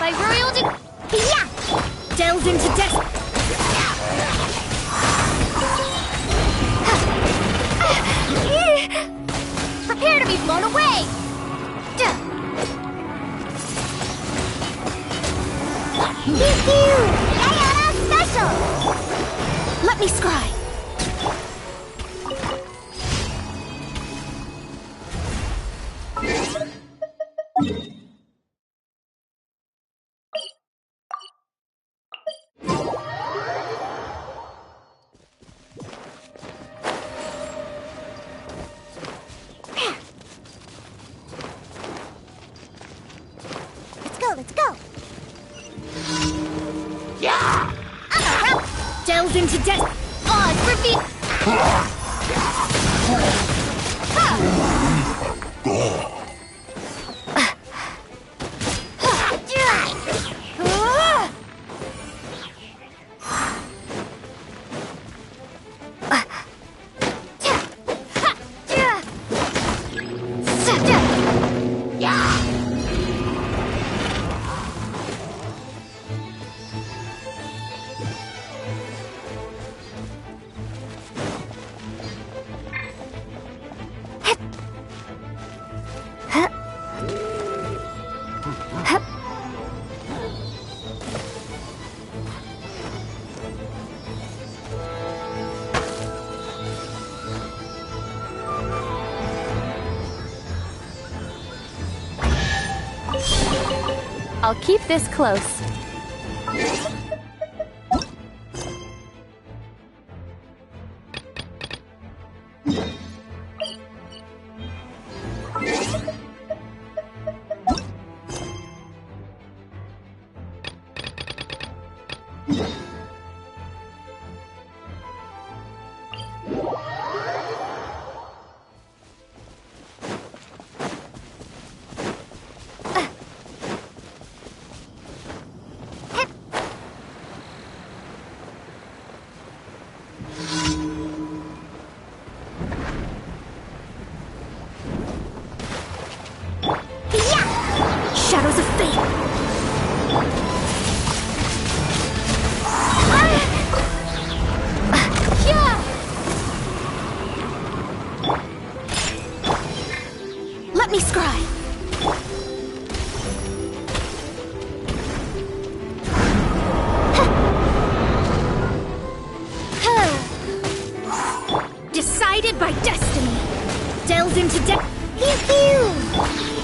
By royal yeah! Delved into death. Prepare to be blown away! Pew-pew! Diana Special! Let me scry. Let's go! Yeah! Delved into death! Odds reveal! I'll keep this close. Shadows of fate! Let me scry! Decided by destiny! Delved into depth.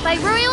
By royal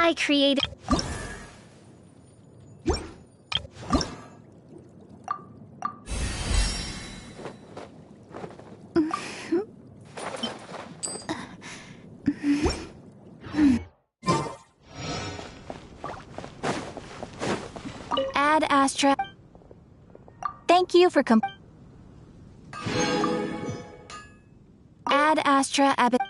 I created. Ad Astra. Thank you for Ad Astra Abbott.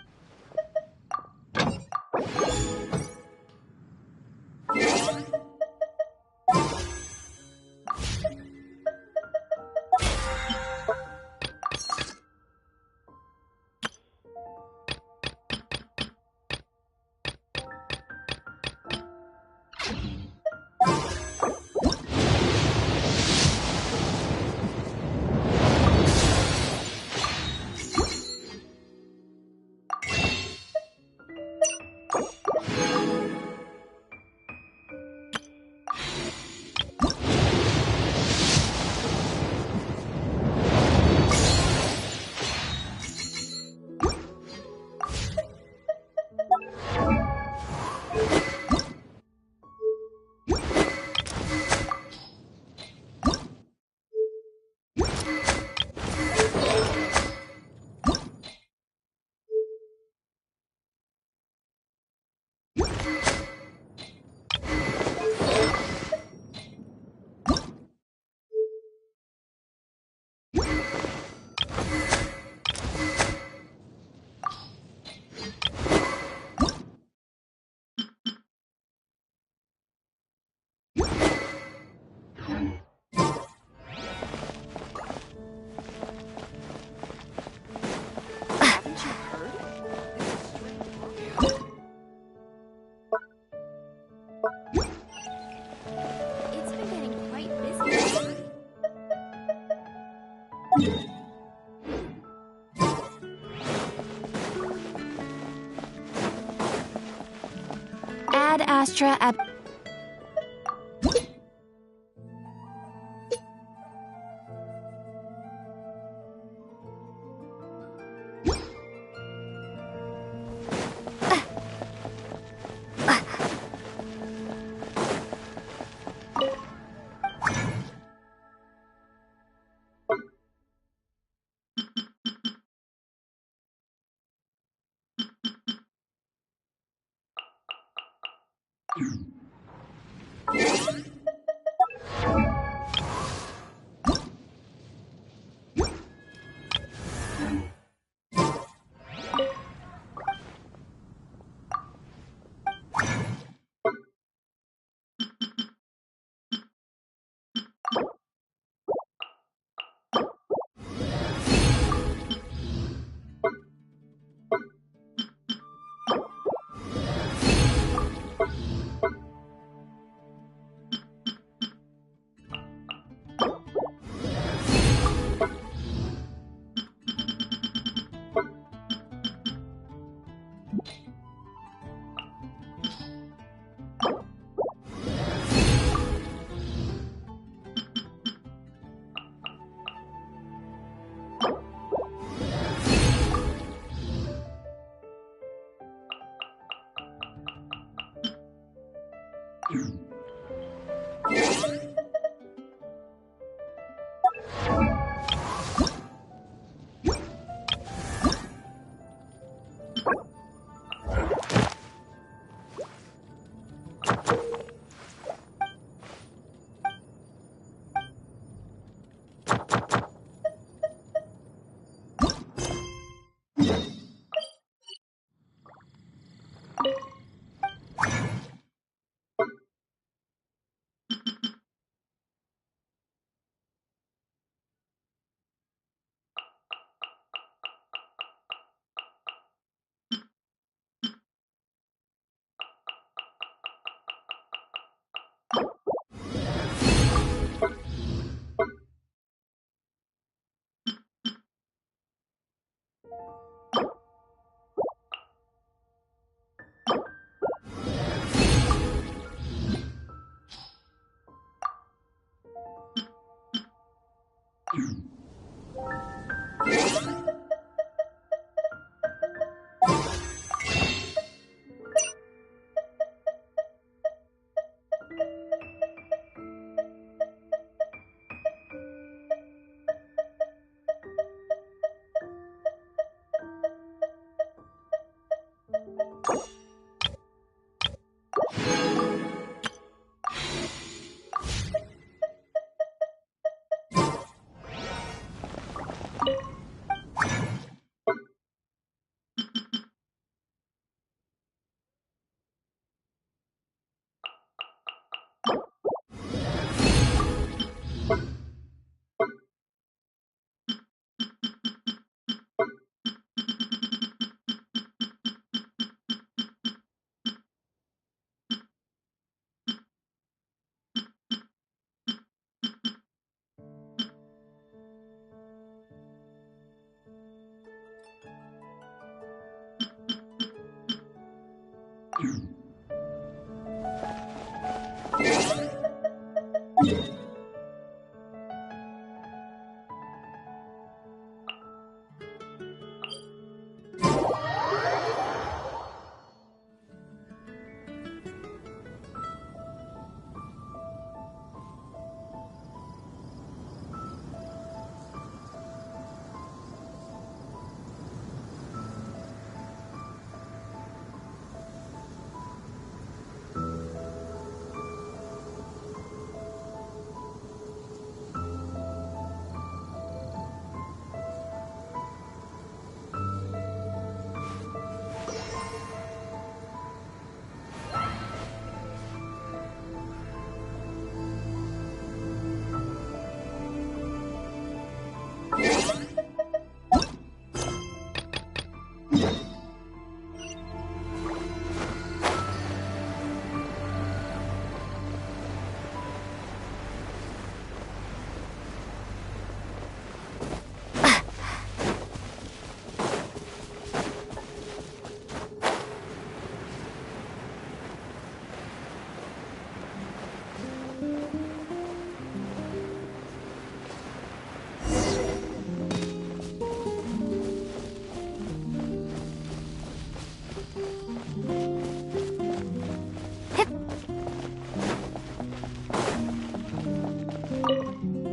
It's been getting quite busy. Ad Astra Ab.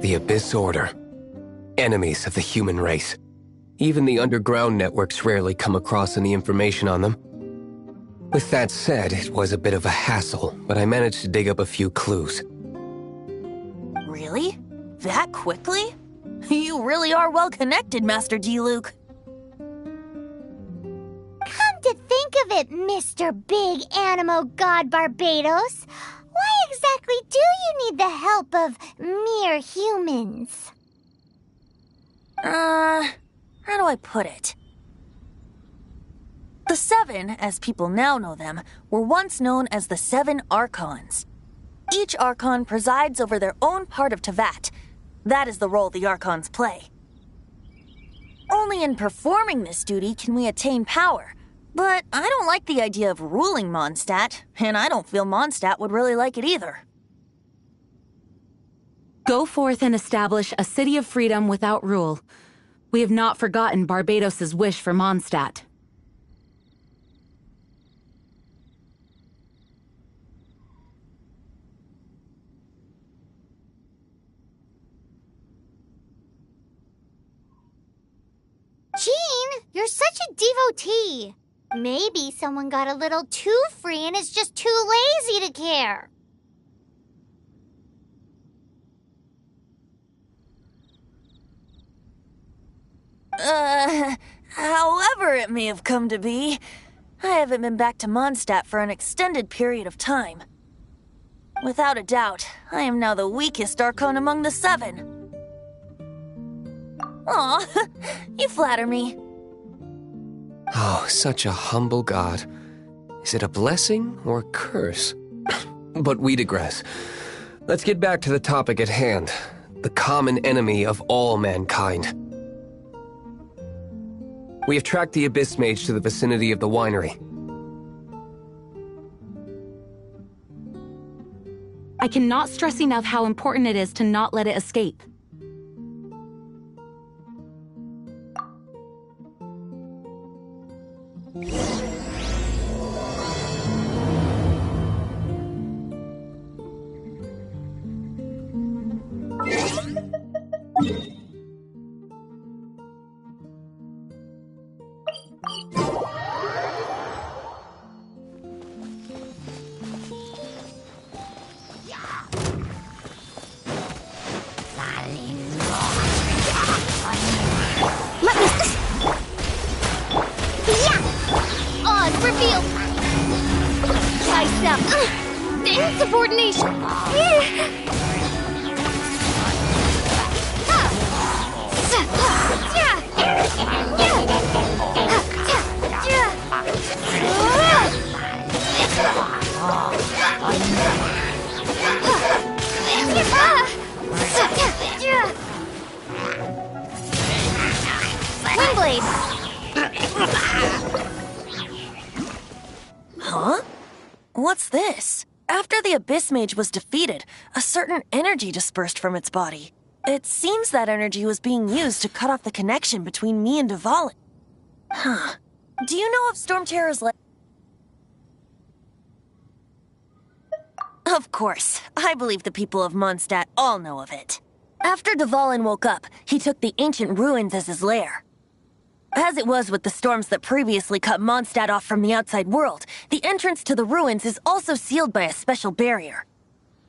The Abyss Order. Enemies of the human race. Even the underground networks rarely come across any information on them. With that said, it was a bit of a hassle, but I managed to dig up a few clues. Really? That quickly? You really are well connected, Master Diluc. Come to think of it, Mr. Big Animo God Barbados, why exactly do you need the help of mere humans? How do I put it? The Seven, as people now know them, were once known as the Seven Archons. Each Archon presides over their own part of Teyvat. That is the role the Archons play. Only in performing this duty can we attain power. But I don't like the idea of ruling Mondstadt, and I don't feel Mondstadt would really like it either. Go forth and establish a city of freedom without rule. We have not forgotten Barbados's wish for Mondstadt. Jean, you're such a devotee. Maybe someone got a little too free and is just too lazy to care. However it may have come to be, I haven't been back to Mondstadt for an extended period of time. Without a doubt, I am now the weakest Archon among the Seven. Aw, you flatter me. Oh, such a humble god. Is it a blessing or a curse? But we digress. Let's get back to the topic at hand. The common enemy of all mankind. We have tracked the Abyss Mage to the vicinity of the winery. I cannot stress enough how important it is to not let it escape. Reveal! Bicep! Insubordination! Windblade! Huh? What's this? After the Abyss Mage was defeated, a certain energy dispersed from its body. It seems that energy was being used to cut off the connection between me and Dvalin. Huh. Do you know of Storm Terror's Of course. I believe the people of Mondstadt all know of it. After Dvalin woke up, he took the ancient ruins as his lair. As it was with the storms that previously cut Mondstadt off from the outside world, the entrance to the ruins is also sealed by a special barrier.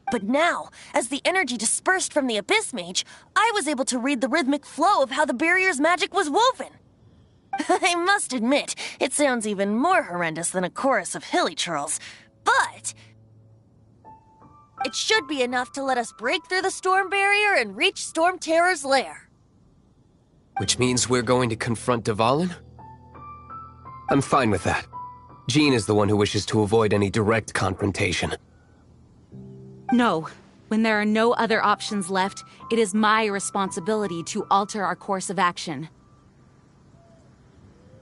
But now, as the energy dispersed from the Abyss Mage, I was able to read the rhythmic flow of how the barrier's magic was woven. I must admit, it sounds even more horrendous than a chorus of hilly churls, but it should be enough to let us break through the storm barrier and reach Storm Terror's lair. Which means we're going to confront Dvalin? I'm fine with that. Jean is the one who wishes to avoid any direct confrontation. No. When there are no other options left, it is my responsibility to alter our course of action.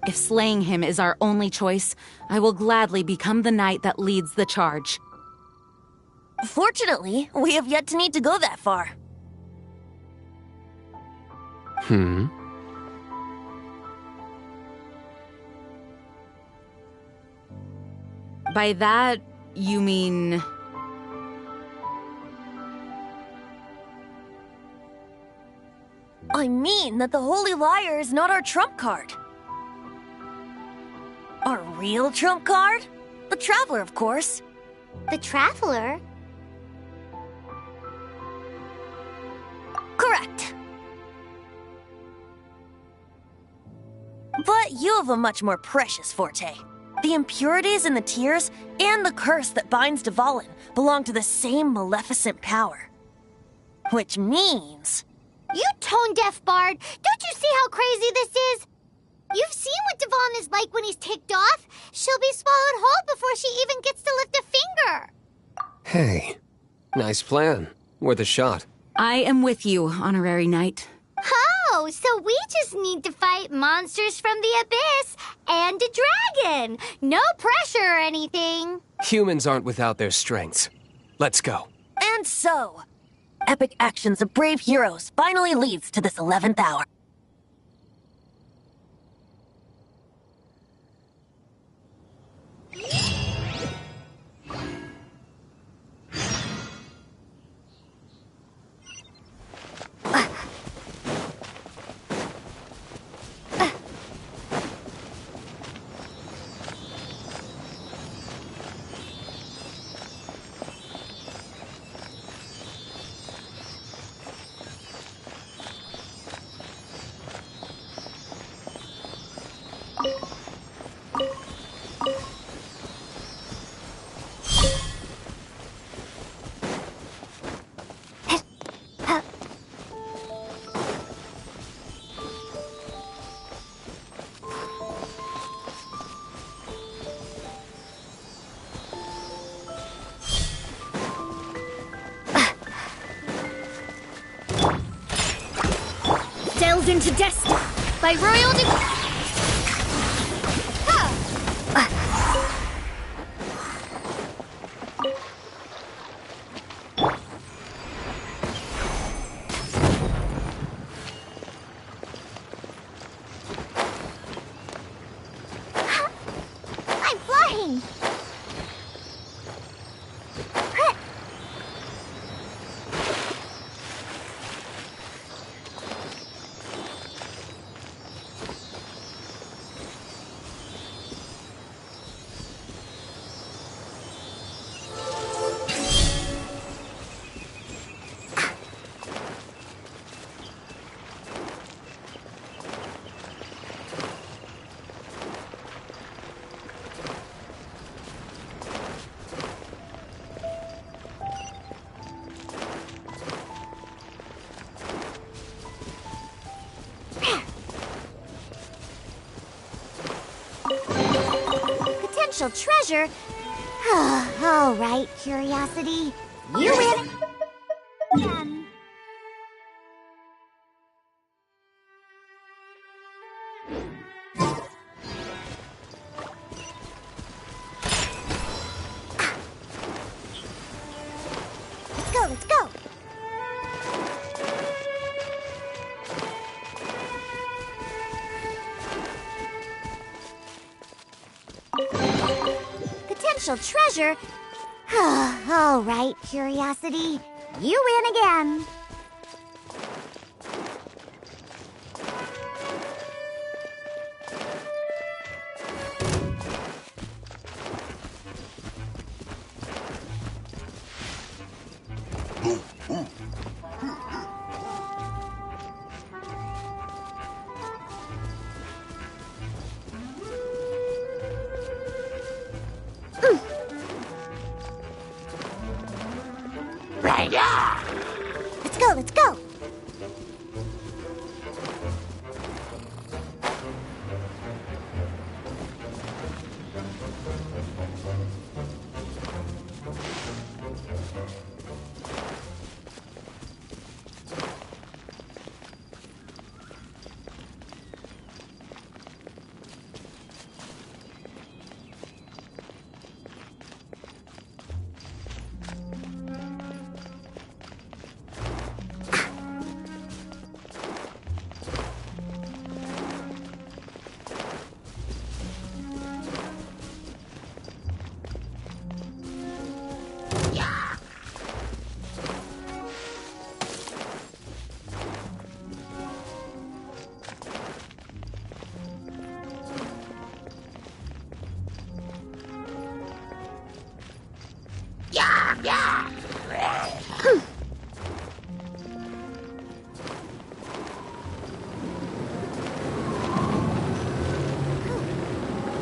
If slaying him is our only choice, I will gladly become the knight that leads the charge. Fortunately, we have yet to need to go that far. By that, you mean... I mean that the Holy Liar is not our trump card. Our real trump card? The Traveler, of course. The Traveler? Correct. But you have a much more precious forte. The impurities in the tears and the curse that binds Dvalin belong to the same maleficent power. Which means... You tone-deaf bard! Don't you see how crazy this is? You've seen what Dvalin is like when he's ticked off. She'll be swallowed whole before she even gets to lift a finger. Hey, nice plan. Worth a shot. I am with you, Honorary Knight. Oh, so we just need to fight monsters from the abyss and a dragon. No pressure or anything. Humans aren't without their strengths. Let's go. And so, epic actions of brave heroes finally leads to this 11th hour. Delved into destiny by royal I'm flying. Potential treasure? All right, curiosity. You win. Again. Let's go, let's go. Potential treasure? All right, curiosity. You win again. Let's go, let's go.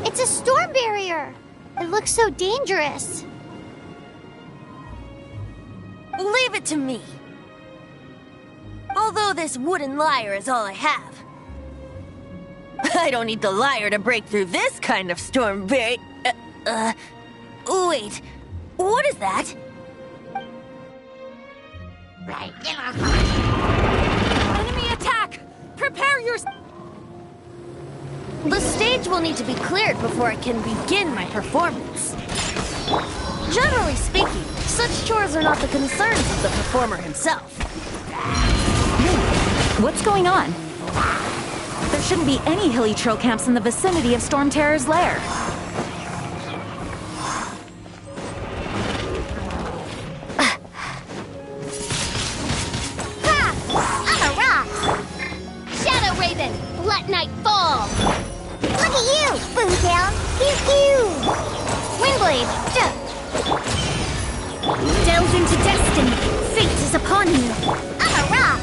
It's a storm barrier. It looks so dangerous. Leave it to me. Although this wooden lyre is all I have. I don't need the lyre to break through this kind of storm barrier. Wait. What is that? Enemy attack! Prepare your... The stage will need to be cleared before I can begin my performance. Generally speaking, such chores are not the concerns of the performer himself. What's going on? There shouldn't be any hilly troll camps in the vicinity of Storm Terror's lair. I'm a rock! Shadow Raven, let night fall! Look at you, Boomtown! Pew pew! Windblade, Delve into destiny. Fate is upon you. I'm a rock!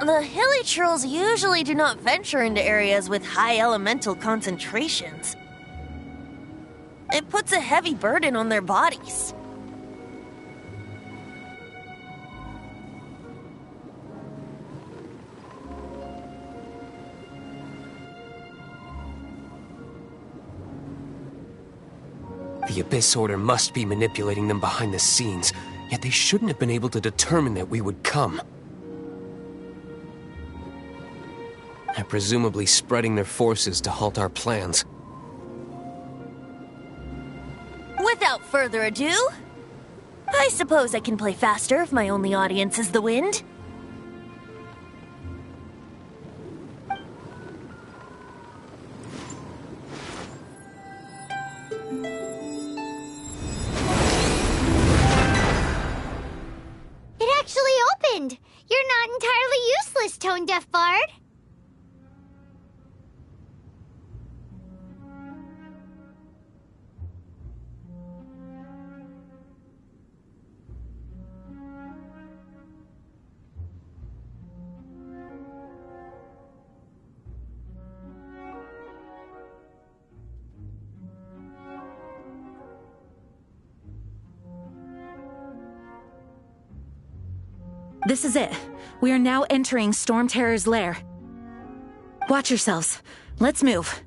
The hilly trolls usually do not venture into areas with high elemental concentrations. It puts a heavy burden on their bodies. The Abyss Order must be manipulating them behind the scenes, yet they shouldn't have been able to determine that we would come. They're presumably spreading their forces to halt our plans. Without further ado, I suppose I can play faster if my only audience is the wind. It actually opened! You're not entirely useless, Tone Deaf Bard! This is it. We are now entering Storm Terror's lair. Watch yourselves. Let's move.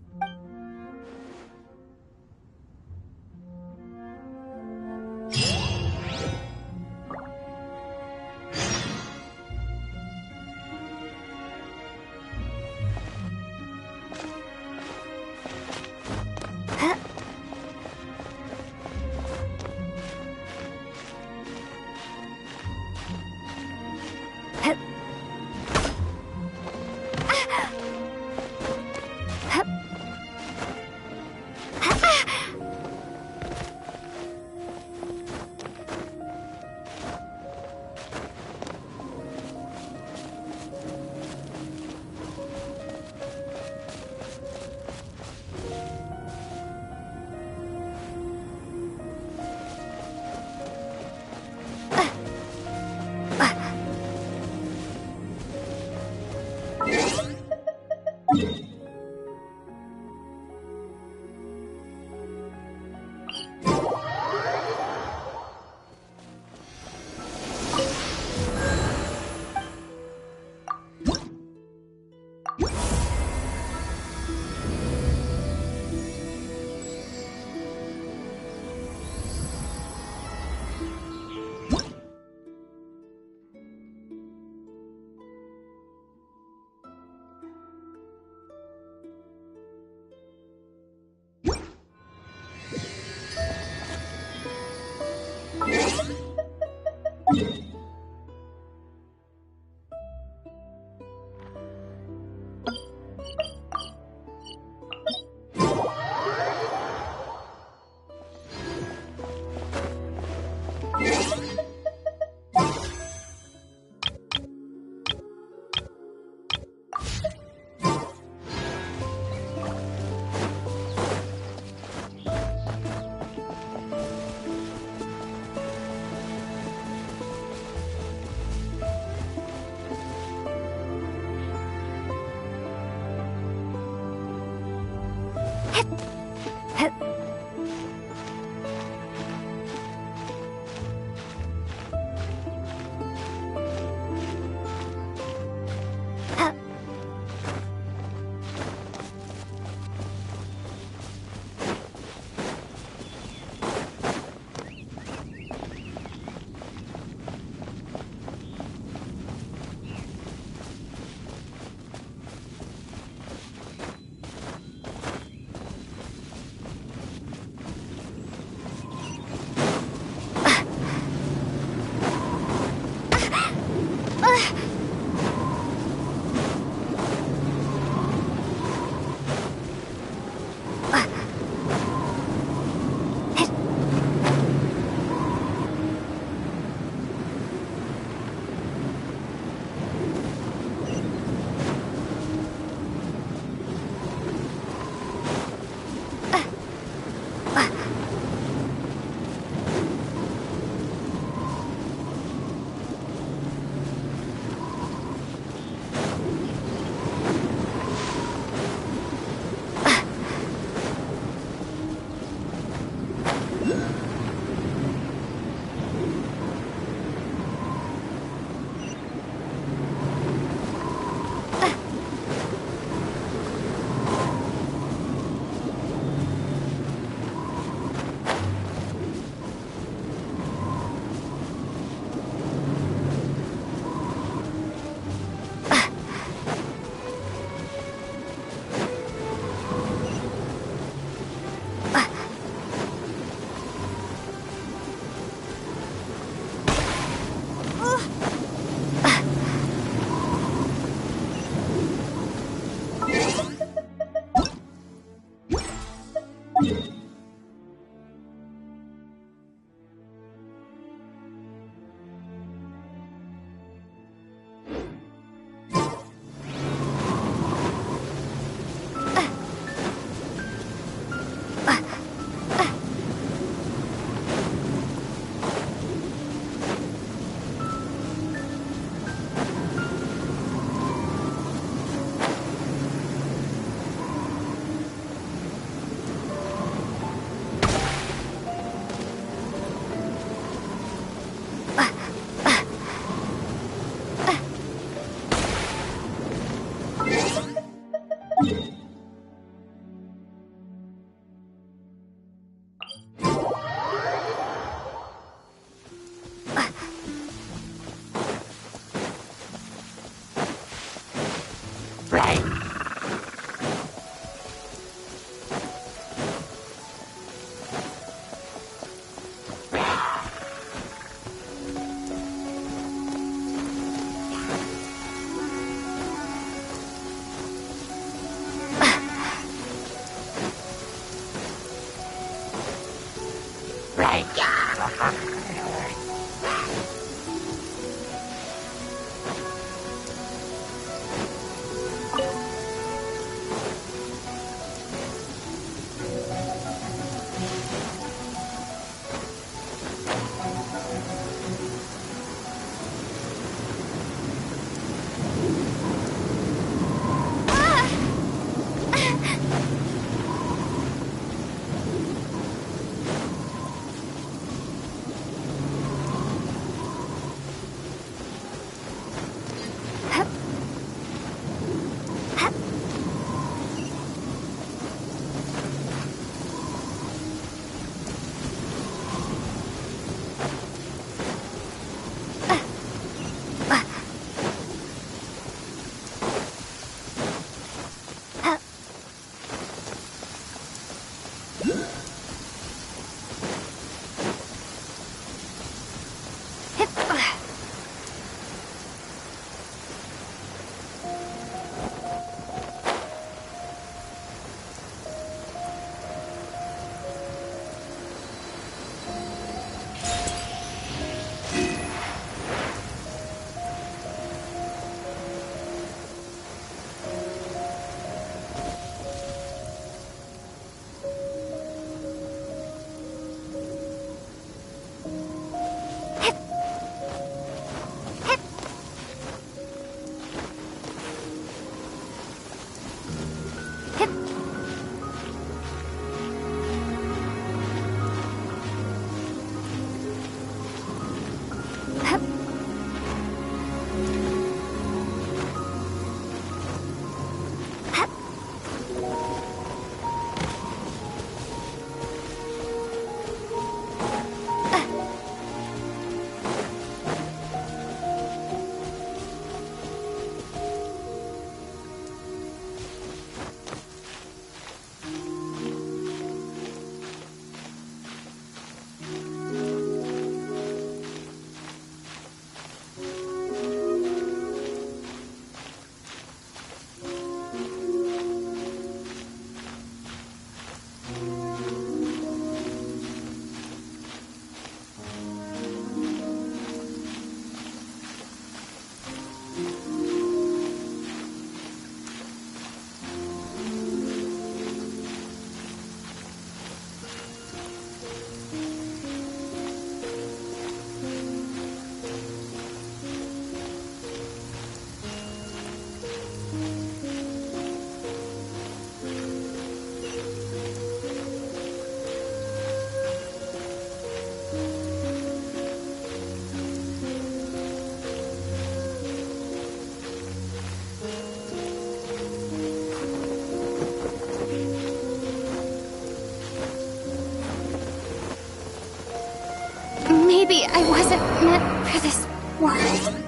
Maybe I wasn't meant for this world.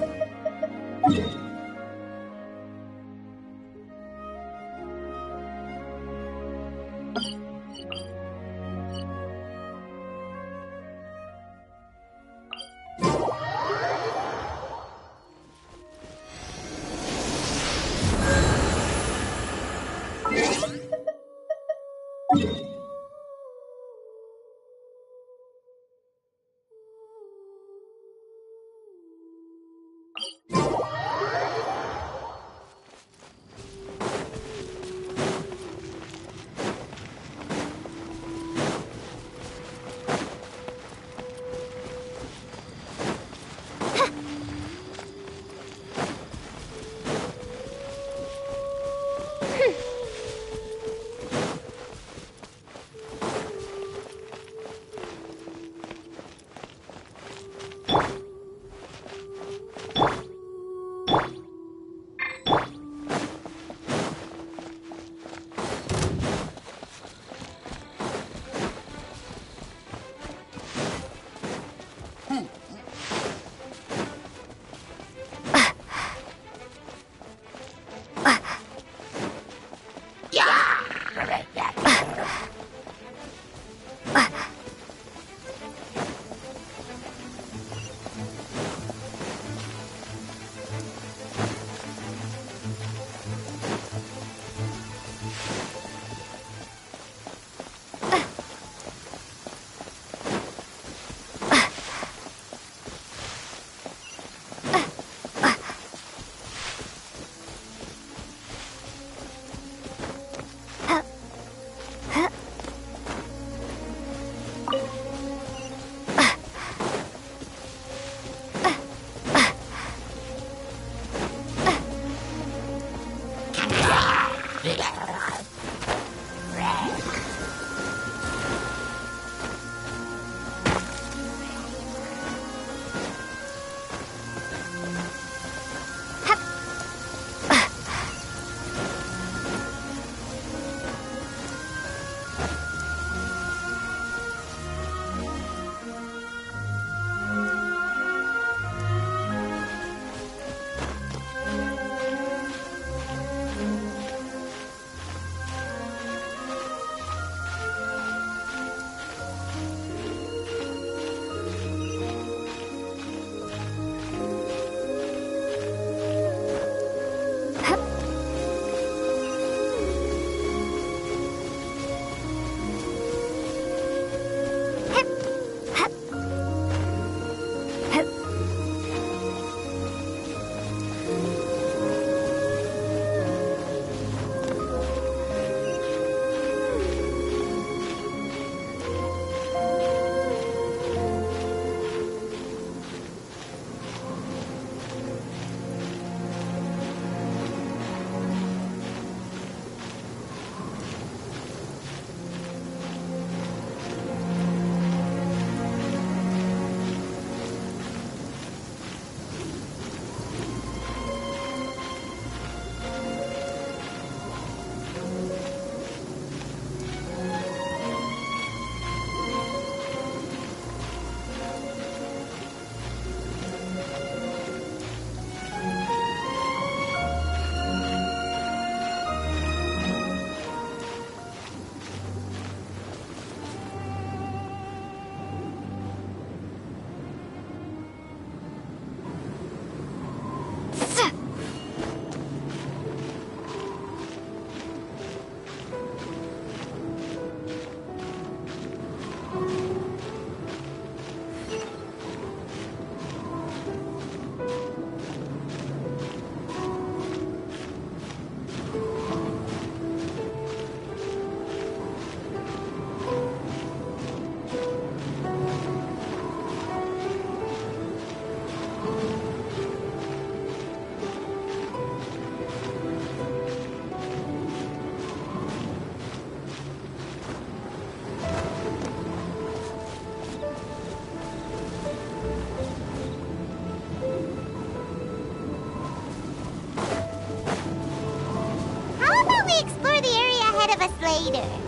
later.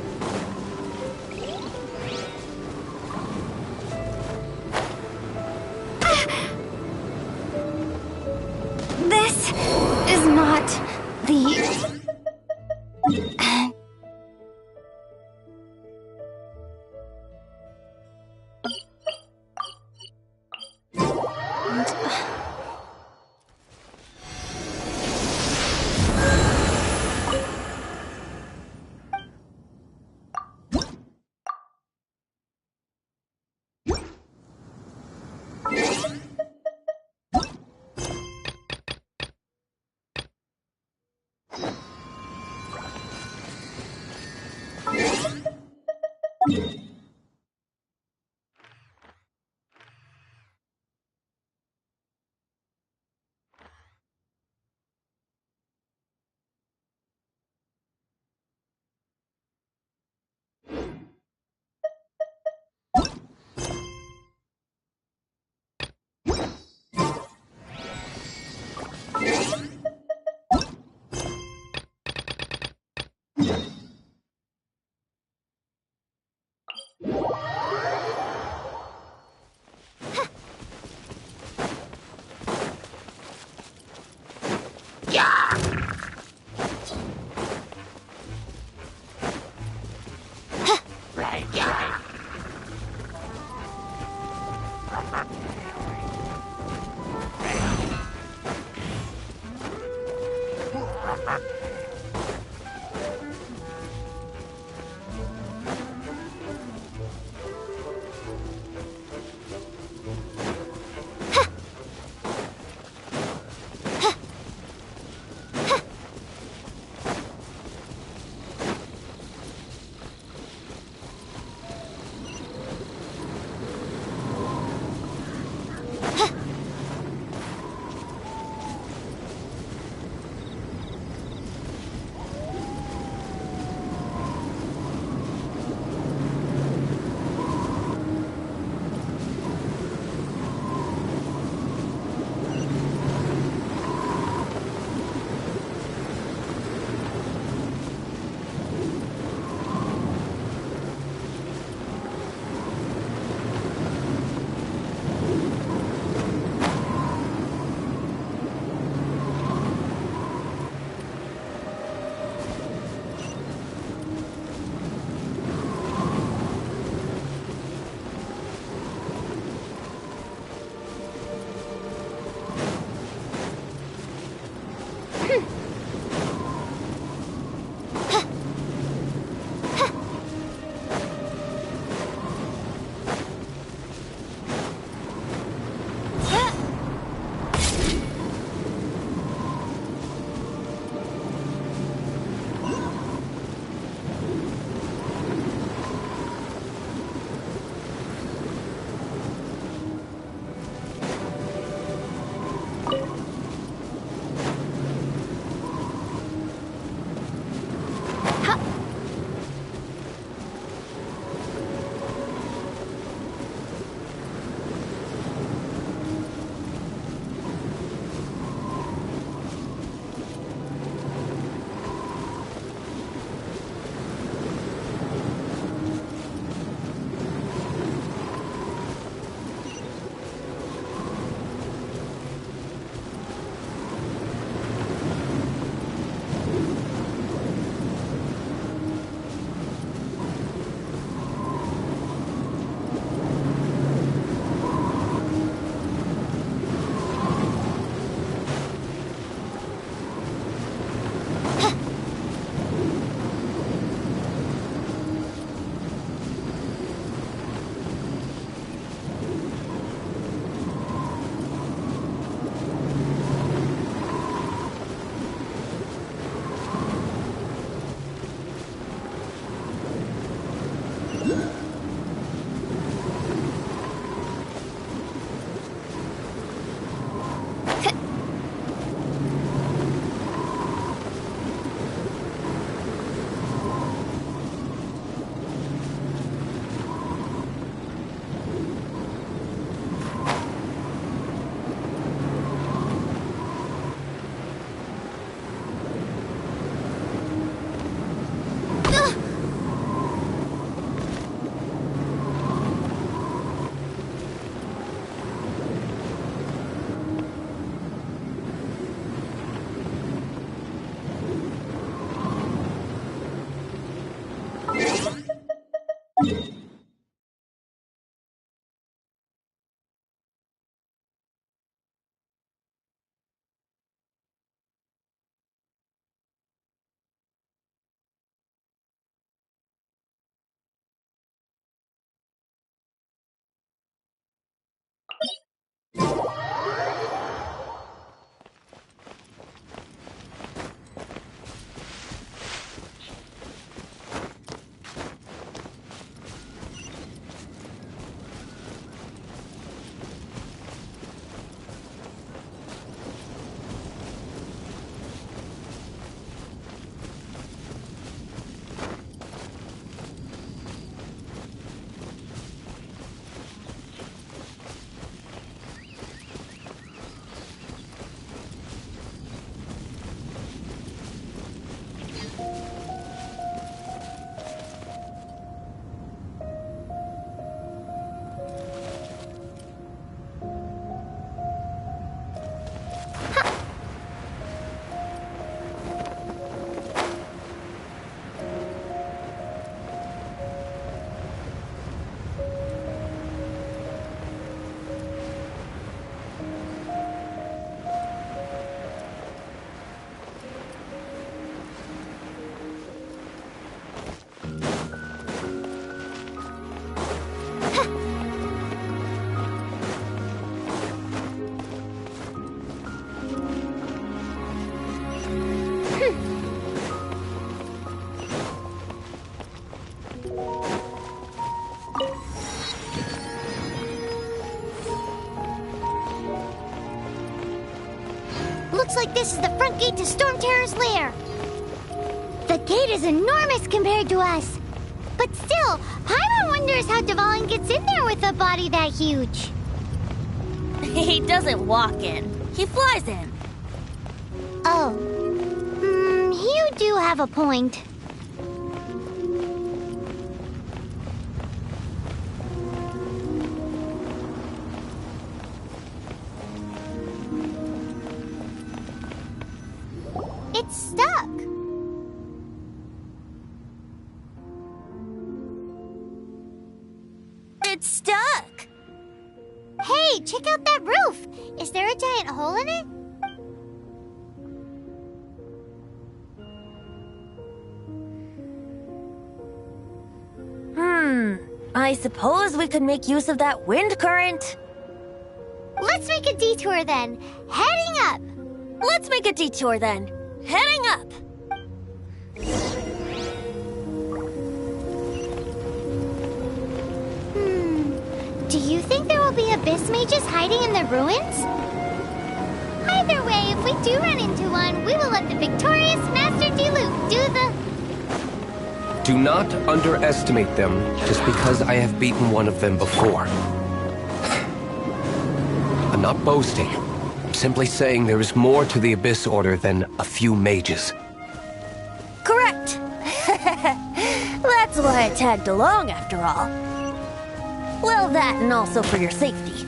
This is not the... Looks like this is the front gate to Storm Terror's lair. The gate is enormous compared to us. But still, Paimon wonders how Dvalin gets in there with a body that huge. He doesn't walk in. He flies in. Oh. You do have a point. It's stuck. It's stuck. Hey, check out that roof. Is there a giant hole in it? I suppose we could make use of that wind current. Let's make a detour then. Heading up. Let's make a detour then. Heading up. Do you think there will be abyss mages hiding in the ruins? Either way, if we do run into one, we will let the victorious Master Diluc do the... Do not underestimate them just because I have beaten one of them before. I'm not boasting. I'm simply saying there is more to the Abyss Order than a few mages. Correct. That's why I tagged along after all. Well, that and also for your safety.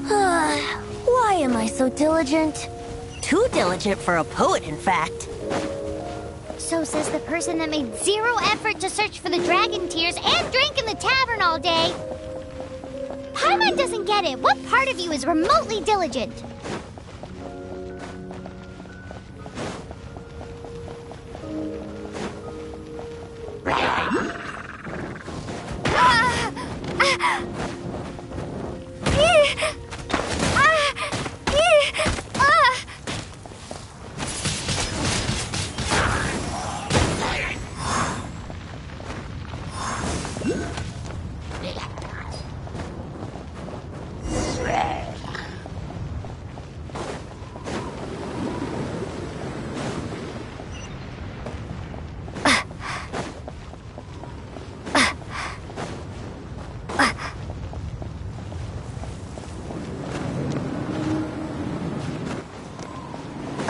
Why am I so diligent? Too diligent for a poet, in fact. So says the person that made zero effort to search for the dragon tears and drank in the tavern all day. Paimon doesn't get it. What part of you is remotely diligent?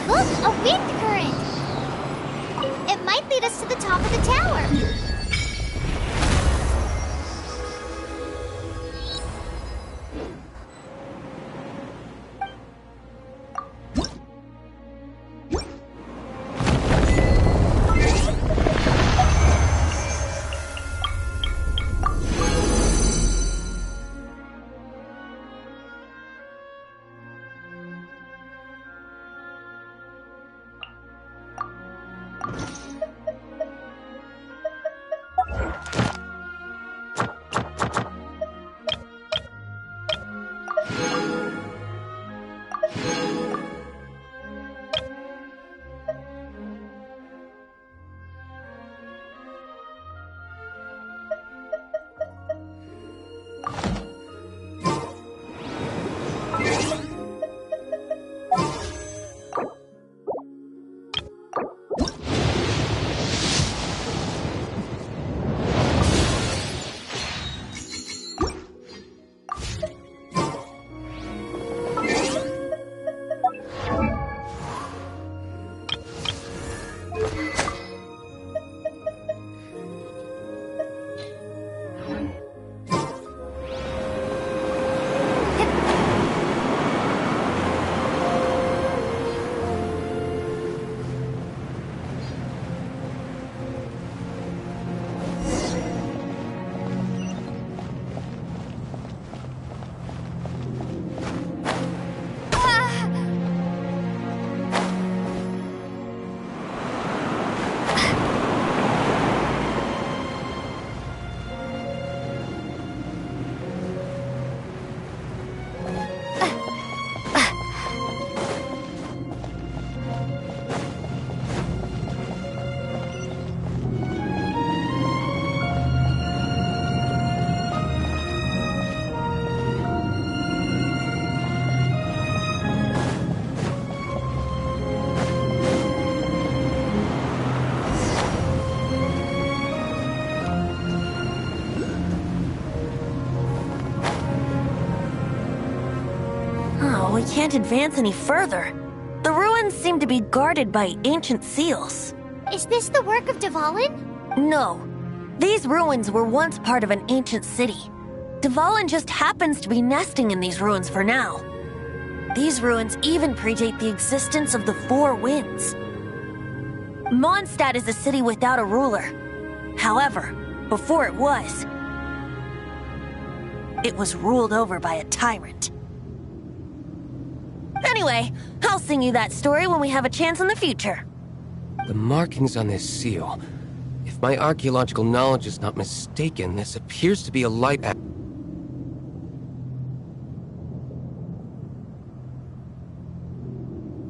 Look, a wind current! It might lead us to the top of the tower. we can't advance any further. The ruins seem to be guarded by ancient seals. Is this the work of Dvalin? No. These ruins were once part of an ancient city. Dvalin just happens to be nesting in these ruins for now. These ruins even predate the existence of the Four Winds. Mondstadt is a city without a ruler. However, before it was ruled over by a tyrant. Anyway, I'll sing you that story when we have a chance in the future. The markings on this seal. If my archaeological knowledge is not mistaken, this appears to be a light.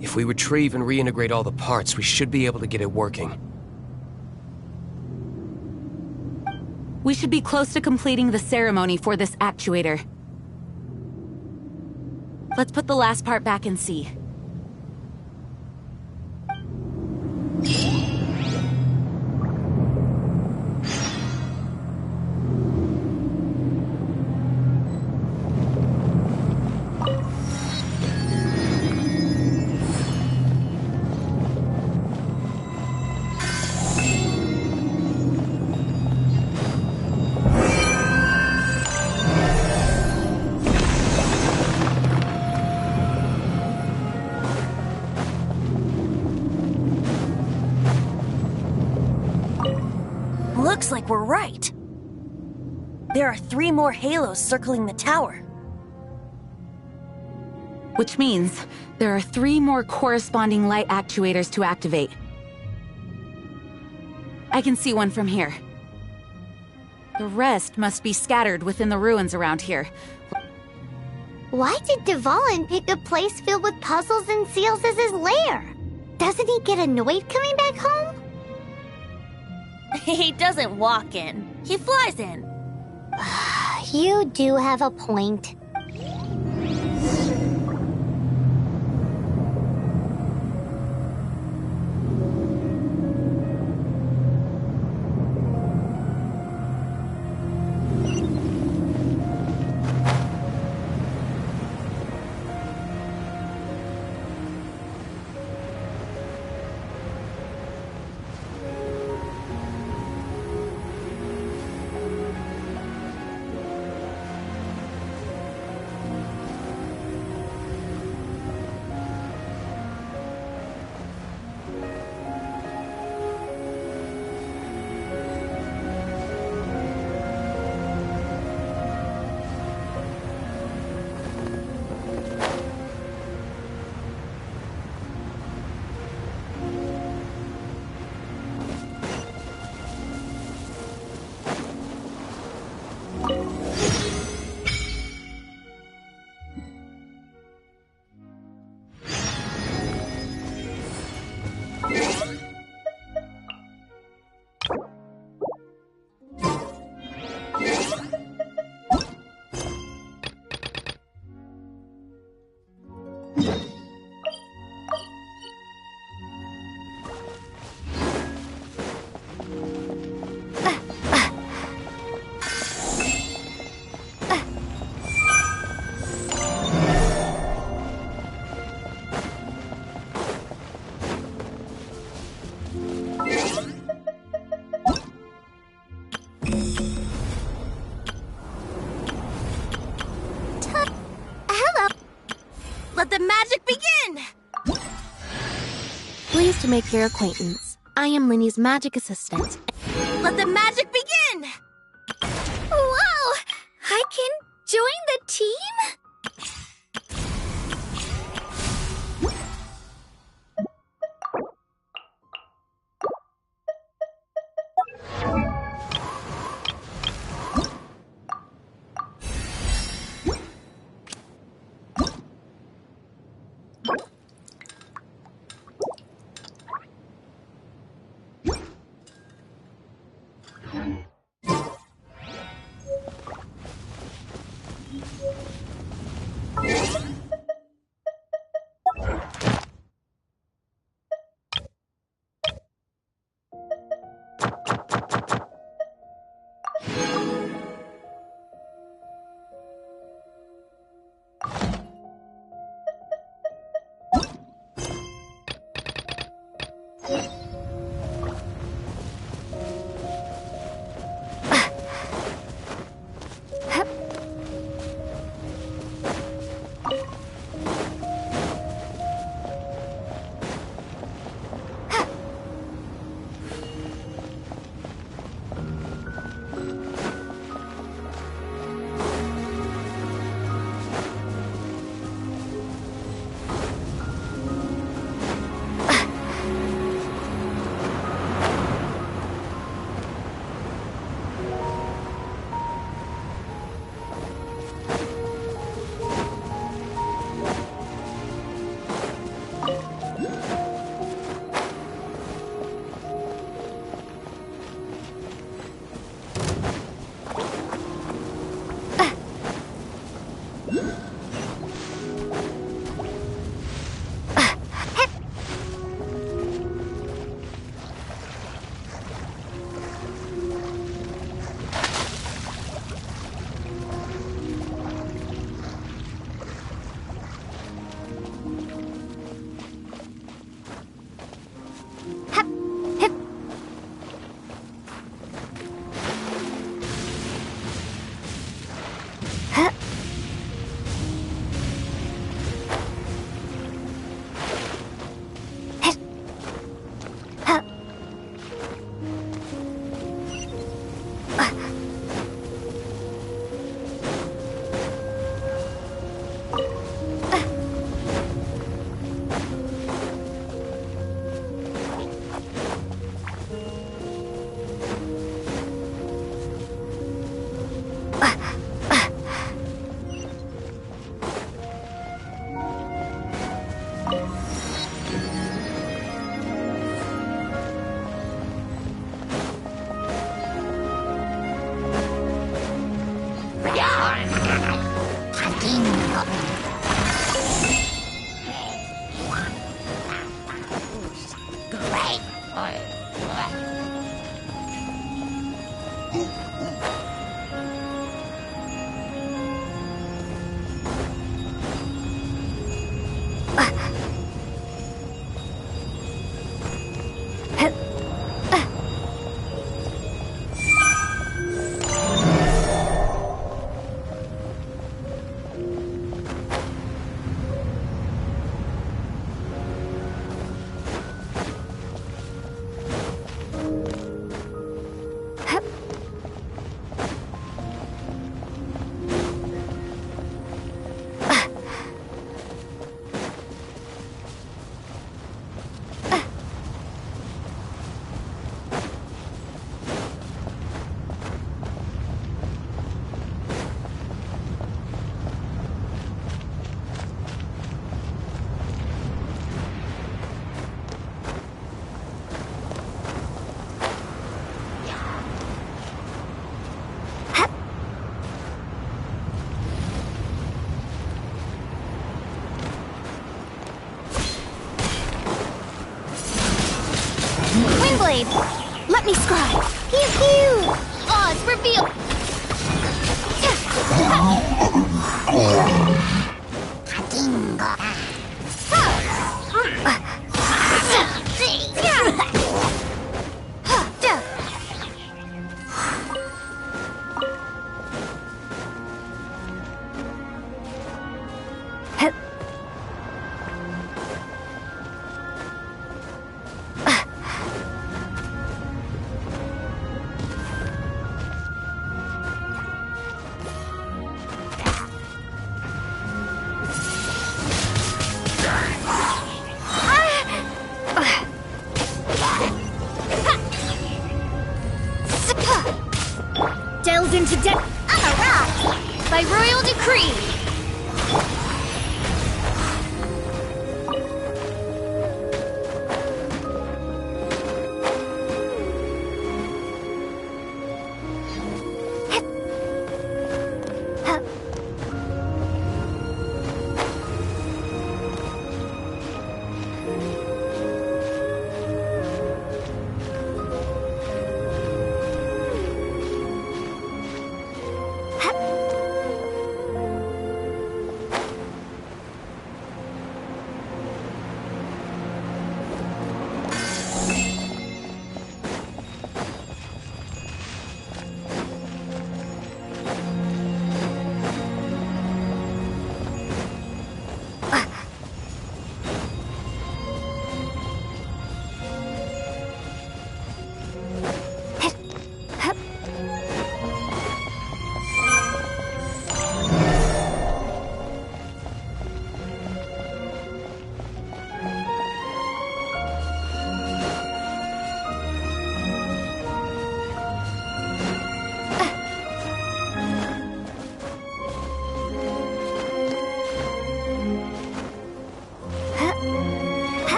If we retrieve and reintegrate all the parts, we should be able to get it working. We should be close to completing the ceremony for this actuator. Let's put the last part back and see. Looks like we're right. There are 3 more halos circling the tower. Which means there are 3 more corresponding light actuators to activate. I can see one from here. The rest must be scattered within the ruins around here. Why did Dvalin pick a place filled with puzzles and seals as his lair? Doesn't he get annoyed coming back home? He doesn't walk in. He flies in. You do have a point. Let the magic begin! Pleased to make your acquaintance. I am Linny's magic assistant. Let the magic begin! Whoa! I can join the team? Windblade! Let me scry! Pew pew! Oz, reveal!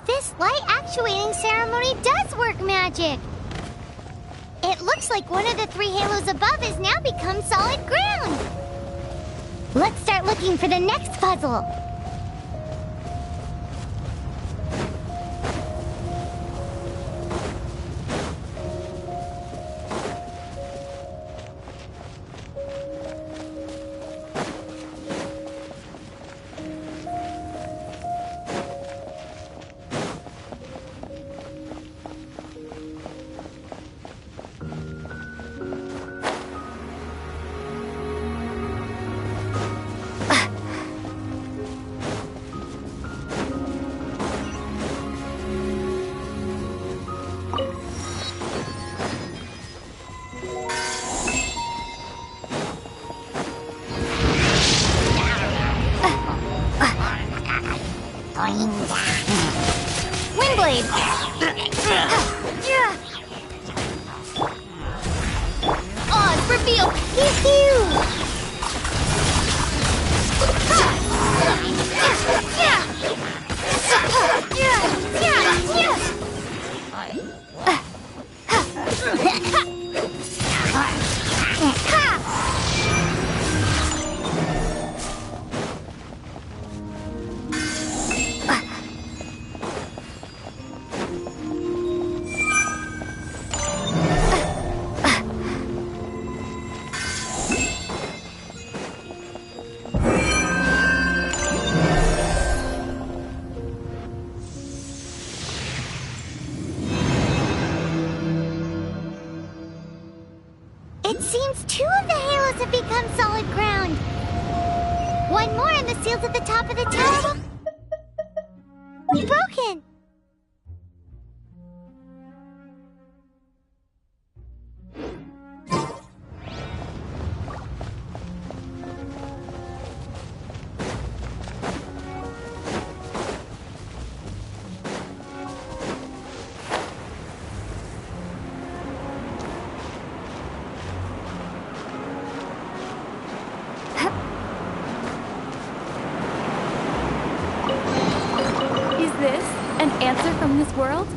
this light actuating ceremony does work magic. It looks like one of the 3 halos above has now become solid ground. Let's start looking for the next puzzle. Windblade! Oz, reveal! Pew pew! It seems 2 of the halos have become solid ground. One more and the seals at the top of the tower will be broken. Is this an answer from this world?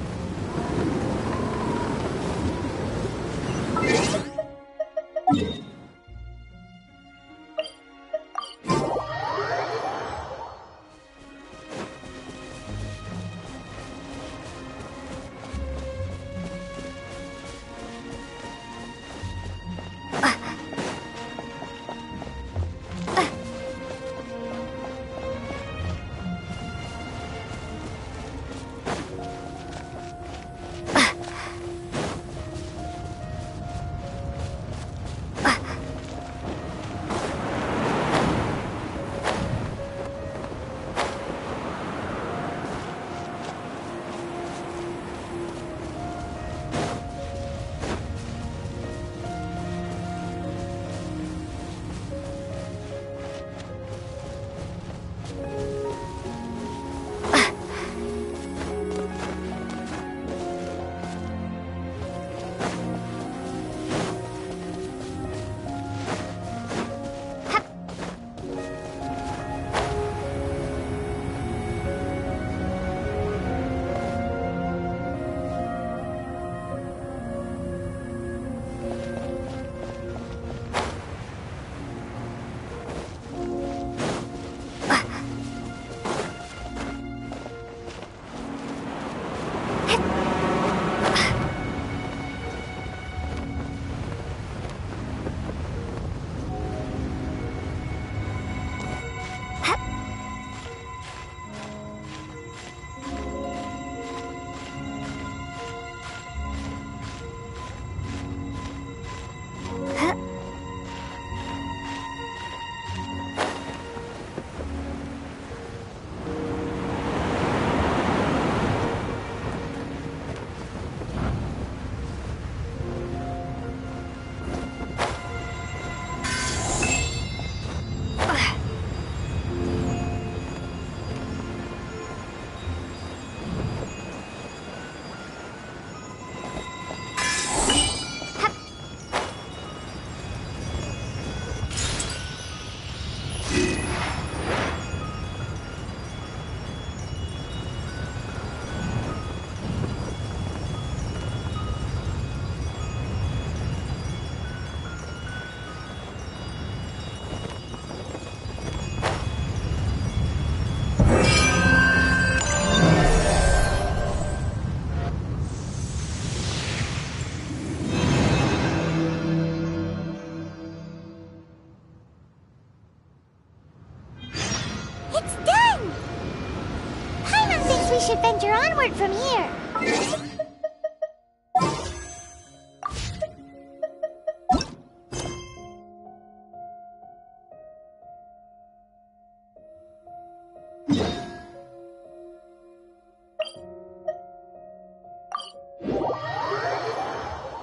should venture onward from here.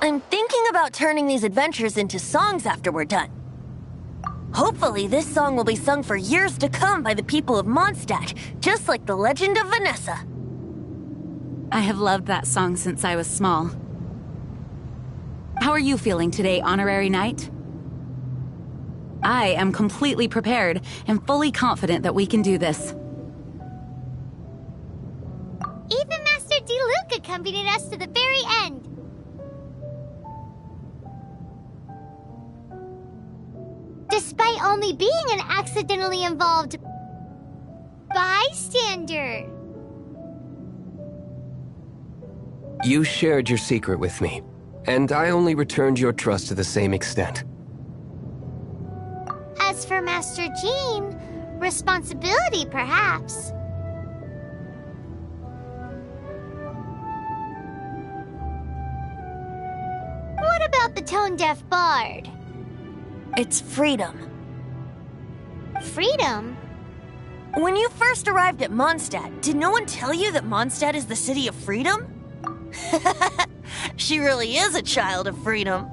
I'm thinking about turning these adventures into songs after we're done. Hopefully, this song will be sung for years to come by the people of Mondstadt, just like the legend of Vanessa. I have loved that song since I was small. How are you feeling today, Honorary Knight? I am completely prepared and fully confident that we can do this. Even Master Diluc accompanied us to the very end. Despite only being an accidentally involved bystander. You shared your secret with me, and I only returned your trust to the same extent. As for Master Jean, responsibility perhaps. What about the tone-deaf bard? It's freedom. Freedom? When you first arrived at Mondstadt, did no one tell you that Mondstadt is the city of freedom? She really is a child of freedom.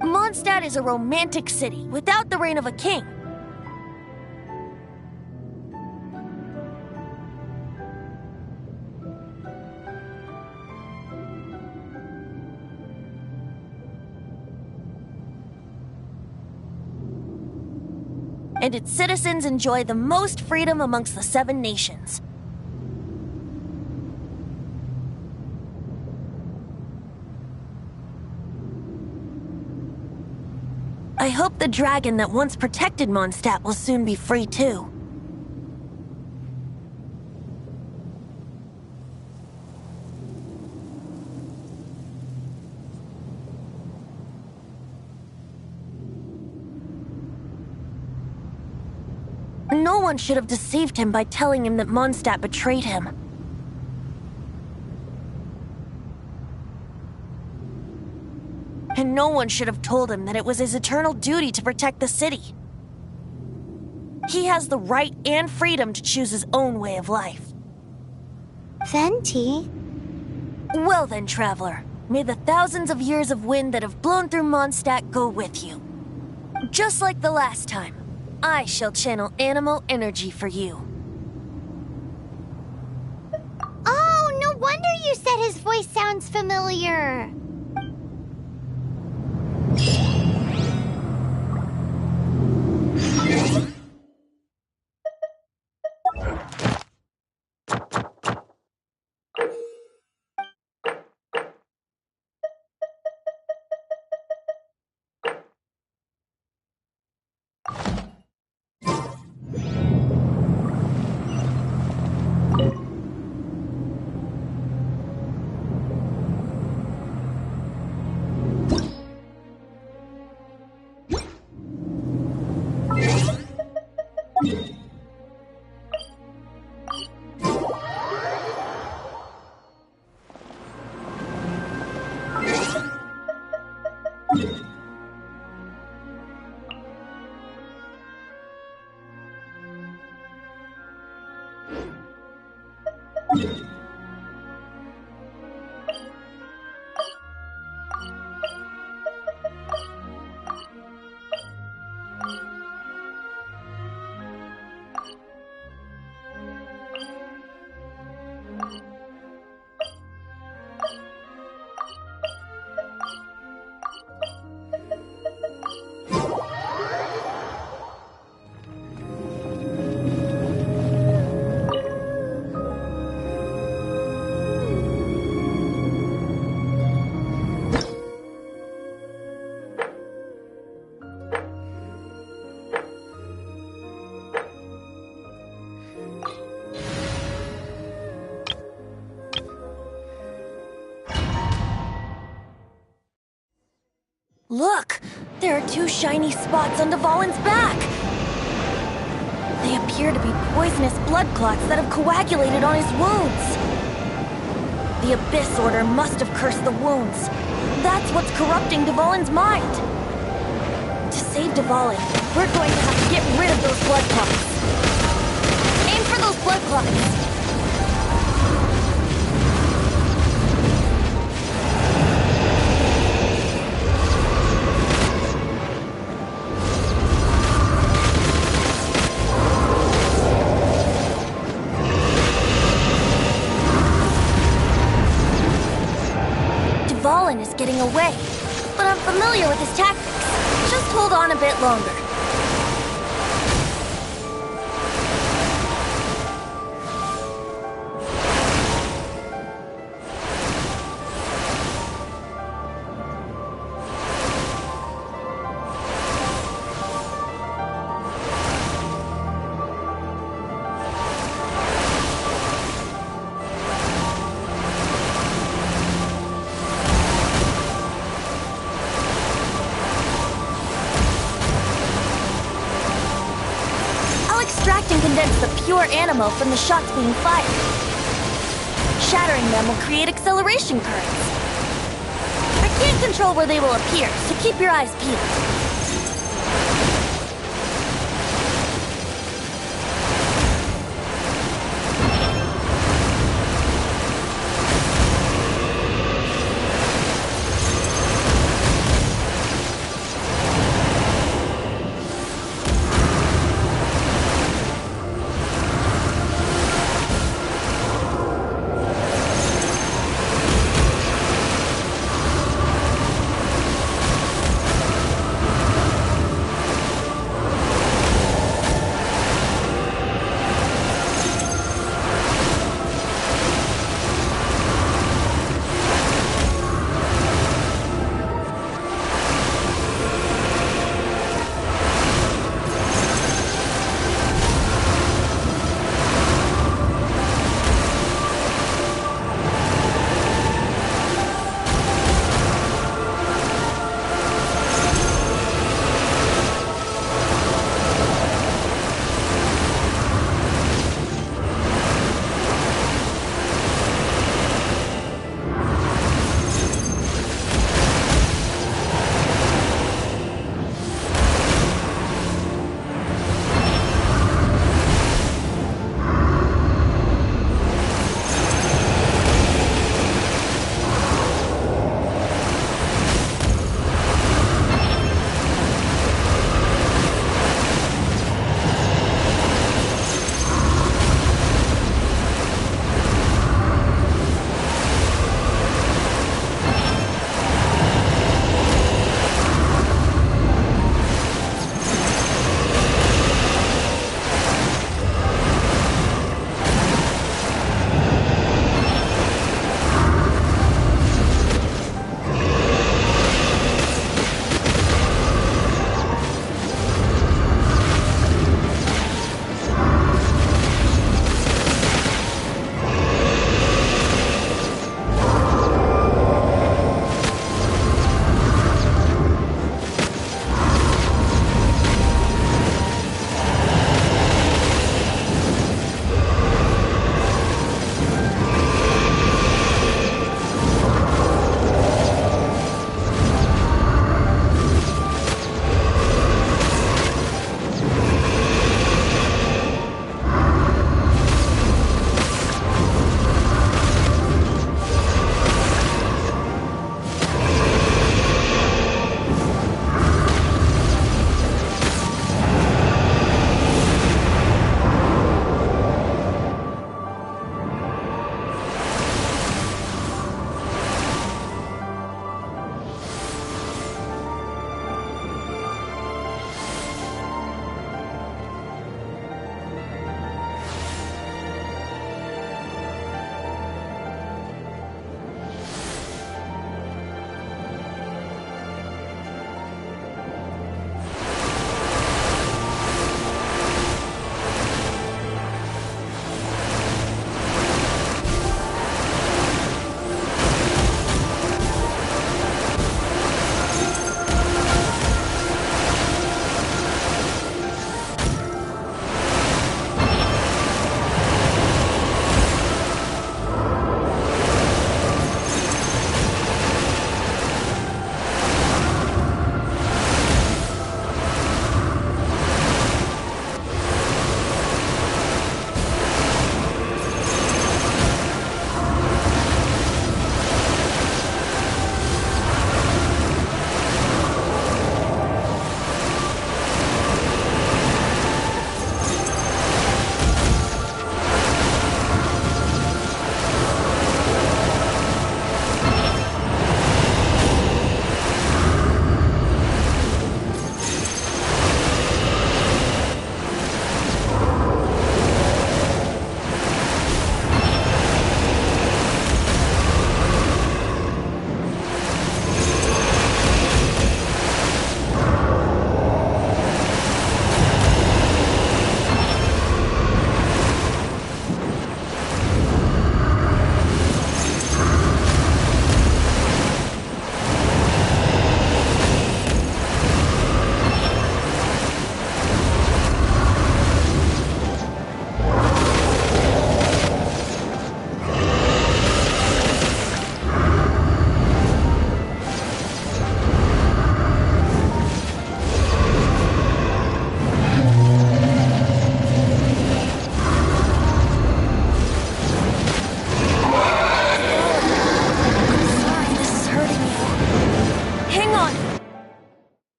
Mondstadt is a romantic city without the reign of a king. And its citizens enjoy the most freedom amongst the 7 nations. I hope the dragon that once protected Mondstadt will soon be free too. No one should have deceived him by telling him that Mondstadt betrayed him. And no one should have told him that it was his eternal duty to protect the city. He has the right and freedom to choose his own way of life. Venti? Well then, traveler, may the thousands of years of wind that have blown through Mondstadt go with you. Just like the last time, I shall channel animal energy for you. Oh, no wonder you said his voice sounds familiar. Look! There are two shiny spots on Dvalin's back! They appear to be poisonous blood clots that have coagulated on his wounds. The Abyss Order must have cursed the wounds. That's what's corrupting Dvalin's mind. To save Dvalin, we're going to have to get rid of those blood clots. Aim for those blood clots. Dvalin is getting away, but I'm familiar with his tactics. Just hold on a bit longer. Extract and condense the pure animal from the shots being fired. Shattering them will create acceleration currents. I can't control where they will appear, so keep your eyes peeled.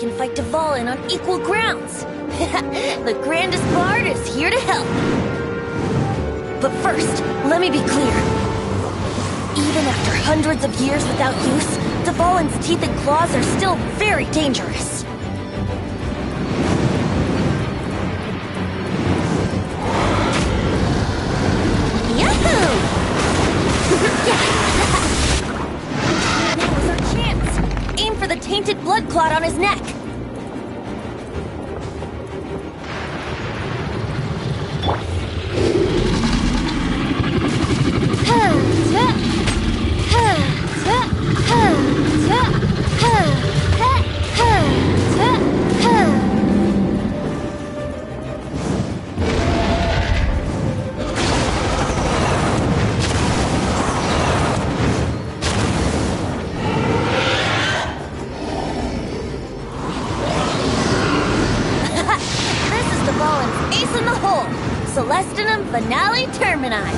can fight Dvalin on equal grounds. The grandest bard is here to help. But first, let me be clear. Even after hundreds of years without use, Dvalin's teeth and claws are still very dangerous. Yahoo! Now's our chance. Aim for the tainted blood clot on his neck. Celestinum Finale Termini.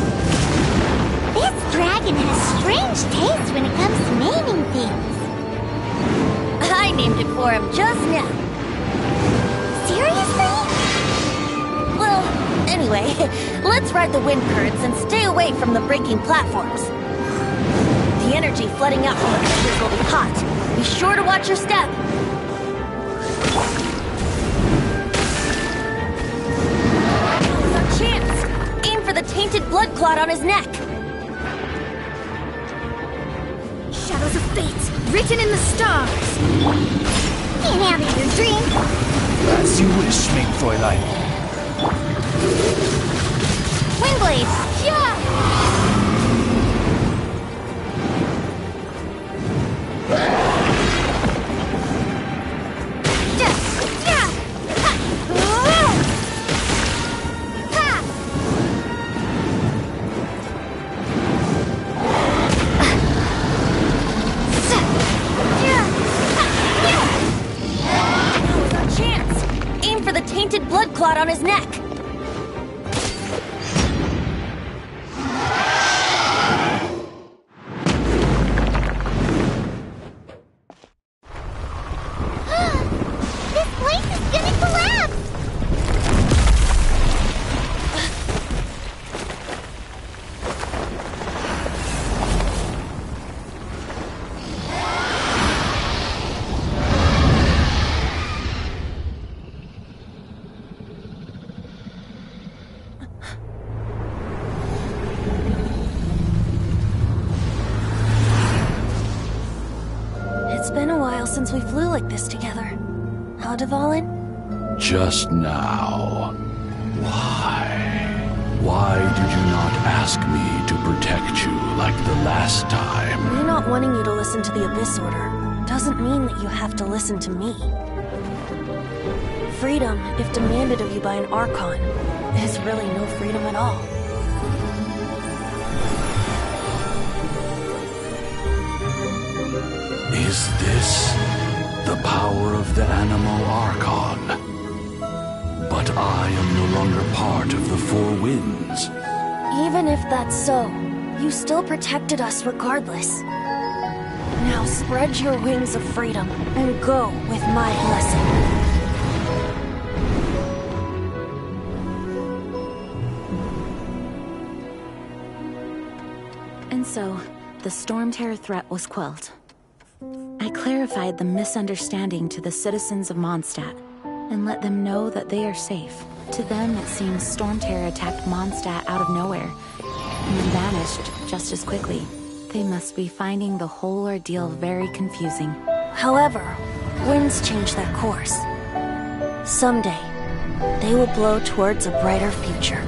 This dragon has strange taste when it comes to naming things. I named it for him just now. Seriously? Well, anyway, let's ride the wind currents and stay away from the breaking platforms. The energy flooding out from the fissures will be hot. Be sure to watch your step. Chance! Aim for the tainted blood clot on his neck! Shadows of fate, written in the stars! Can't have your drink. As you wish, mein Fräulein. Windblade! Yeah! Tainted blood clot on his neck. This place is gonna collapse! It's been a while since we flew like this together. Huh, Dvalin? Just now. Why? Why did you not ask me to protect you like the last time? Me not wanting you to listen to the Abyss Order doesn't mean that you have to listen to me. Freedom, if demanded of you by an Archon, is really no freedom at all. Is this the power of the Animo Archon? But I am no longer part of the Four Winds. Even if that's so, you still protected us regardless. Now spread your wings of freedom and go with my blessing. And so, the Storm Terror threat was quelled. I clarified the misunderstanding to the citizens of Mondstadt, and let them know that they are safe. To them, it seems Storm Terror attacked Mondstadt out of nowhere, and then vanished just as quickly. They must be finding the whole ordeal very confusing. However, winds change their course. Someday, they will blow towards a brighter future.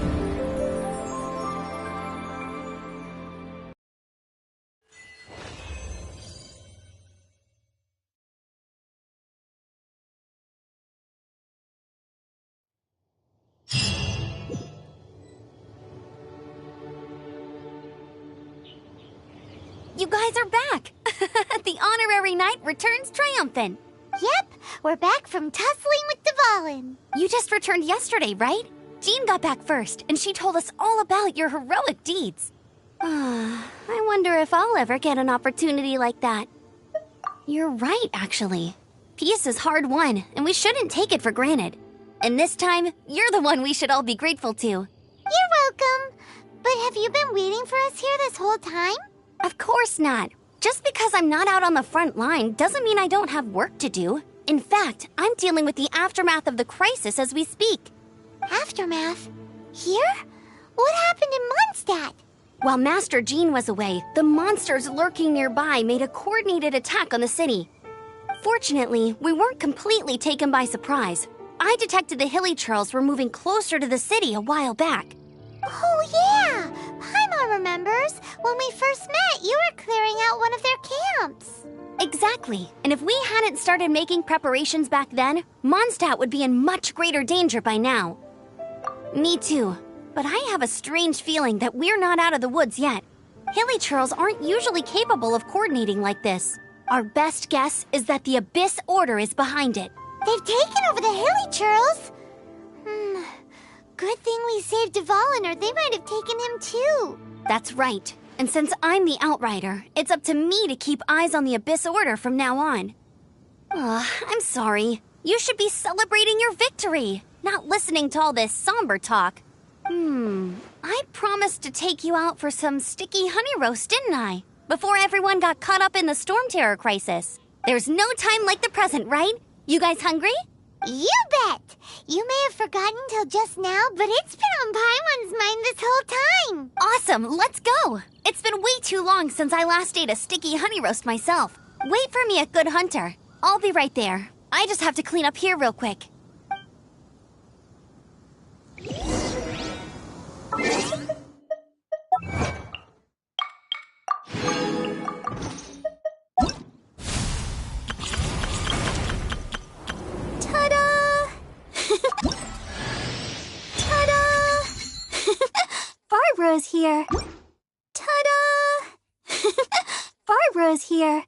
You guys are back! The honorary knight returns triumphant. Yep, we're back from tussling with Dvalin. You just returned yesterday, right? Jean got back first, and she told us all about your heroic deeds. I wonder if I'll ever get an opportunity like that. You're right, actually. Peace is hard won, and we shouldn't take it for granted. And this time, you're the one we should all be grateful to. You're welcome. But have you been waiting for us here this whole time? Of course not. Just because I'm not out on the front line doesn't mean I don't have work to do. In fact, I'm dealing with the aftermath of the crisis as we speak. Aftermath? Here? What happened in Mondstadt? While Master Jean was away, the monsters lurking nearby made a coordinated attack on the city. Fortunately, we weren't completely taken by surprise. I detected the Hilly Churls were moving closer to the city a while back. Oh, yeah! Paimon remembers. When we first met, you were clearing out one of their camps. Exactly. And if we hadn't started making preparations back then, Mondstadt would be in much greater danger by now. Me too. But I have a strange feeling that we're not out of the woods yet. Hilly Churls aren't usually capable of coordinating like this. Our best guess is that the Abyss Order is behind it. They've taken over the Hilly Churls. Good thing we saved Dvalin, or they might have taken him too. That's right. And since I'm the Outrider, it's up to me to keep eyes on the Abyss Order from now on. I'm sorry. You should be celebrating your victory, not listening to all this somber talk. I promised to take you out for some sticky honey roast, didn't I? Before everyone got caught up in the storm terror crisis. There's no time like the present, right? You guys hungry? You bet! You may have forgotten till just now, but it's been on Paimon's mind this whole time. Awesome, let's go! It's been way too long since I last ate a sticky honey roast myself. Wait for me at Good Hunter. I'll be right there. I just have to clean up here real quick. Ta-da! Ta-da! Barbara's here. Ta-da! Barbara's here.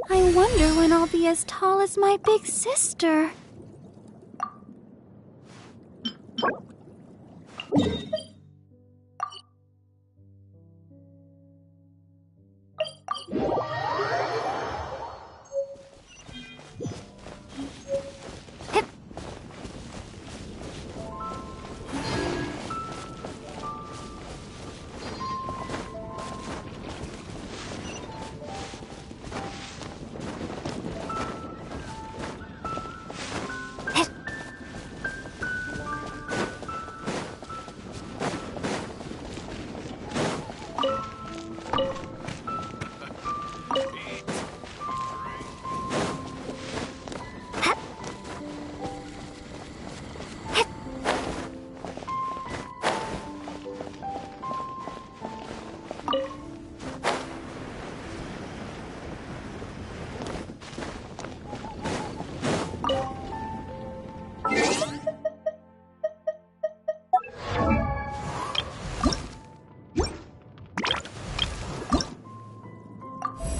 I wonder when I'll be as tall as my big sister.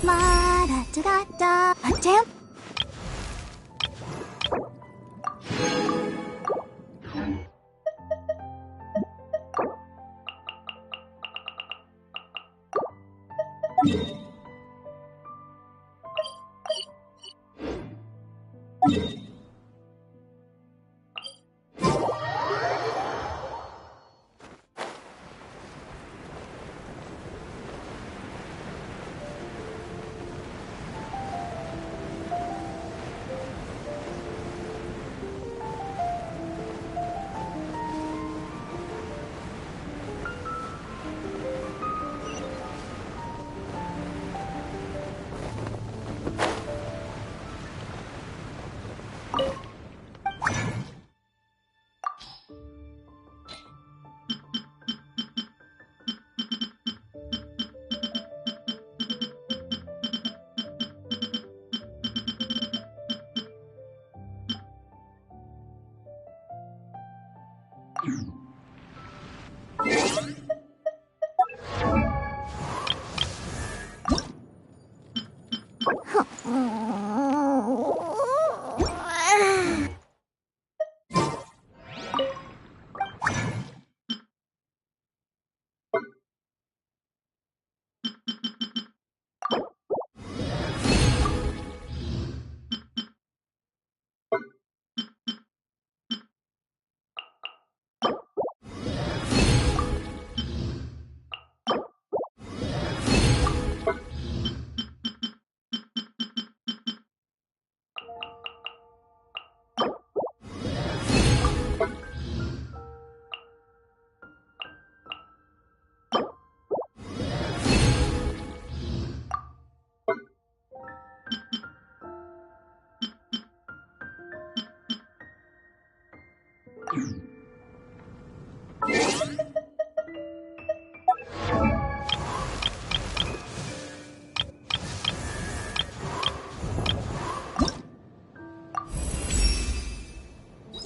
La-da-da-da-da. Damn.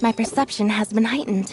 My perception has been heightened.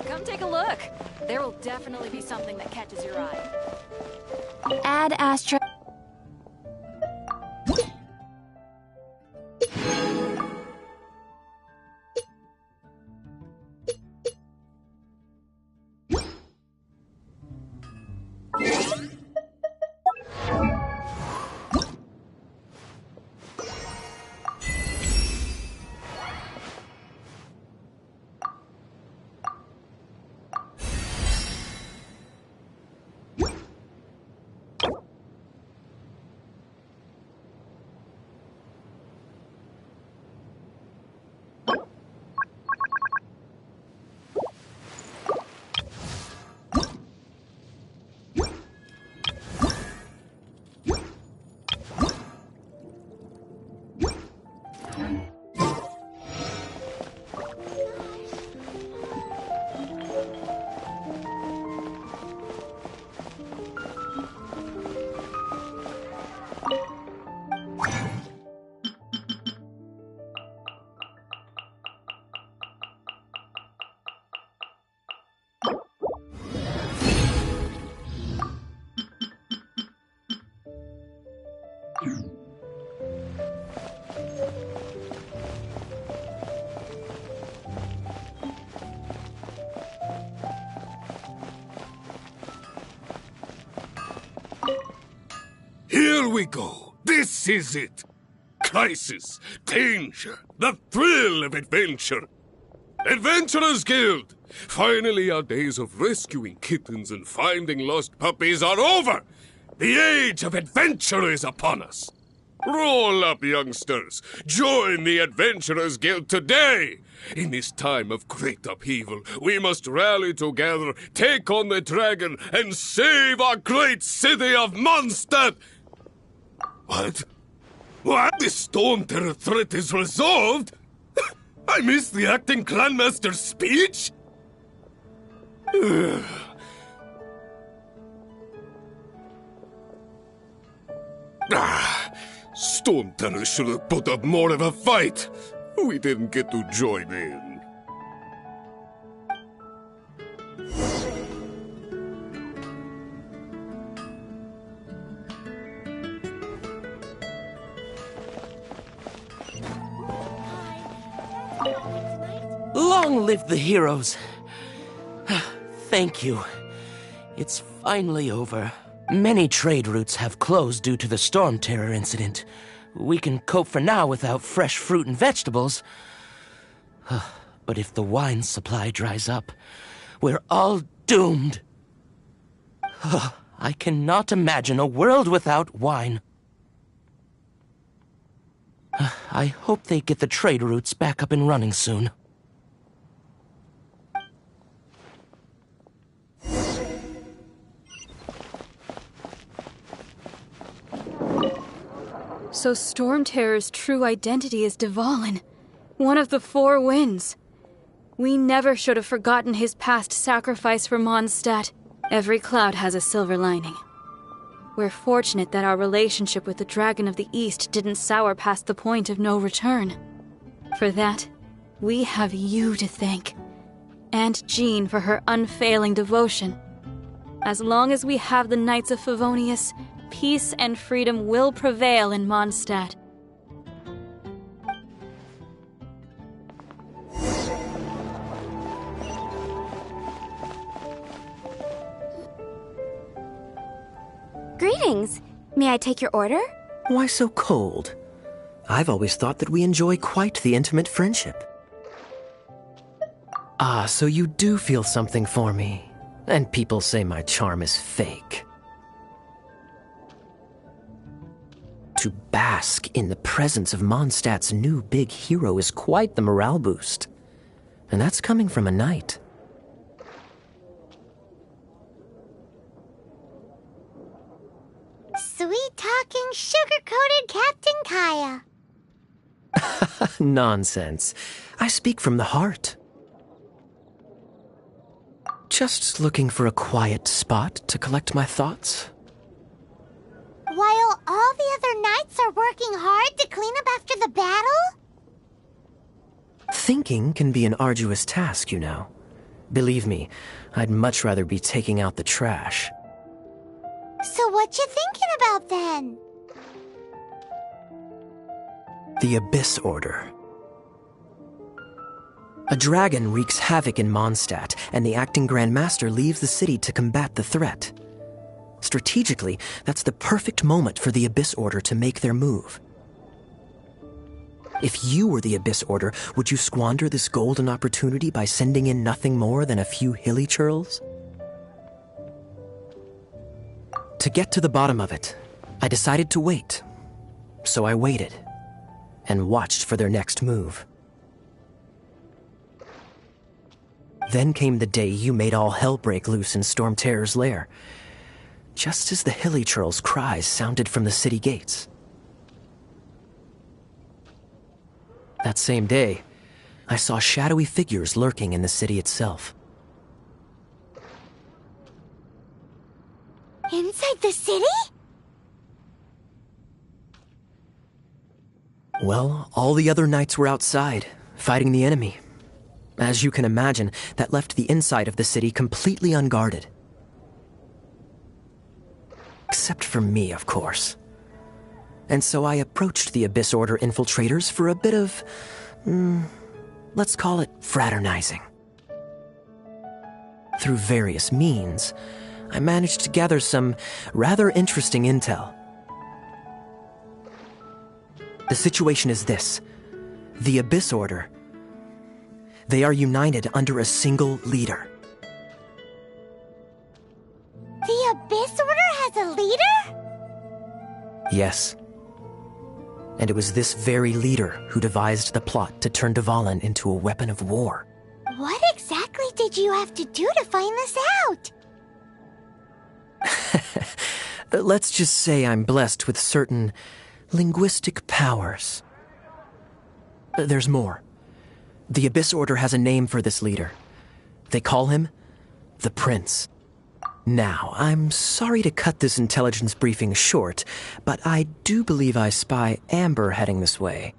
Come take a look. There will definitely be something that catches your eye. Add Astra. Here we go. This is it. Crisis, danger, the thrill of adventure. Adventurers Guild! Finally, our days of rescuing kittens and finding lost puppies are over. The age of adventure is upon us. Roll up, youngsters. Join the Adventurers Guild today. In this time of great upheaval, we must rally together, take on the dragon, and save our great city of Mondstadt. What? What? The Storm Terror threat is resolved? I missed the acting clanmaster's speech? Storm Terror should have put up more of a fight. We didn't get to join in. Long live the heroes. Thank you. It's finally over. Many trade routes have closed due to the Storm Terror incident. We can cope for now without fresh fruit and vegetables. But if the wine supply dries up, we're all doomed. I cannot imagine a world without wine. I hope they get the trade routes back up and running soon. So Storm Terror's true identity is Dvalin, one of the Four Winds. We never should have forgotten his past sacrifice for Mondstadt. Every cloud has a silver lining. We're fortunate that our relationship with the Dragon of the East didn't sour past the point of no return. For that, we have you to thank, and Jean for her unfailing devotion. As long as we have the Knights of Favonius, peace and freedom will prevail in Mondstadt. Greetings. May I take your order? Why so cold? I've always thought that we enjoy quite the intimate friendship. Ah, so you do feel something for me. And people say my charm is fake. To bask in the presence of Mondstadt's new big hero is quite the morale boost. And that's coming from a knight. Sweet-talking, sugar-coated Captain Kaya. Nonsense. I speak from the heart. Just looking for a quiet spot to collect my thoughts. While all the other knights are working hard to clean up after the battle? Thinking can be an arduous task, you know. Believe me, I'd much rather be taking out the trash. So what you thinking about then? The Abyss Order. A dragon wreaks havoc in Mondstadt, and the acting Grand Master leaves the city to combat the threat. Strategically, that's the perfect moment for the Abyss Order to make their move. If you were the Abyss Order, would you squander this golden opportunity by sending in nothing more than a few hilly churls? To get to the bottom of it, I decided to wait. So I waited, and watched for their next move. Then came the day you made all hell break loose in Storm Terror's lair, just as the hilly churl's cries sounded from the city gates. That same day, I saw shadowy figures lurking in the city itself. Inside the city? Well, all the other knights were outside, fighting the enemy. As you can imagine, that left the inside of the city completely unguarded. Except for me, of course. And so I approached the Abyss Order infiltrators for a bit of, let's call it fraternizing. Through various means, I managed to gather some rather interesting intel. The situation is this. The Abyss Order, they are united under a single leader. The Abyss Order has a leader? Yes. And it was this very leader who devised the plot to turn Dvalin into a weapon of war. What exactly did you have to do to find this out? Let's just say I'm blessed with certain linguistic powers. There's more. The Abyss Order has a name for this leader. They call him the Prince. Now, I'm sorry to cut this intelligence briefing short, but I do believe I spy Amber heading this way.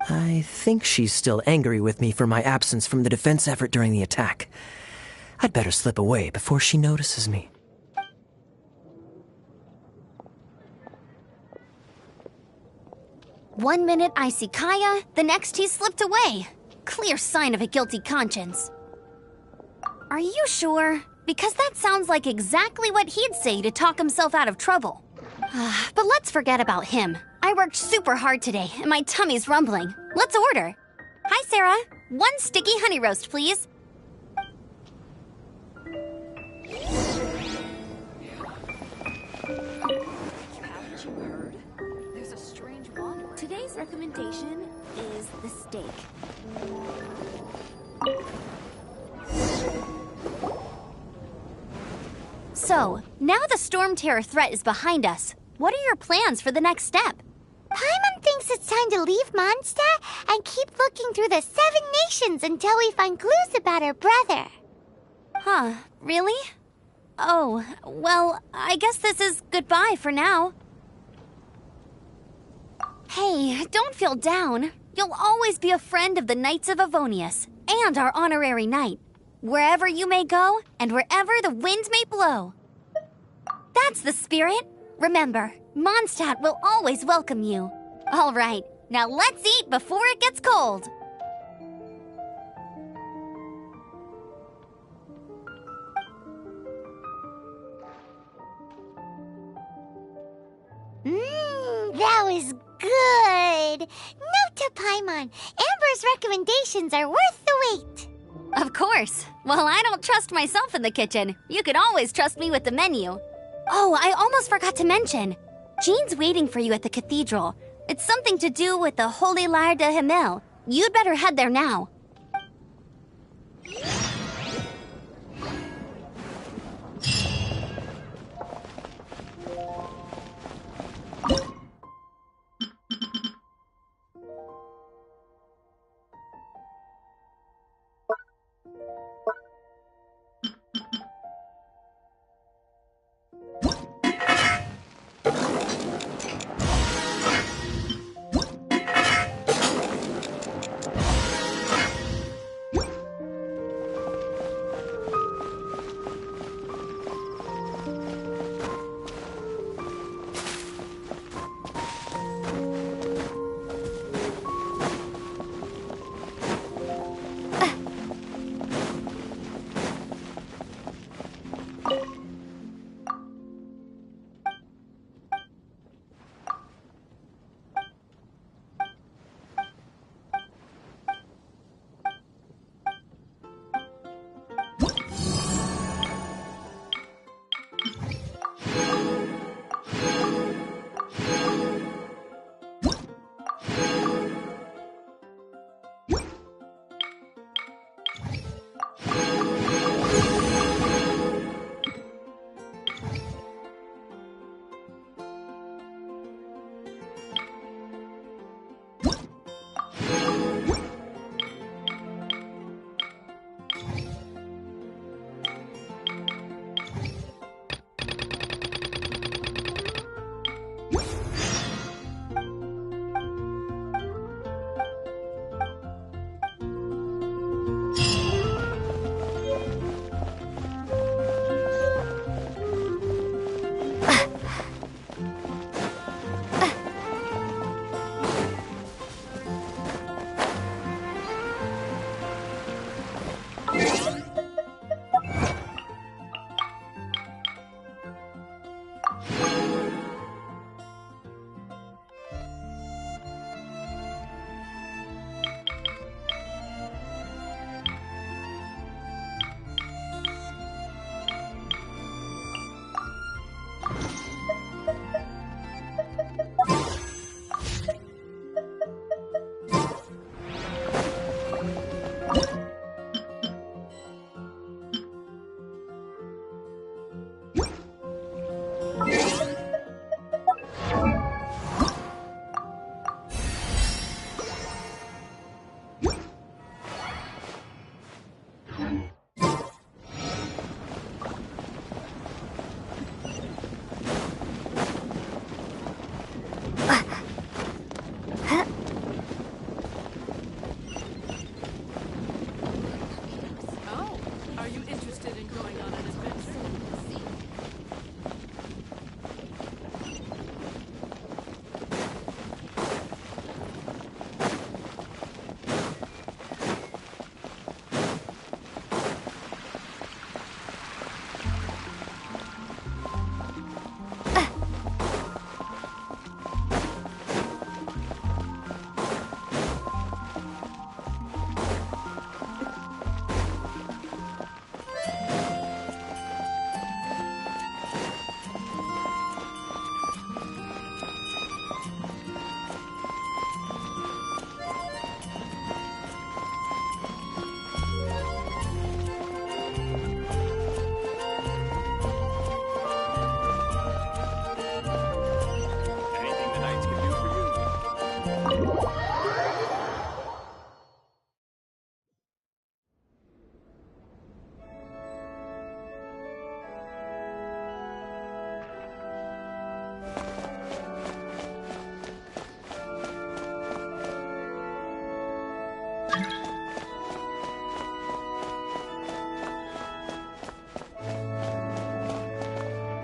I think she's still angry with me for my absence from the defense effort during the attack. I'd better slip away before she notices me. One minute I see Kaya, the next he slipped away. Clear sign of a guilty conscience. Are you sure? Because that sounds like exactly what he'd say to talk himself out of trouble. But let's forget about him. I worked super hard today, and my tummy's rumbling. Let's order. Hi, Sarah. 1 sticky honey roast, please. Haven't you heard? There's a strange wanderer. Today's recommendation is the steak. So, now the Storm Terror threat is behind us. What are your plans for the next step? Paimon thinks it's time to leave Mondstadt and keep looking through the 7 nations until we find clues about her brother. Huh, really? Oh, well, I guess this is goodbye for now. Hey, don't feel down. You'll always be a friend of the Knights of Avonius, and our honorary knight. Wherever you may go, and wherever the wind may blow. That's the spirit. Remember, Mondstadt will always welcome you. All right, now let's eat before it gets cold. That was good. Note to Paimon, Amber's recommendations are worth the wait. Of course. Well, I don't trust myself in the kitchen. You can always trust me with the menu. Oh, I almost forgot to mention. Jean's waiting for you at the cathedral. It's something to do with the Holy Lyre de Himmel. You'd better head there now.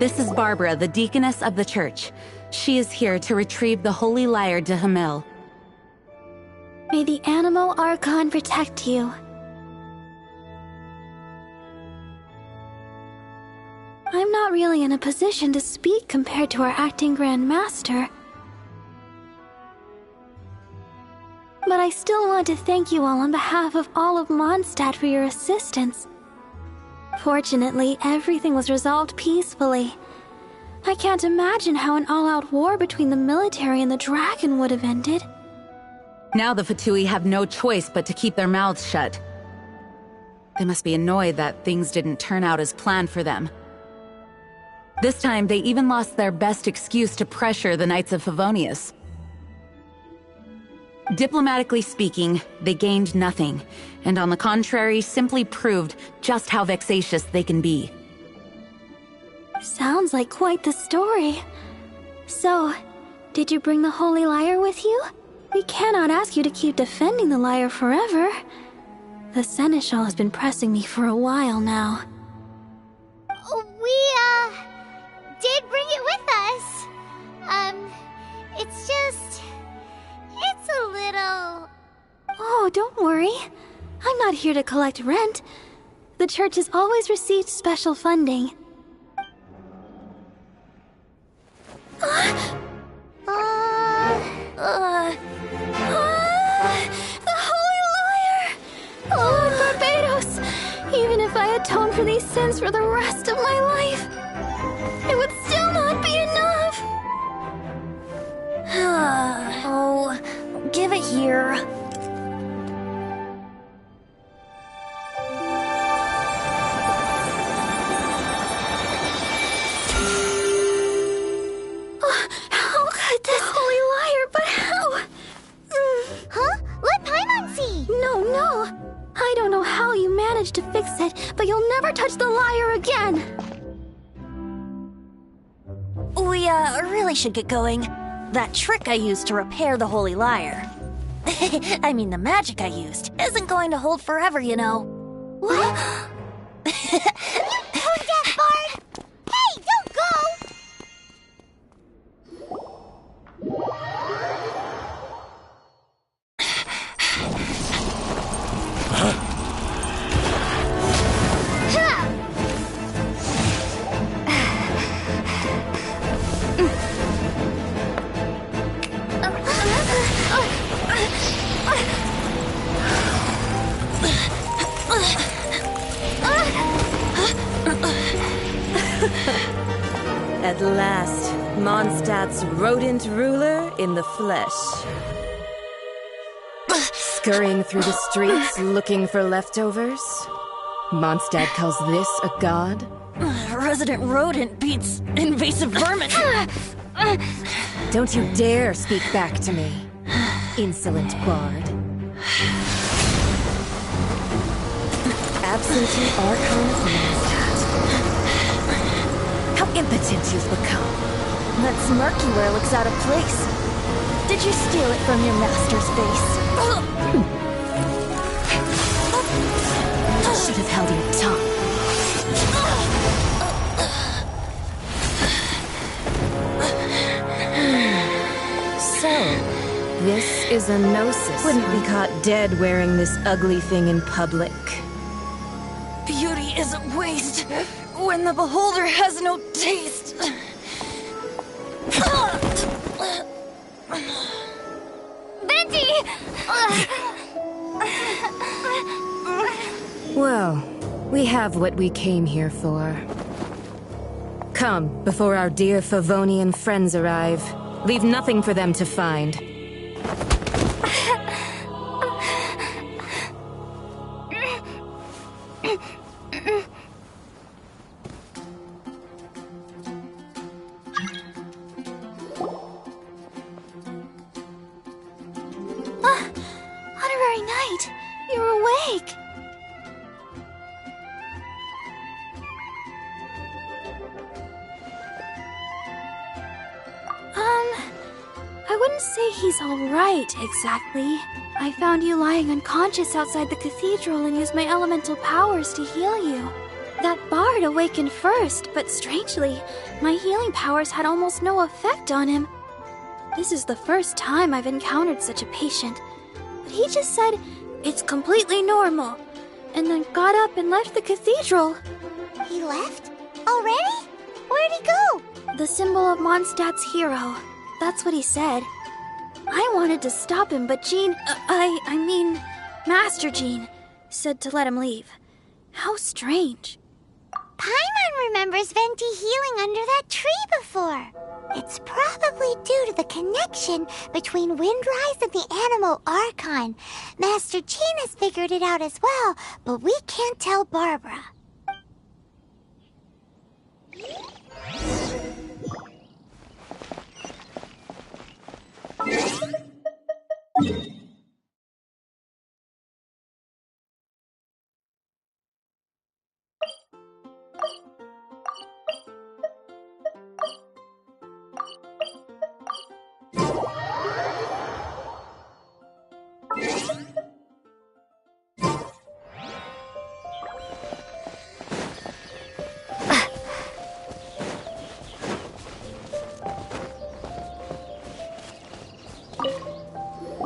This is Barbara, the deaconess of the church. She is here to retrieve the Holy Lyre de Hamel. May the Animo Archon protect you. I'm not really in a position to speak compared to our acting Grand Master. But I still want to thank you all on behalf of all of Mondstadt for your assistance. Fortunately, everything was resolved peacefully. I can't imagine how an all-out war between the military and the dragon would have ended. Now the Fatui have no choice but to keep their mouths shut. They must be annoyed that things didn't turn out as planned for them. This time, they even lost their best excuse to pressure the Knights of Favonius. Diplomatically speaking, they gained nothing, and on the contrary, simply proved just how vexatious they can be. Sounds like quite the story. So, did you bring the Holy Lyre with you? We cannot ask you to keep defending the lyre forever. The Seneschal has been pressing me for a while now. We, did bring it with us. It's just... it's a little... Oh, don't worry. I'm not here to collect rent. The church has always received special funding. The Holy Lyre! Lord Barbados! Even if I atone for these sins for the rest of my life, it would still not be enough! Oh, give it here. How could this Holy Lyre, but how? Huh? Let Paimon see! No. I don't know how you managed to fix it, but you'll never touch the lyre again! We, really should get going. That trick I used to repair the Holy Lyre. I mean, the magic I used isn't going to hold forever, you know. What? Hold that, Bard! Hey, don't go! At last, Mondstadt's rodent ruler in the flesh. Scurrying through the streets looking for leftovers? Mondstadt calls this a god? Resident rodent beats invasive vermin. Don't you dare speak back to me, insolent bard. Absentee Archon of Mondstadt. How impotent you've become. That smirky wear looks out of place. Did you steal it from your master's base? You should have held your tongue. So, this is a gnosis. Wouldn't be caught dead wearing this ugly thing in public. Beauty is a waste when the beholder has no taste. Venti! Well, we have what we came here for. Come, before our dear Favonian friends arrive. Leave nothing for them to find. Honorary Knight, you're awake. I wouldn't say he's alright, exactly. I found you lying unconscious outside the cathedral and used my elemental powers to heal you. That bard awakened first, but strangely, my healing powers had almost no effect on him. This is the first time I've encountered such a patient, but he just said it's completely normal, and then got up and left the cathedral. He left? Already? Where'd he go? The symbol of Mondstadt's hero. That's what he said. I wanted to stop him, but Jean, I mean, Master Jean, said to let him leave. How strange. Paimon remembers Venti healing under that tree before. It's probably due to the connection between Windrise and the Animal Archon. Master Jean has figured it out as well, but we can't tell Barbara.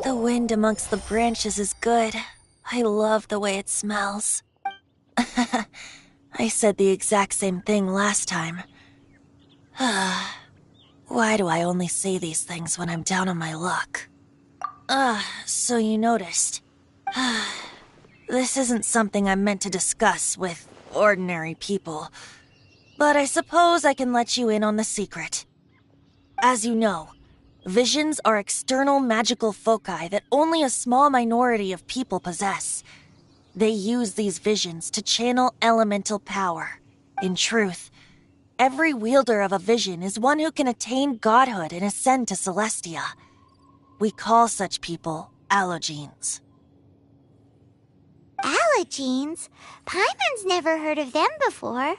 The wind amongst the branches is good. I love the way it smells. I said the exact same thing last time. Why do I only say these things when I'm down on my luck? So you noticed. This isn't something I'm meant to discuss with ordinary people, but I suppose I can let you in on the secret. As you know, visions are external magical foci that only a small minority of people possess. They use these visions to channel elemental power. In truth, every wielder of a vision is one who can attain godhood and ascend to Celestia. We call such people allogenes. Allogenes? Paimon's never heard of them before.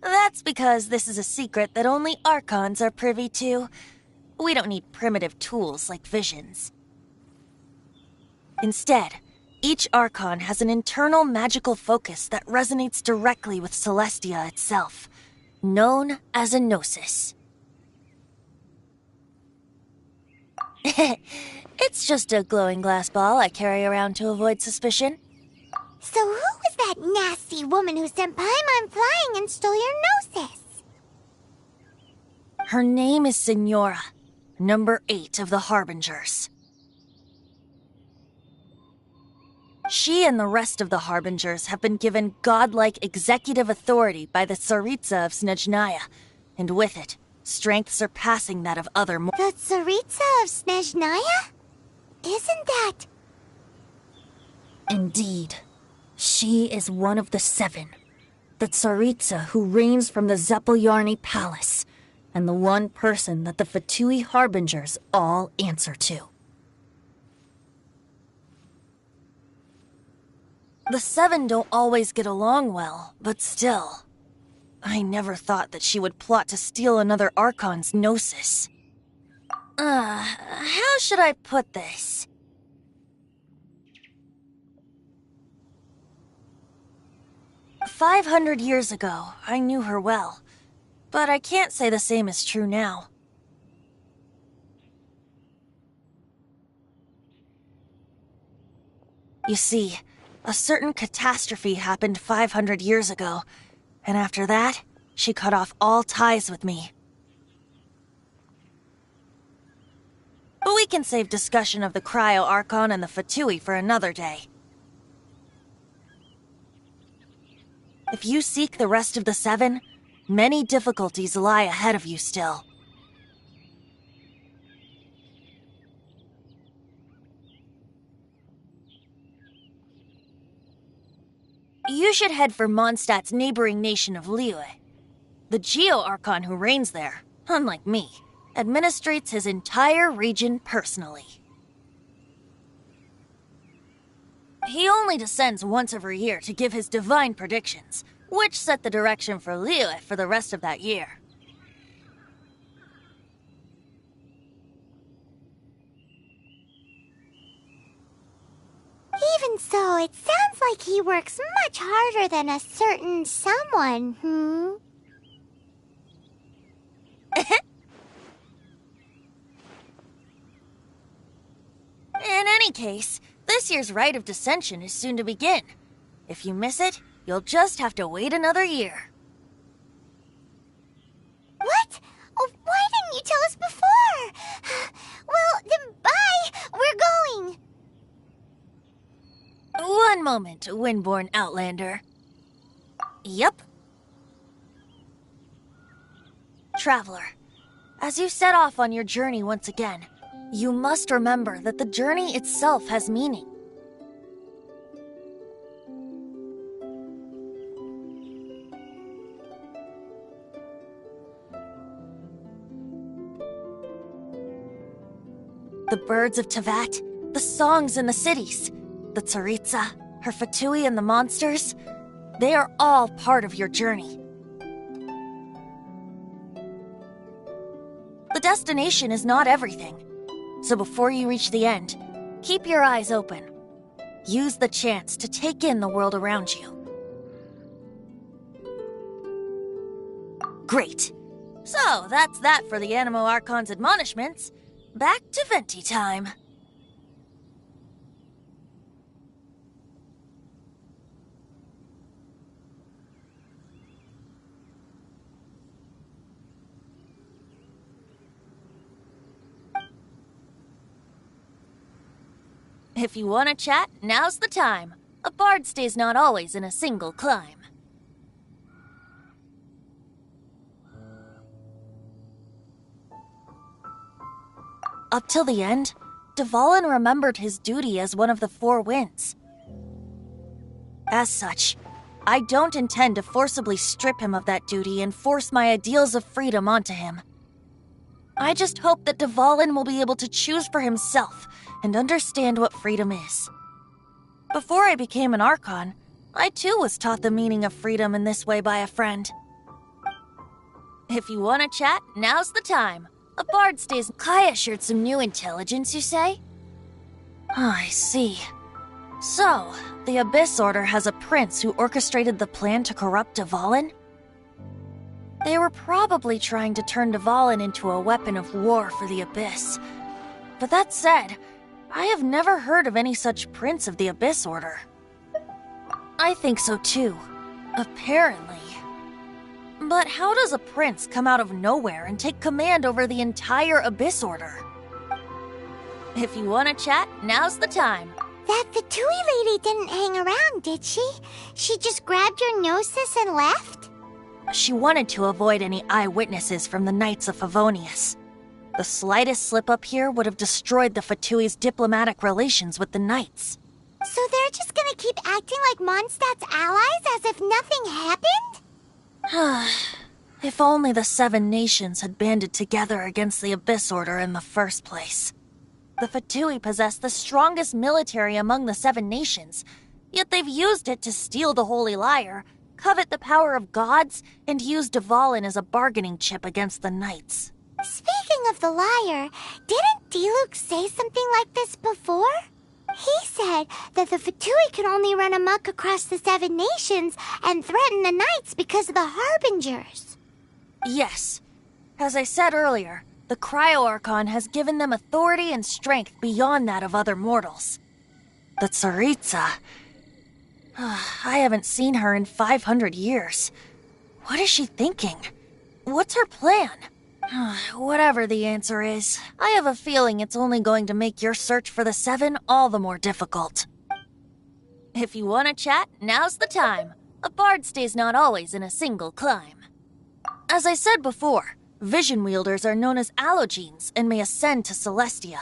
That's because this is a secret that only Archons are privy to. We don't need primitive tools like visions. Instead, each Archon has an internal magical focus that resonates directly with Celestia itself, known as a gnosis. It's just a glowing glass ball I carry around to avoid suspicion. So who was that nasty woman who sent Paimon flying and stole your gnosis? Her name is Signora, number 8 of the Harbingers. She and the rest of the Harbingers have been given godlike executive authority by the Tsaritsa of Snezhnaya, and with it, strength surpassing that of other The Tsaritsa of Snezhnaya? Isn't that... Indeed. She is one of the 7. The Tsaritsa who reigns from the Zeppeljärni Palace, and the one person that the Fatui Harbingers all answer to. The 7 don't always get along well, but still. I never thought that she would plot to steal another Archon's gnosis. How should I put this? "500 years ago, I knew her well, but I can't say the same is true now. You see, a certain catastrophe happened 500 years ago, and after that, she cut off all ties with me. But we can save discussion of the Cryo Archon and the Fatui for another day. If you seek the rest of the 7, many difficulties lie ahead of you still. You should head for Mondstadt's neighboring nation of Liyue. The Geo-Archon who reigns there, unlike me, administrates his entire region personally. He only descends once every year to give his divine predictions, which set the direction for Liyue for the rest of that year. Even And so it sounds like he works much harder than a certain someone, In any case, this year's Rite of Descension is soon to begin. If you miss it, you'll just have to wait another year. What? Oh, why didn't you tell us before? Well, then bye! We're going! One moment, Windborn Outlander. Yup. Traveler, as you set off on your journey once again, you must remember that the journey itself has meaning. The birds of Tevat, the songs in the cities, the Tsaritsa, her Fatui and the monsters, they are all part of your journey. The destination is not everything, so before you reach the end, keep your eyes open. Use the chance to take in the world around you. Great. So, that's that for the Animo Archon's admonishments. Back to Venti time. If you want to chat, now's the time. A bard stays not always in a single climb. Up till the end, Dvalin remembered his duty as one of the Four Winds. As such, I don't intend to forcibly strip him of that duty and force my ideals of freedom onto him. I just hope that Dvalin will be able to choose for himself and understand what freedom is. Before I became an Archon, I too was taught the meaning of freedom in this way by a friend. If you want to chat, now's the time. A bard stays. Kaya shared some new intelligence, you say? Oh, I see. So, the Abyss Order has a prince who orchestrated the plan to corrupt Dvalin? They were probably trying to turn Dvalin into a weapon of war for the Abyss. But that said, I have never heard of any such prince of the Abyss Order. I think so too. Apparently. But how does a prince come out of nowhere and take command over the entire Abyss Order? If you want to chat, now's the time. That Fatui lady didn't hang around, did she? She just grabbed your gnosis and left? She wanted to avoid any eyewitnesses from the Knights of Favonius. The slightest slip-up here would have destroyed the Fatui's diplomatic relations with the Knights. So they're just gonna keep acting like Mondstadt's allies as if nothing happened? If only the Seven Nations had banded together against the Abyss Order in the first place. The Fatui possess the strongest military among the Seven Nations, yet they've used it to steal the Holy Lyre, covet the power of gods, and use Dvalin as a bargaining chip against the Knights. Speaking of the lyre, didn't Diluc say something like this before? He said that the Fatui can only run amok across the Seven Nations and threaten the Knights because of the Harbingers. Yes. As I said earlier, the Cryo-Archon has given them authority and strength beyond that of other mortals. The Tsaritsa... I haven't seen her in 500 years. What is she thinking? What's her plan? Whatever the answer is, I have a feeling it's only going to make your search for the Seven all the more difficult. If you want to chat, now's the time. A bard stays not always in a single climb. As I said before, vision wielders are known as allogenes and may ascend to Celestia.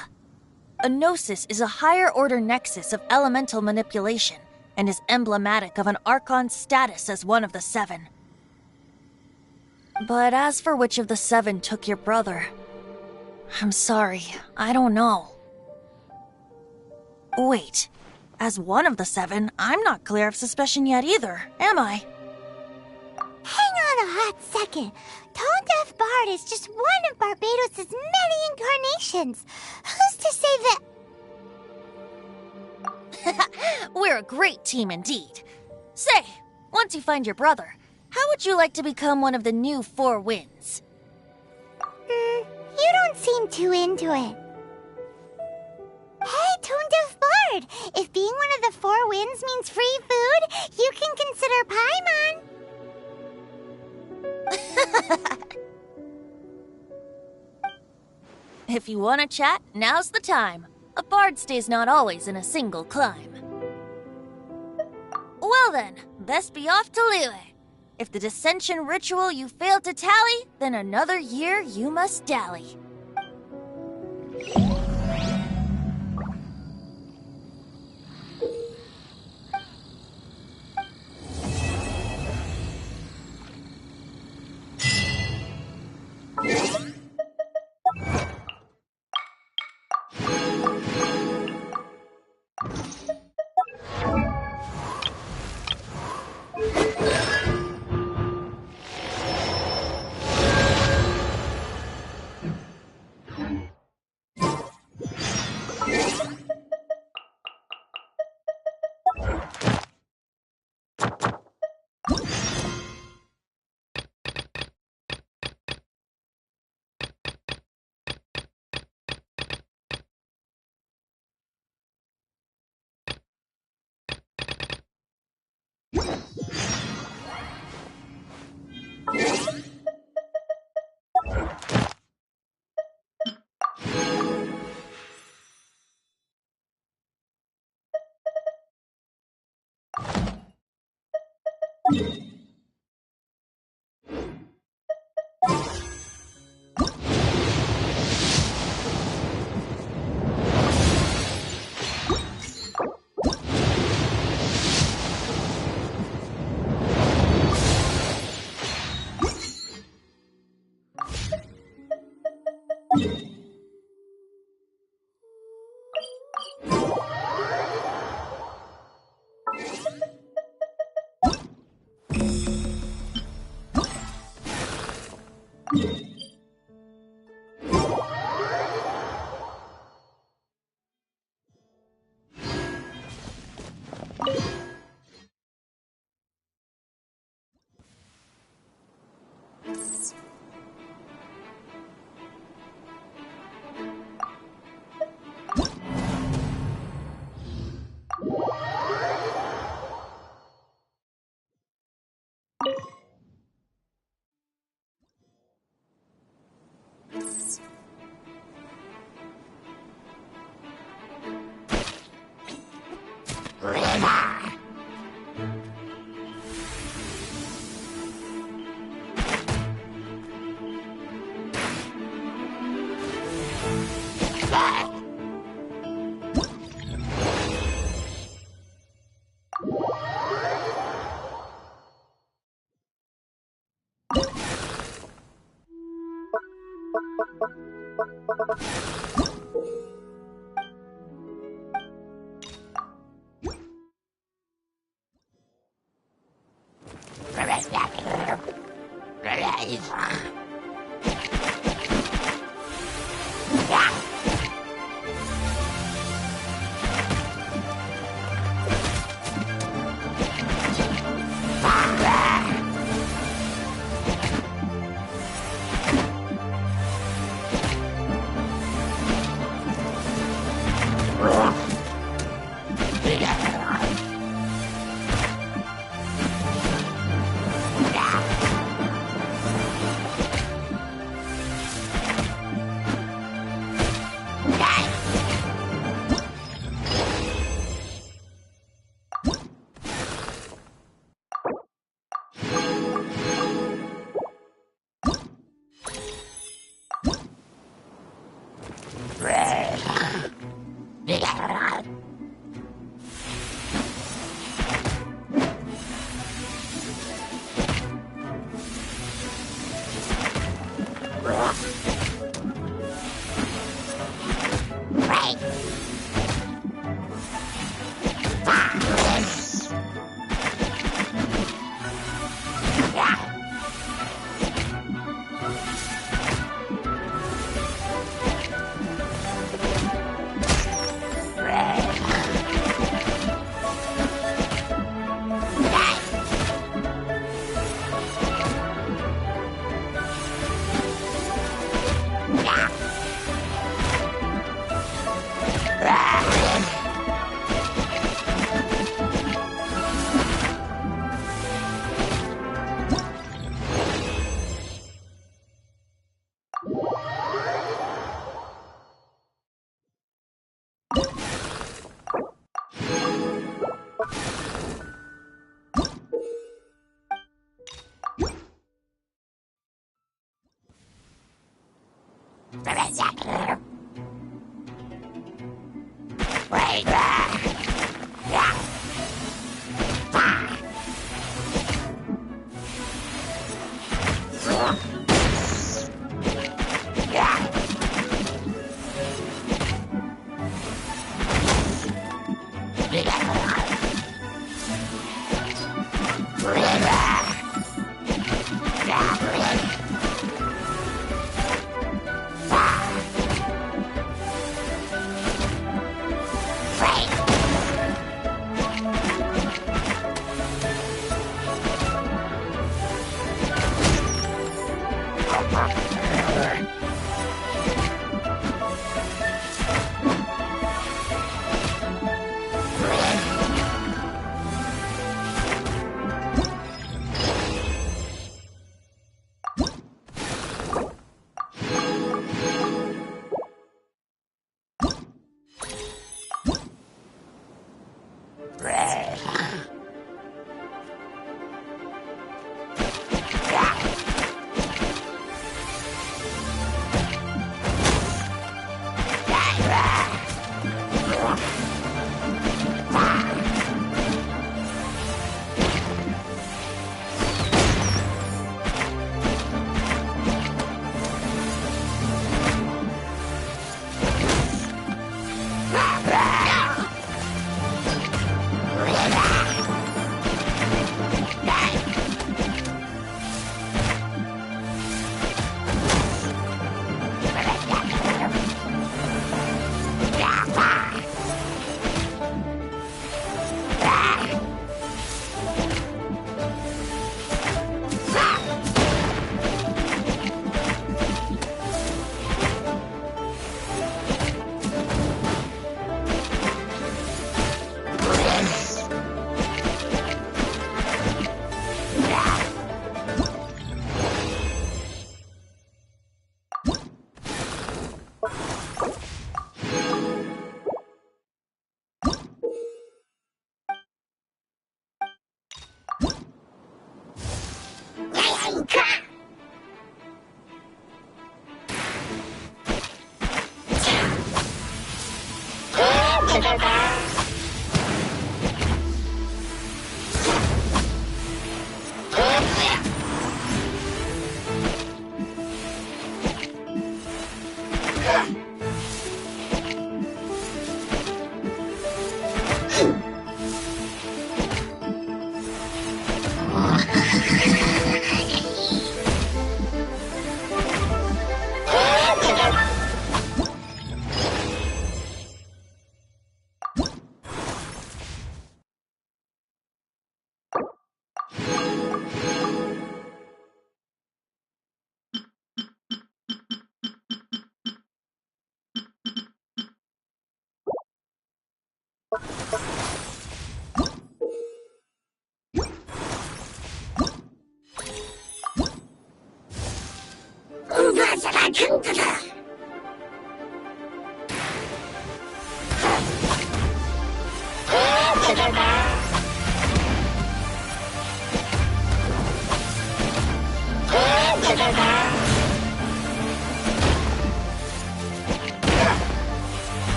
A gnosis is a higher-order nexus of elemental manipulation and is emblematic of an Archon's status as one of the Seven. But as for which of the Seven took your brother, I'm sorry, I don't know. Wait, as one of the Seven, I'm not clear of suspicion yet either, am I? Hang on a hot second. Tone Deaf Bard is just one of Barbados' many incarnations. Who's to say that... We're a great team indeed. Say, once you find your brother, how would you like to become one of the new Four Winds? You don't seem too into it. Hey, Toon-Diff Bard! If being one of the Four Winds means free food, you can consider Paimon. If you want to chat, now's the time. A bard stays not always in a single clime. Well then, best be off to Liyue. If the dissension ritual you failed to tally, then another year you must dally.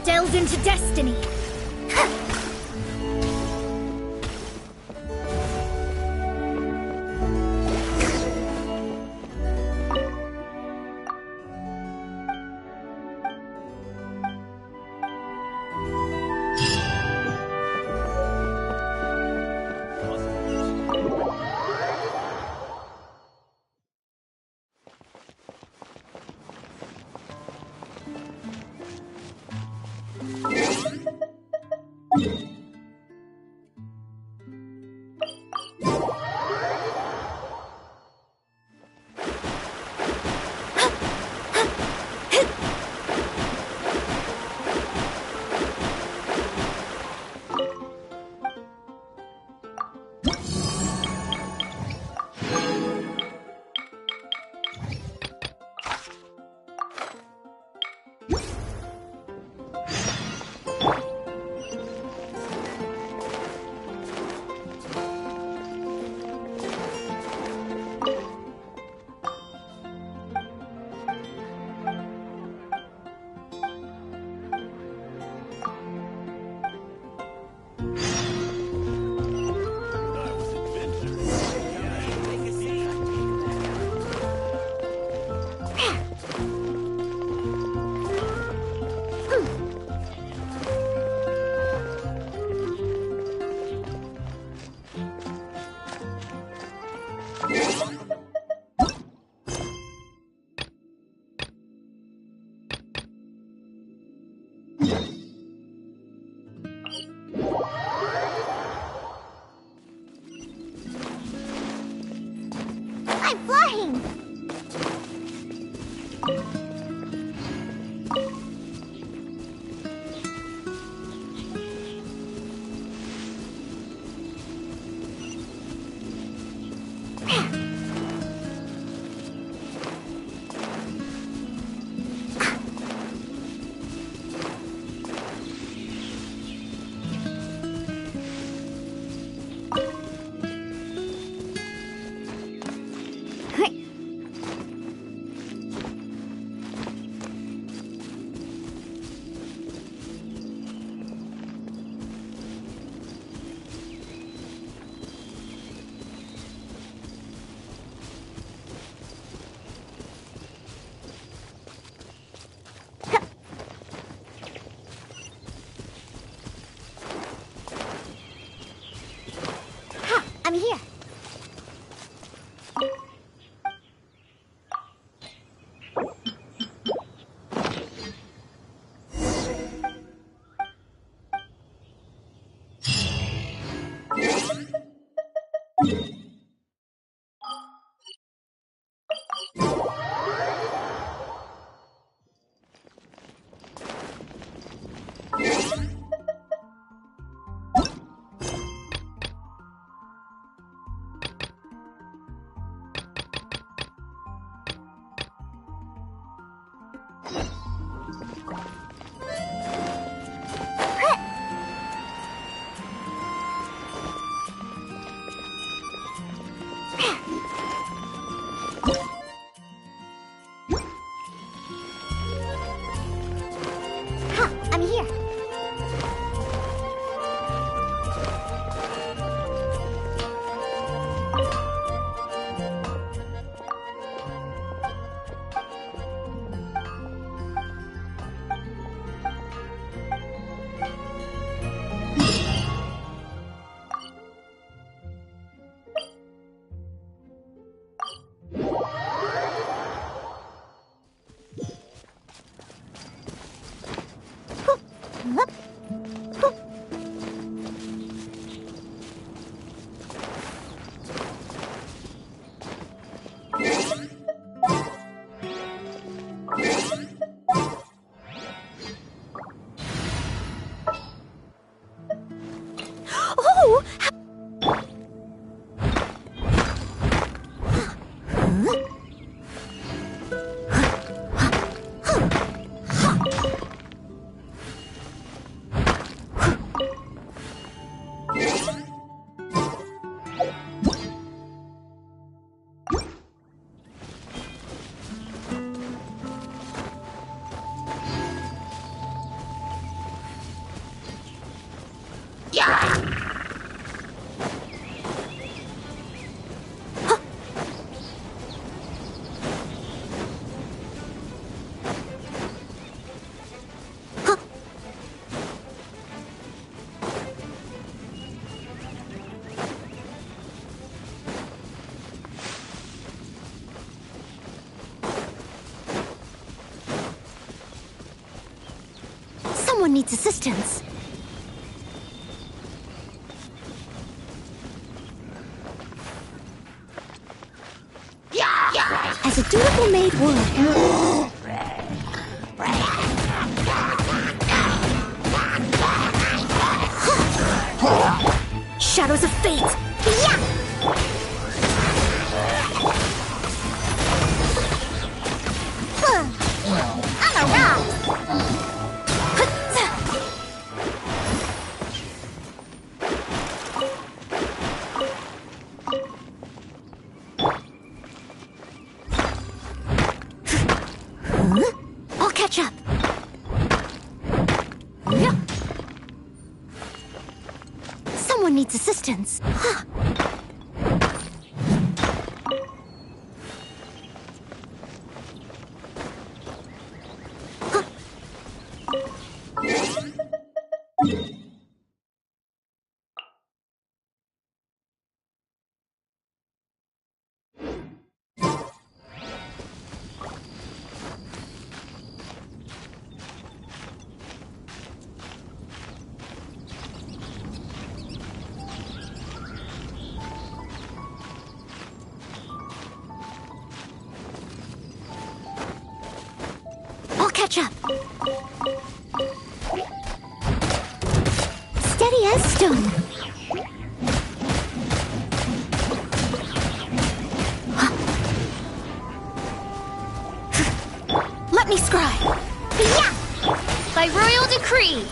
delve into destiny. I'm flying! I'm here. I'm here. Oh! Someone needs assistance. As a dutiful maid would. Shadows of fate! Yeah! I'm a rock! I'll catch up. Someone needs assistance. Catch up. Steady as stone. Let me scry. Yeah! By royal decree.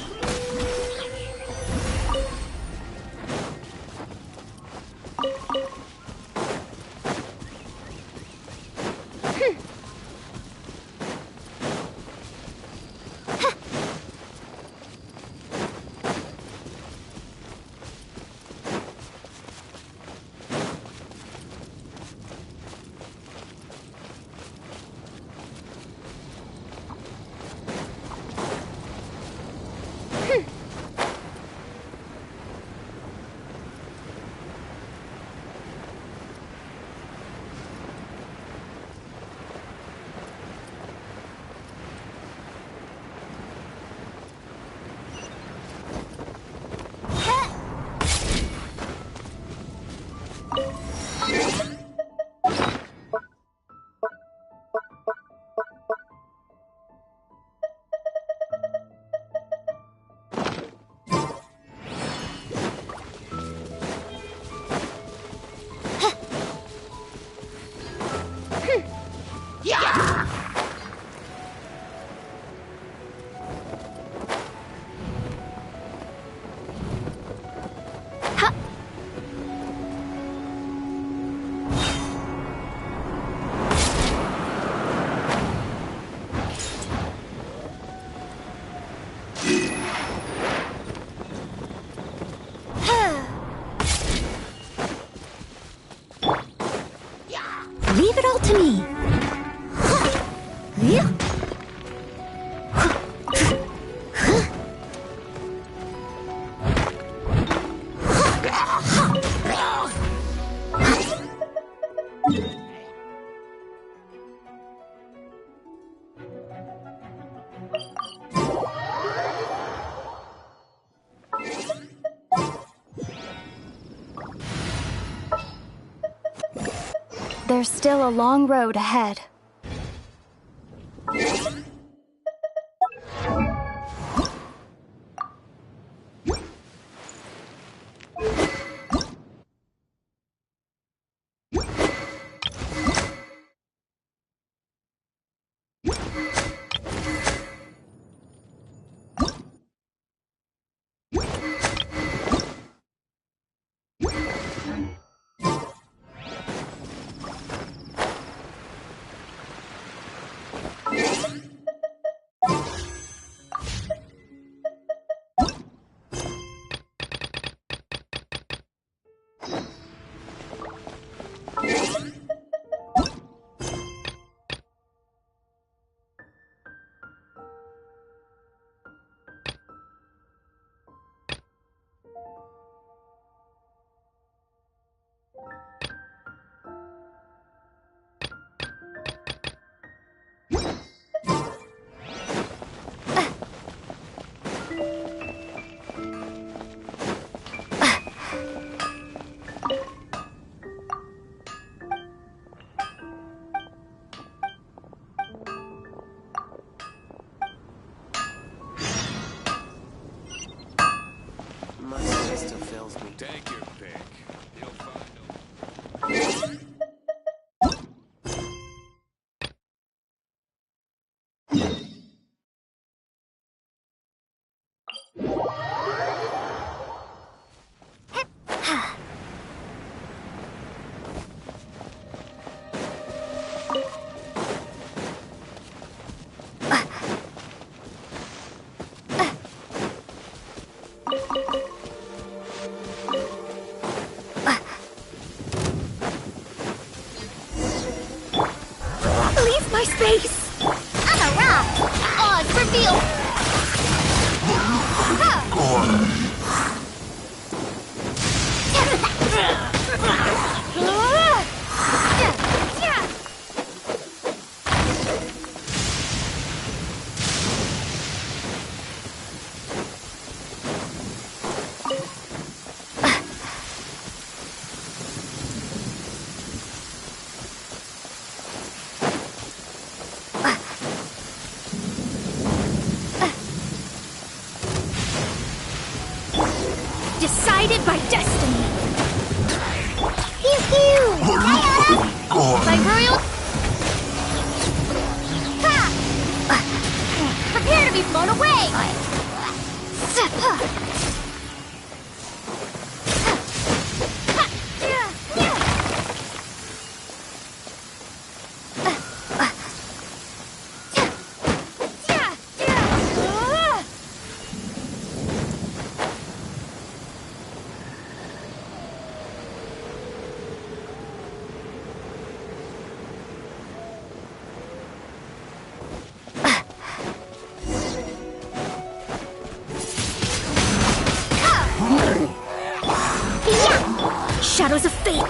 Leave it all to me. There's still a long road ahead. real! Decided by destiny. Pew pew! My royal... Ha! Prepare to be blown away! Shadows of fate.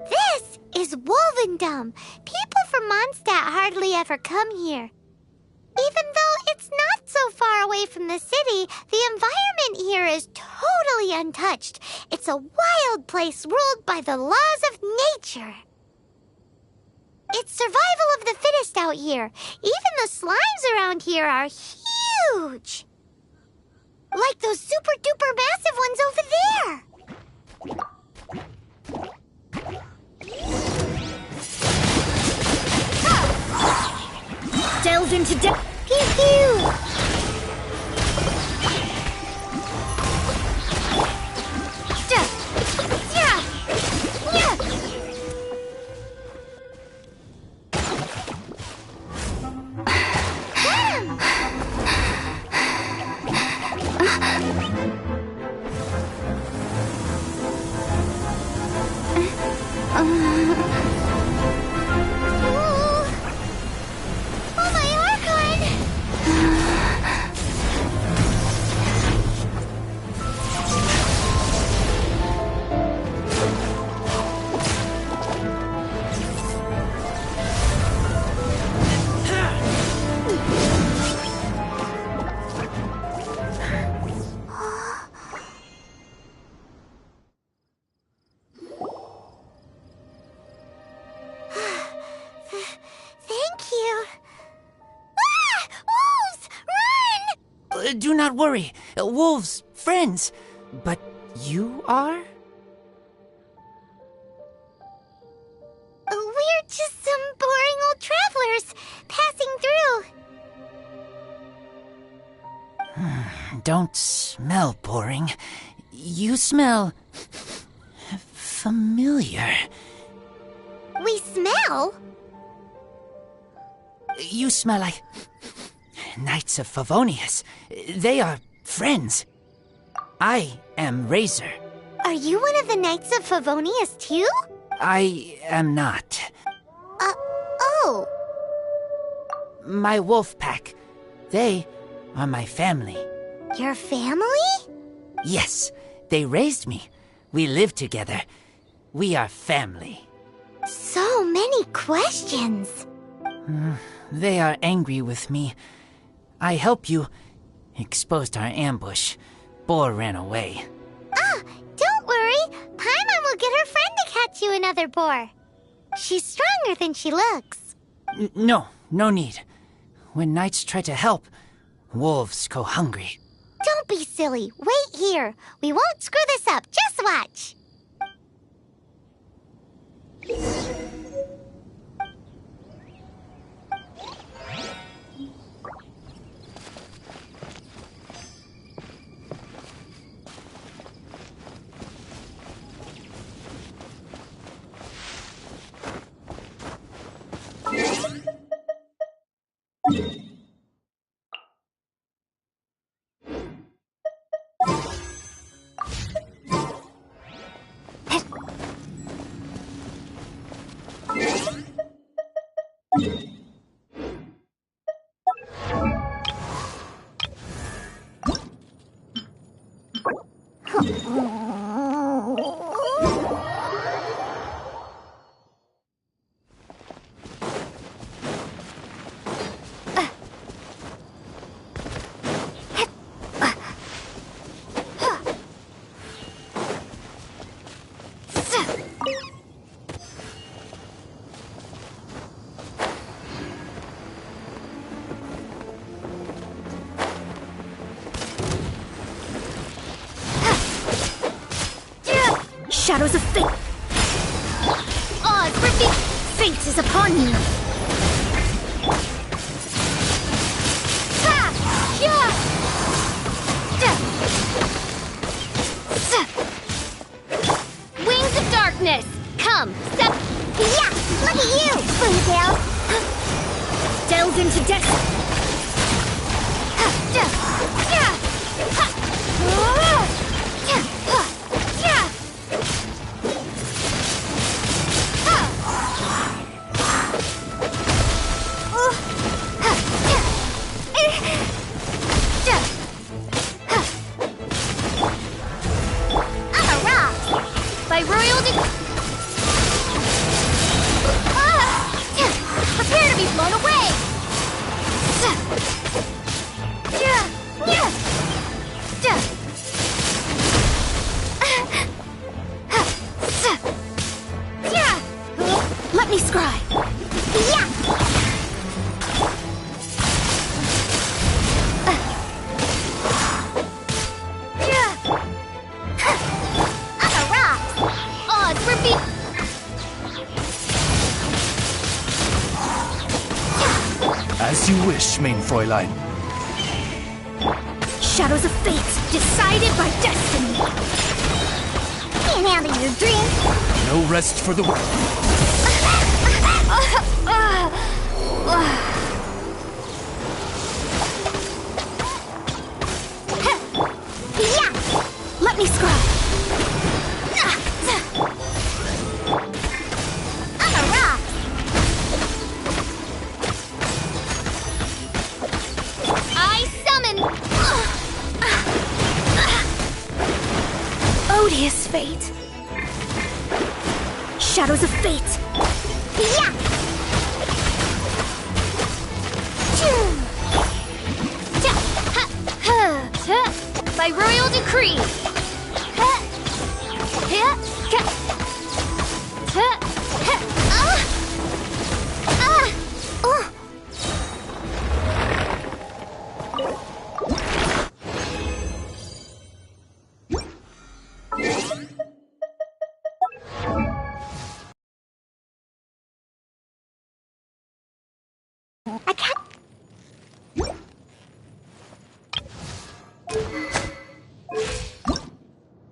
This is Wolvendom. People from Mondstadt hardly ever come here. Even though it's not so far away from the city, the environment here is totally untouched. It's a wild place ruled by the laws of nature. It's survival of the fittest out here. Even the slimes around here are huge. Like those super duper massive ones over there. Delve into depth. Pew pew! Do not worry. Wolves, friends. But you are? We're just some boring old travelers passing through. Don't smell boring. You smell familiar. We smell? You smell like Knights of Favonius. They are friends. I am Razor. Are you one of the Knights of Favonius too? I am not. Oh. My wolf pack. They are my family. Your family? Yes, they raised me. We live together. We are family. So many questions. They are angry with me. I helped you. Exposed our ambush. Boar ran away. Don't worry. Paimon will get her friend to catch you another boar. She's stronger than she looks. No need. When knights try to help, wolves go hungry. Don't be silly. Wait here. We won't screw this up. Just watch. Shadows of fate. Odds for Fate is upon you. Wings of darkness. Come, step. Yeah, look at you, Spoontail. Delve into destiny. By royal prepare to be blown away! Let me scry. As you wish, main Fräulein. Shadows of fate, decided by destiny. Can't handle your drink. No rest for the Let me scry. Odious fate. Shadows of fate. By royal decree. I can't.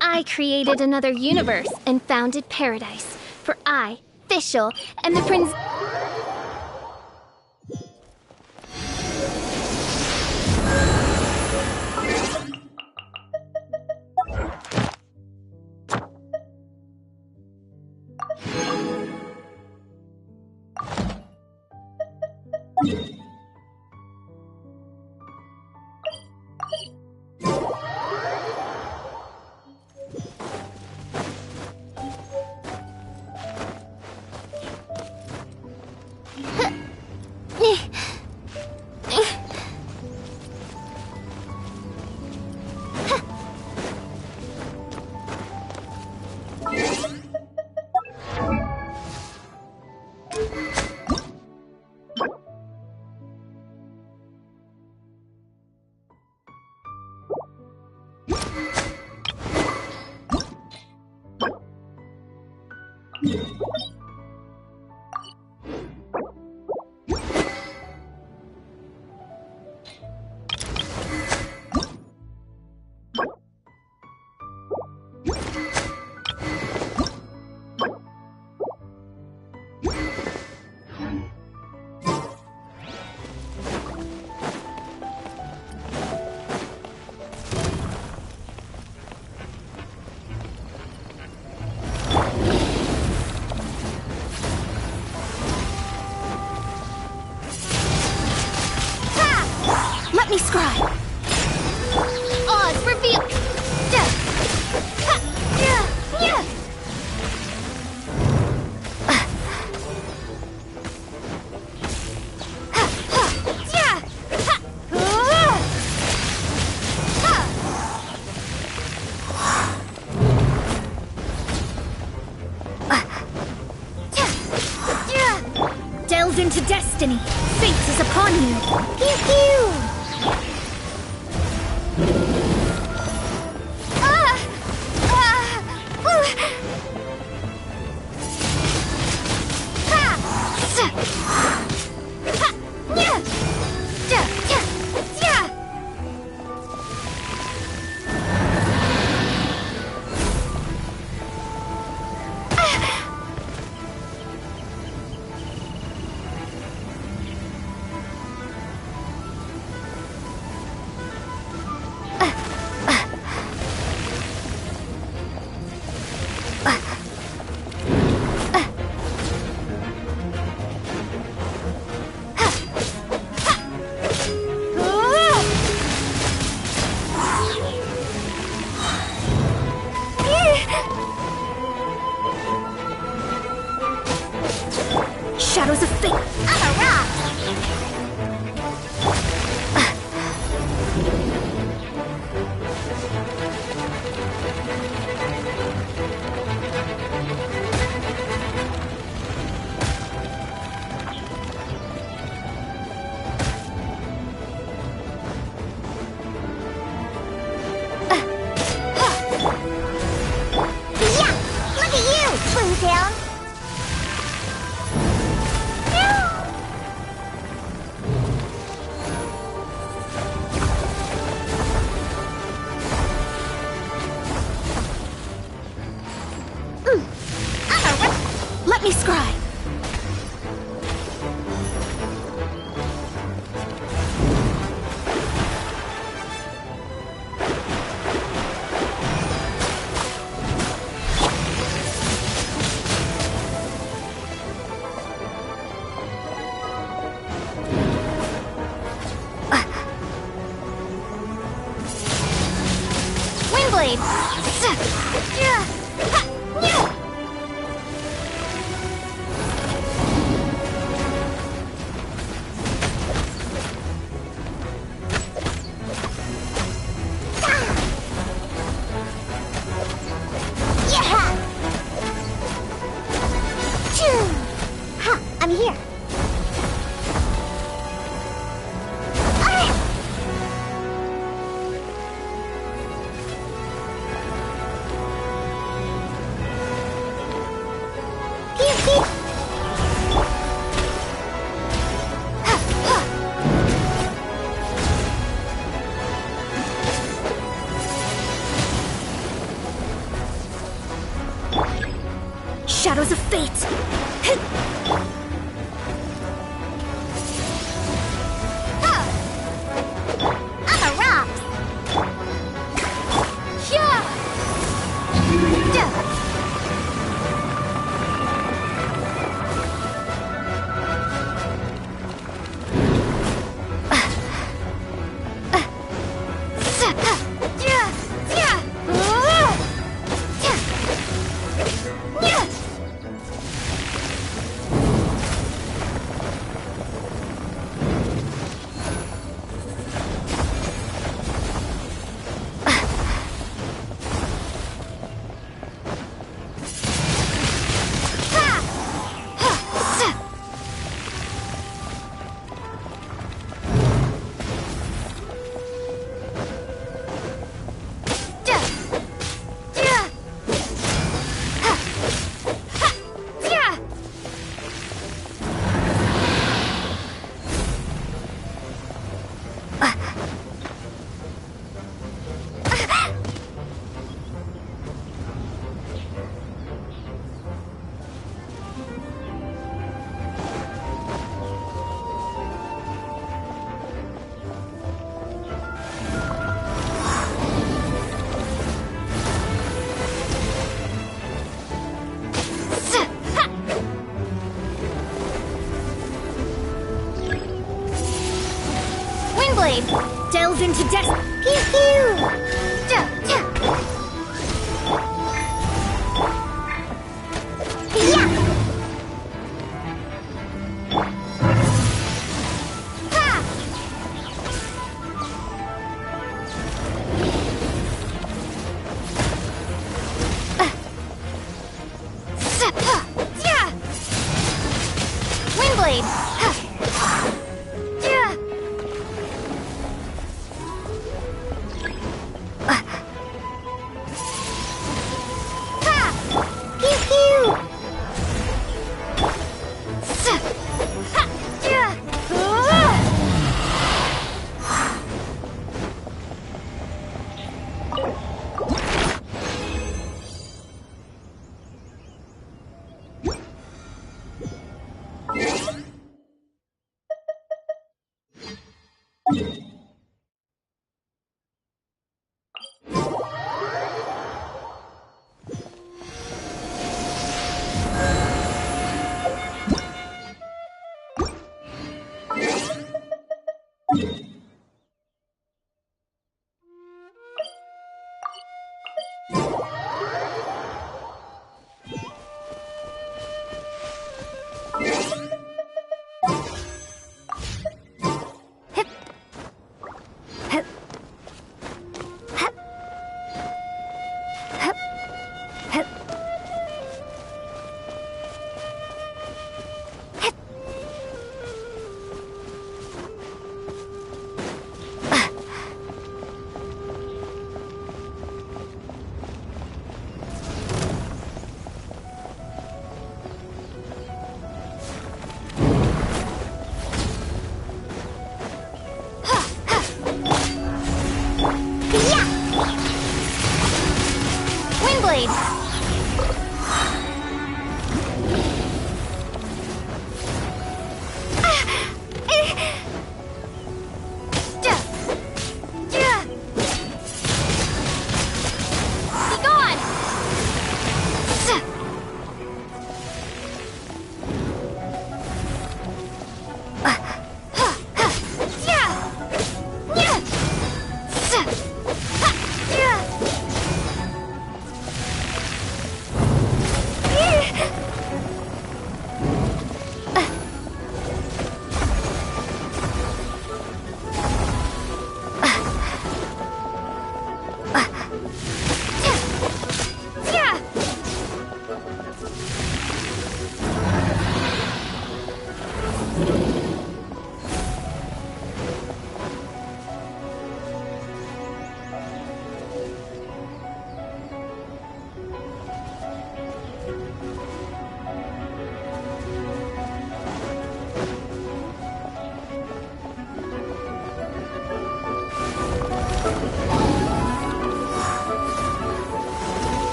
I created another universe and founded paradise. For I, Fischl, and the prince. Let me scry. Odds reveal. Delve into destiny. Fate is upon you. Pew pew. Shadows of fate! I'm a rock! Yeah! Look at you, Boomtown! Let me scry! Windblade! I'm here. Shadows of fate! I'm a rock! Windblade! Delve into destiny! Pew pew! Yeah! Windblade!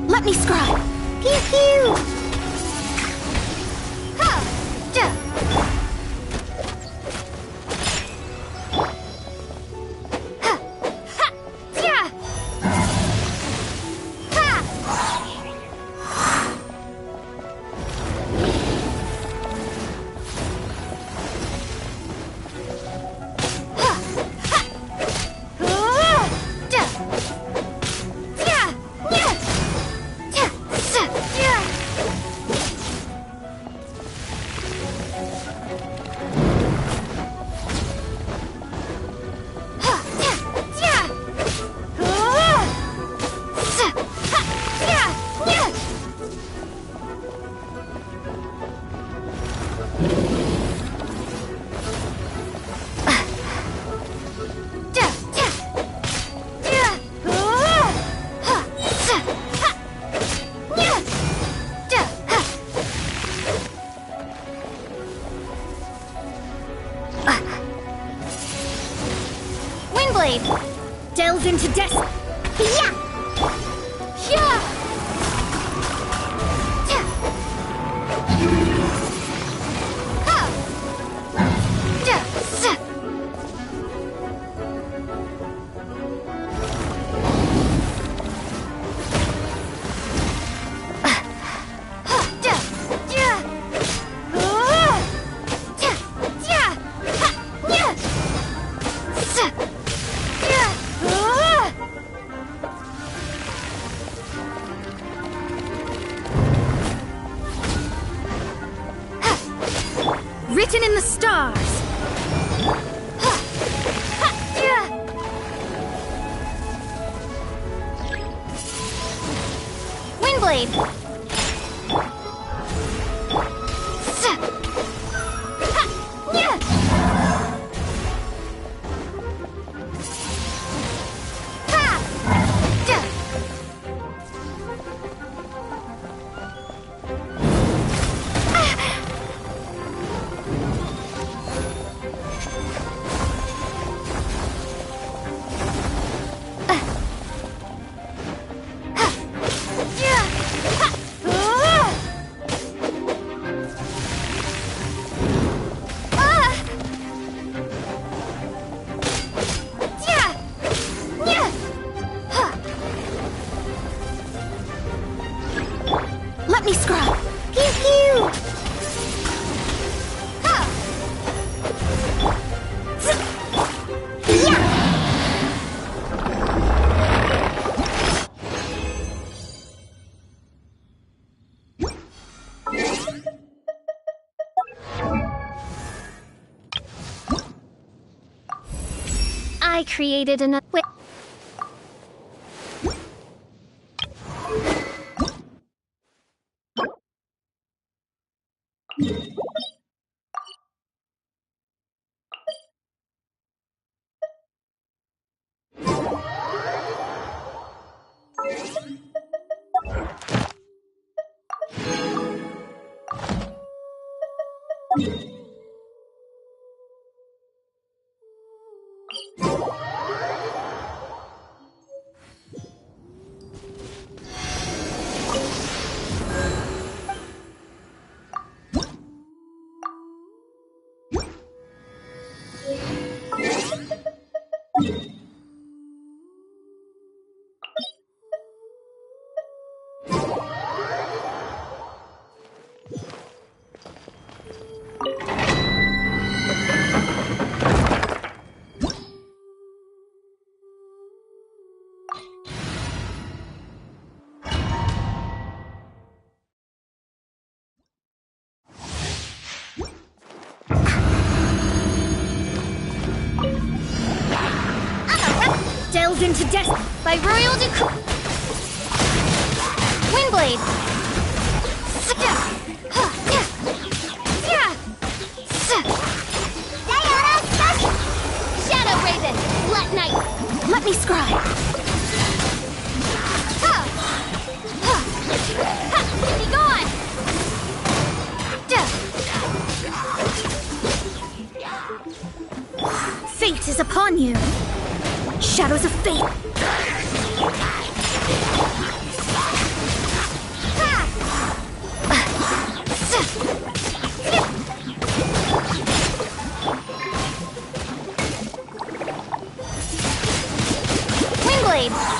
Let me scry. Pew pew! Ha! Ja! Ha! Ha! Ja! Ha! Ha! Ha! Ja! Ja! Ja! Ja! Sa! Ja! Ha! Ja! Ja! Sa! Ha! Ja! Ja! Ja! Ja! Ja! Ha! Sa! Ha! Ja! Ja! Ha! Windblade delves into destiny. Yeah! Yeah! Yeah! Ha! Yeah! Sa! Ha! Yeah! Yeah! Yeah! Yeah! Ha! Yeah! Sa! Yeah! Written in the stars. Ha! Ha! Yeah! Windblade! Sa! Ha! Yeah! Ha! Yeah! Yeah! Ha! Yeah! Yeah! Ha! Let me scry. Pew pew! Ha! Yeah! I created another. Wait. Delves into destiny. By royal decree. Windblade! Windblade! Shadow Raven! Let Night! Let me scry! Be gone! Fate is upon you! Shadows of fate! Windblade!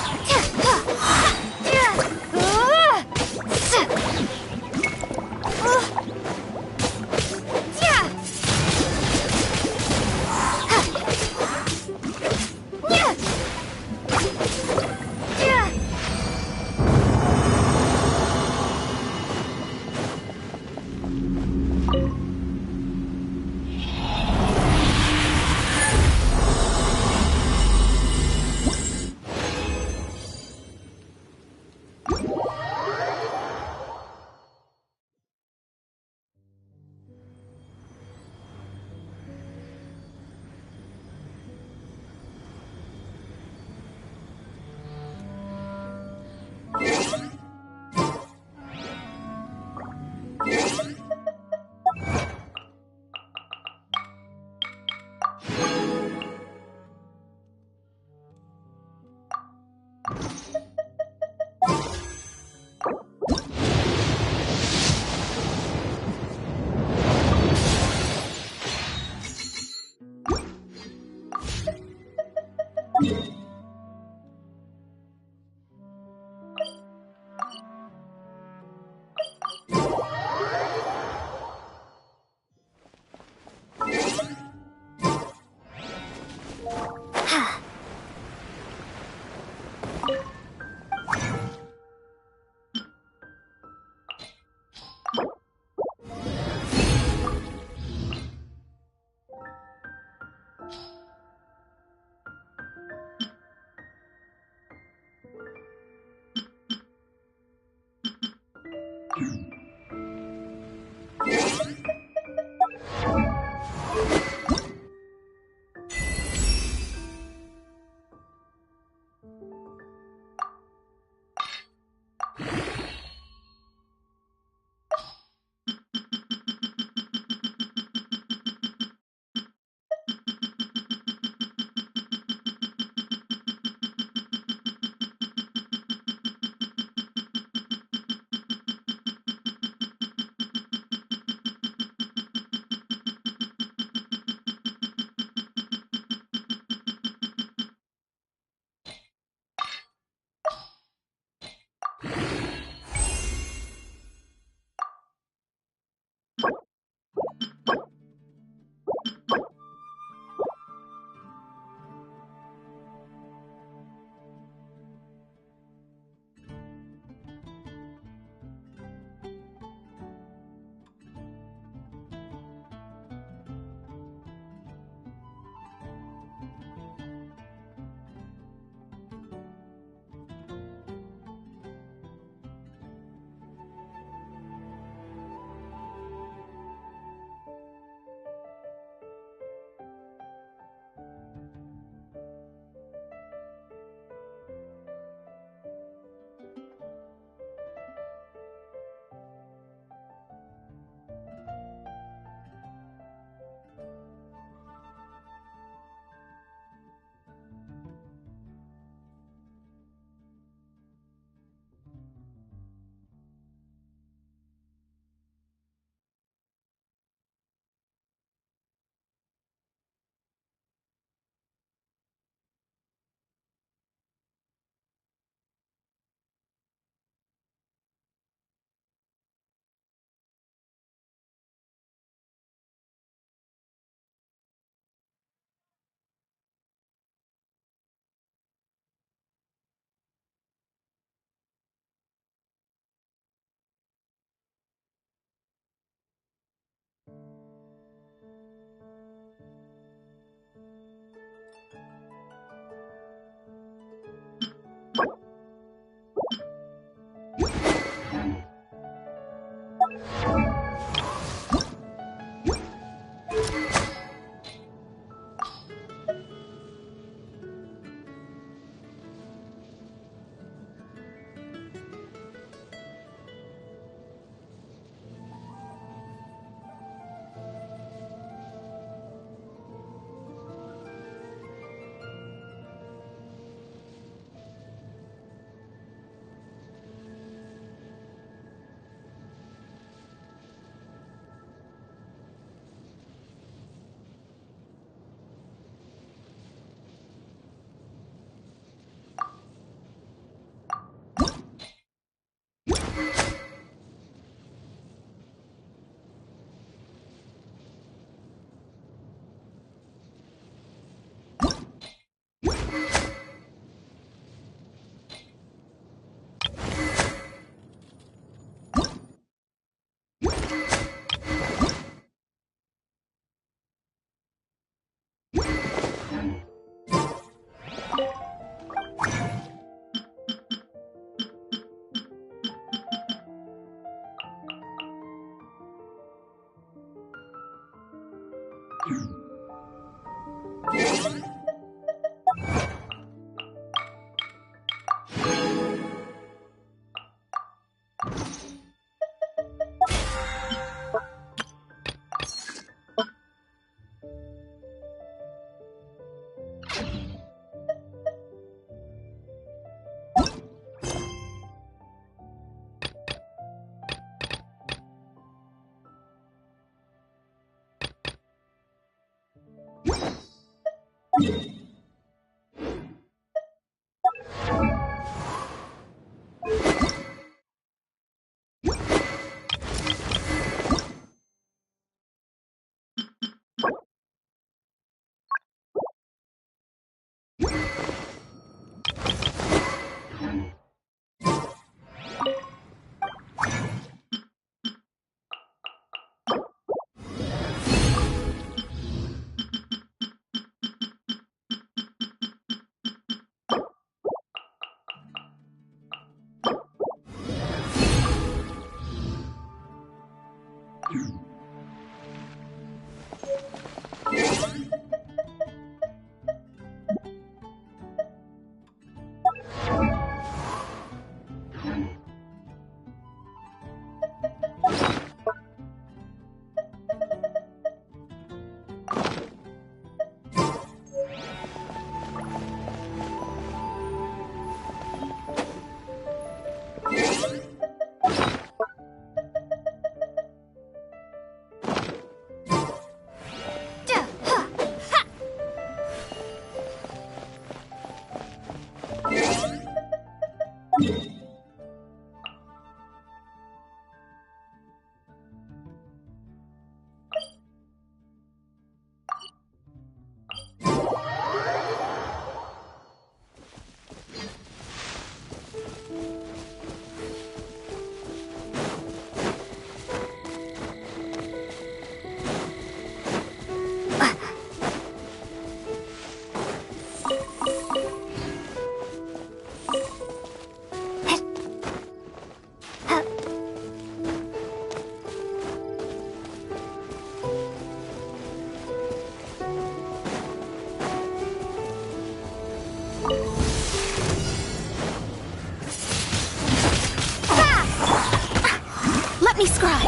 me scry!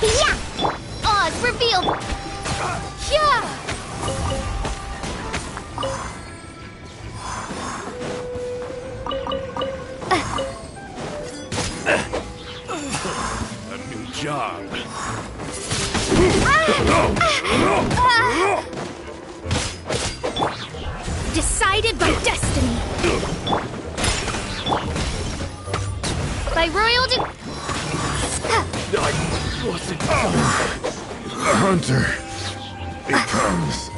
Yeah! Oz revealed! Yeah! A new job. Decided by destiny! By royal The hunter becomes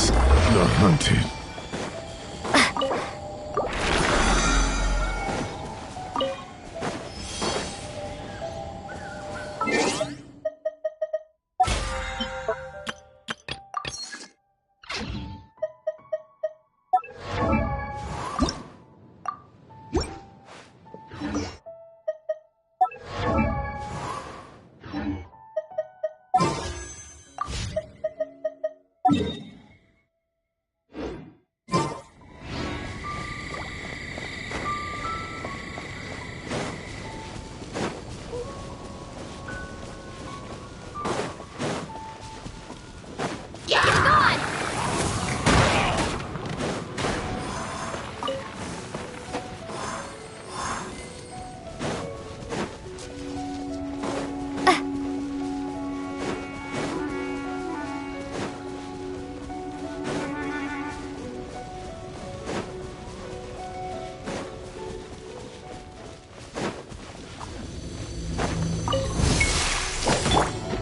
the hunted.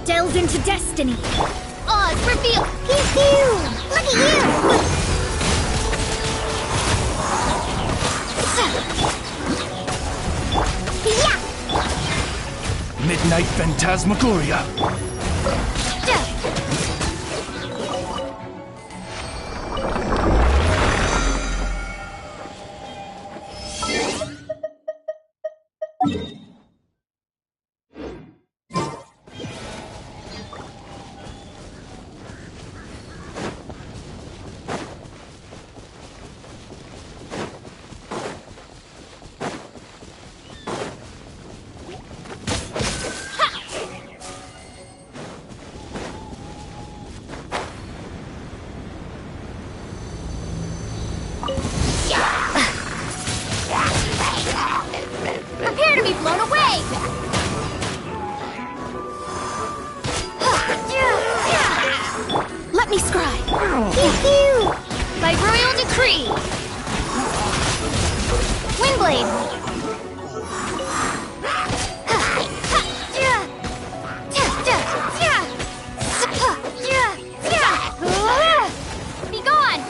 Delved into destiny! Oz revealed! Pew-pew! Look at you! Yeah! Midnight Phantasmagoria. Prepare to be blown away! Let me scry! Pew-pew! By royal decree! Windblade! Be gone!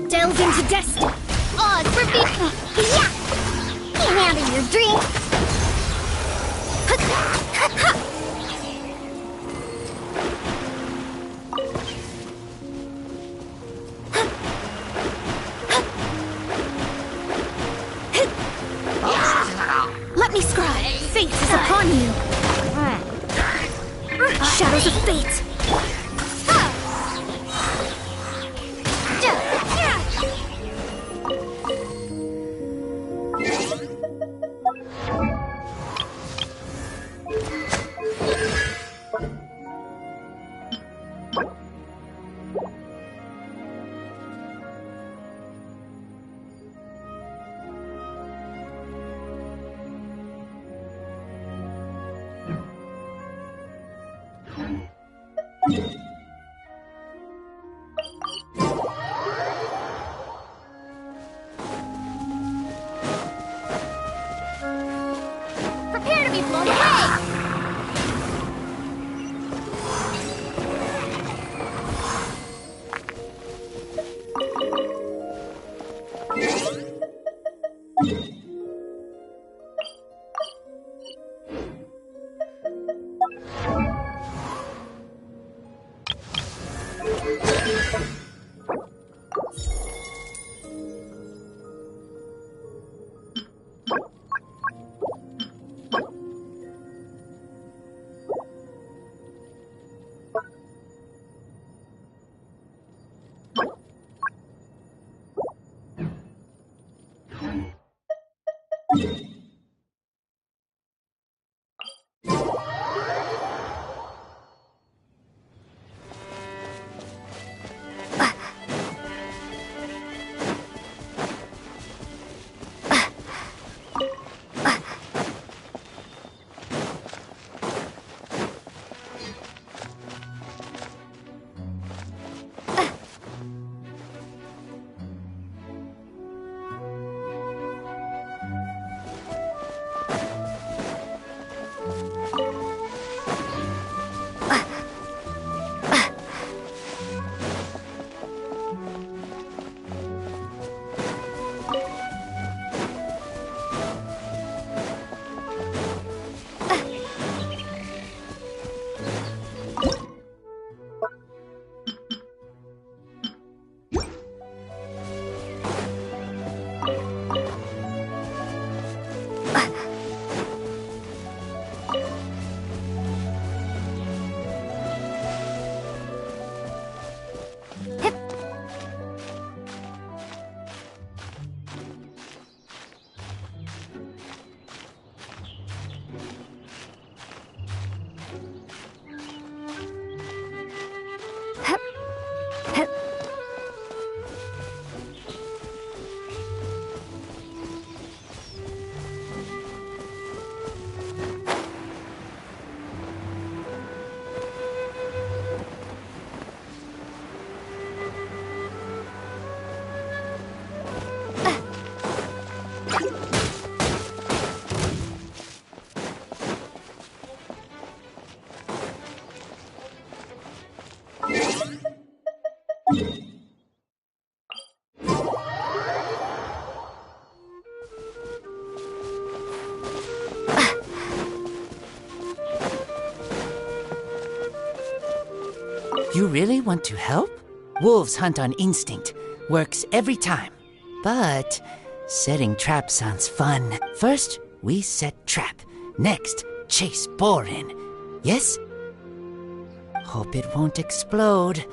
Delve into destiny. Odds for victory. Yeah! Can't handle your dream. Let me scribe. Fate is upon you. Shadows of fate. Prepare to be blown away! You really want to help? Wolves hunt on instinct. Works every time. But setting trap sounds fun. First, we set trap. Next, chase boar in. Yes? Hope it won't explode.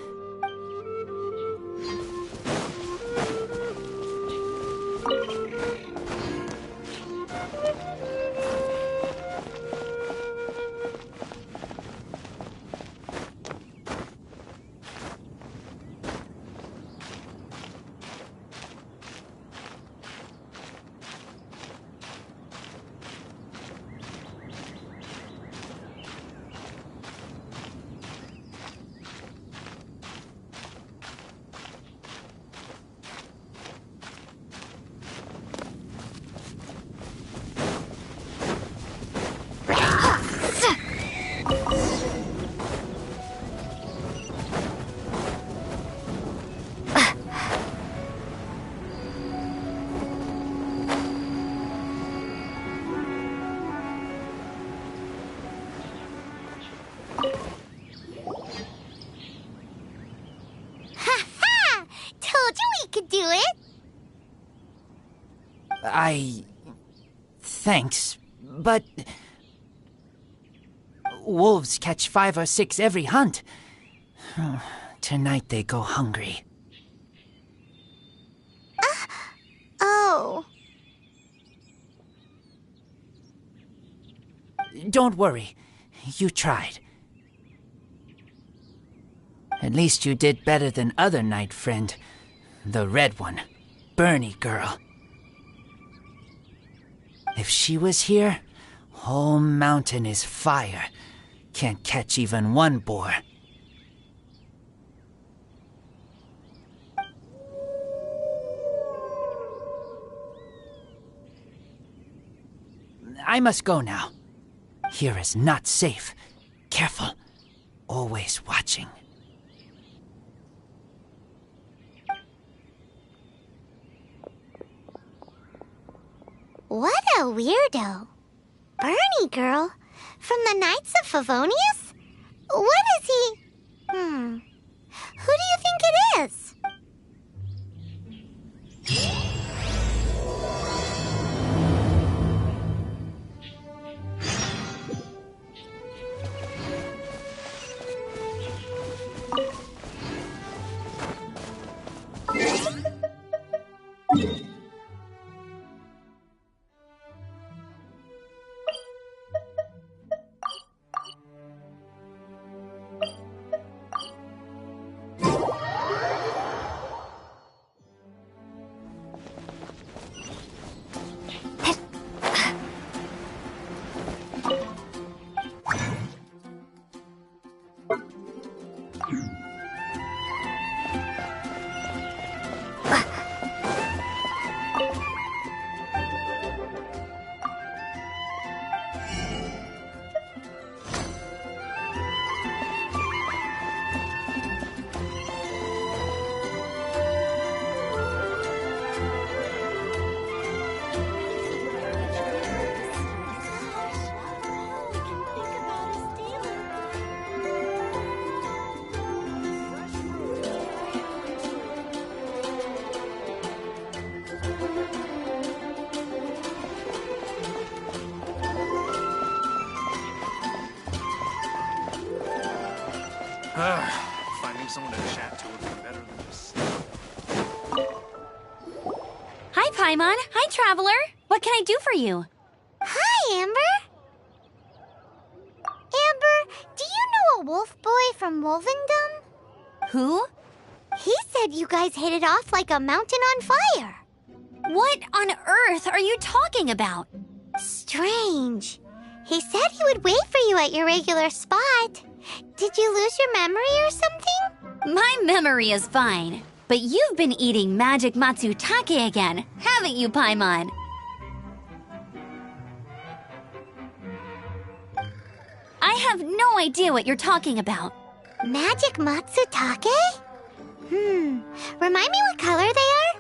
Thanks, but wolves catch 5 or 6 every hunt. Tonight they go hungry. Oh. Don't worry. You tried. At least you did better than other night friend. The red one. Bernie girl. If she was here, whole mountain is fire. Can't catch even one boar. I must go now. Here is not safe. Careful. Always watching. What a weirdo. Bernie girl? From the Knights of Favonius? What is he? Who do you think it is? Finding someone to chat to would be better than this. Hi, Paimon. Hi, Traveler. What can I do for you? Hi, Amber. Amber, do you know a wolf boy from Wolvendom? Who? He said you guys hit it off like a mountain on fire. What on earth are you talking about? Strange. He said he would wait for you at your regular spot. Did you lose your memory or something? My memory is fine, but you've been eating magic matsutake again, haven't you, Paimon? I have no idea what you're talking about. Magic matsutake? Remind me what color they are?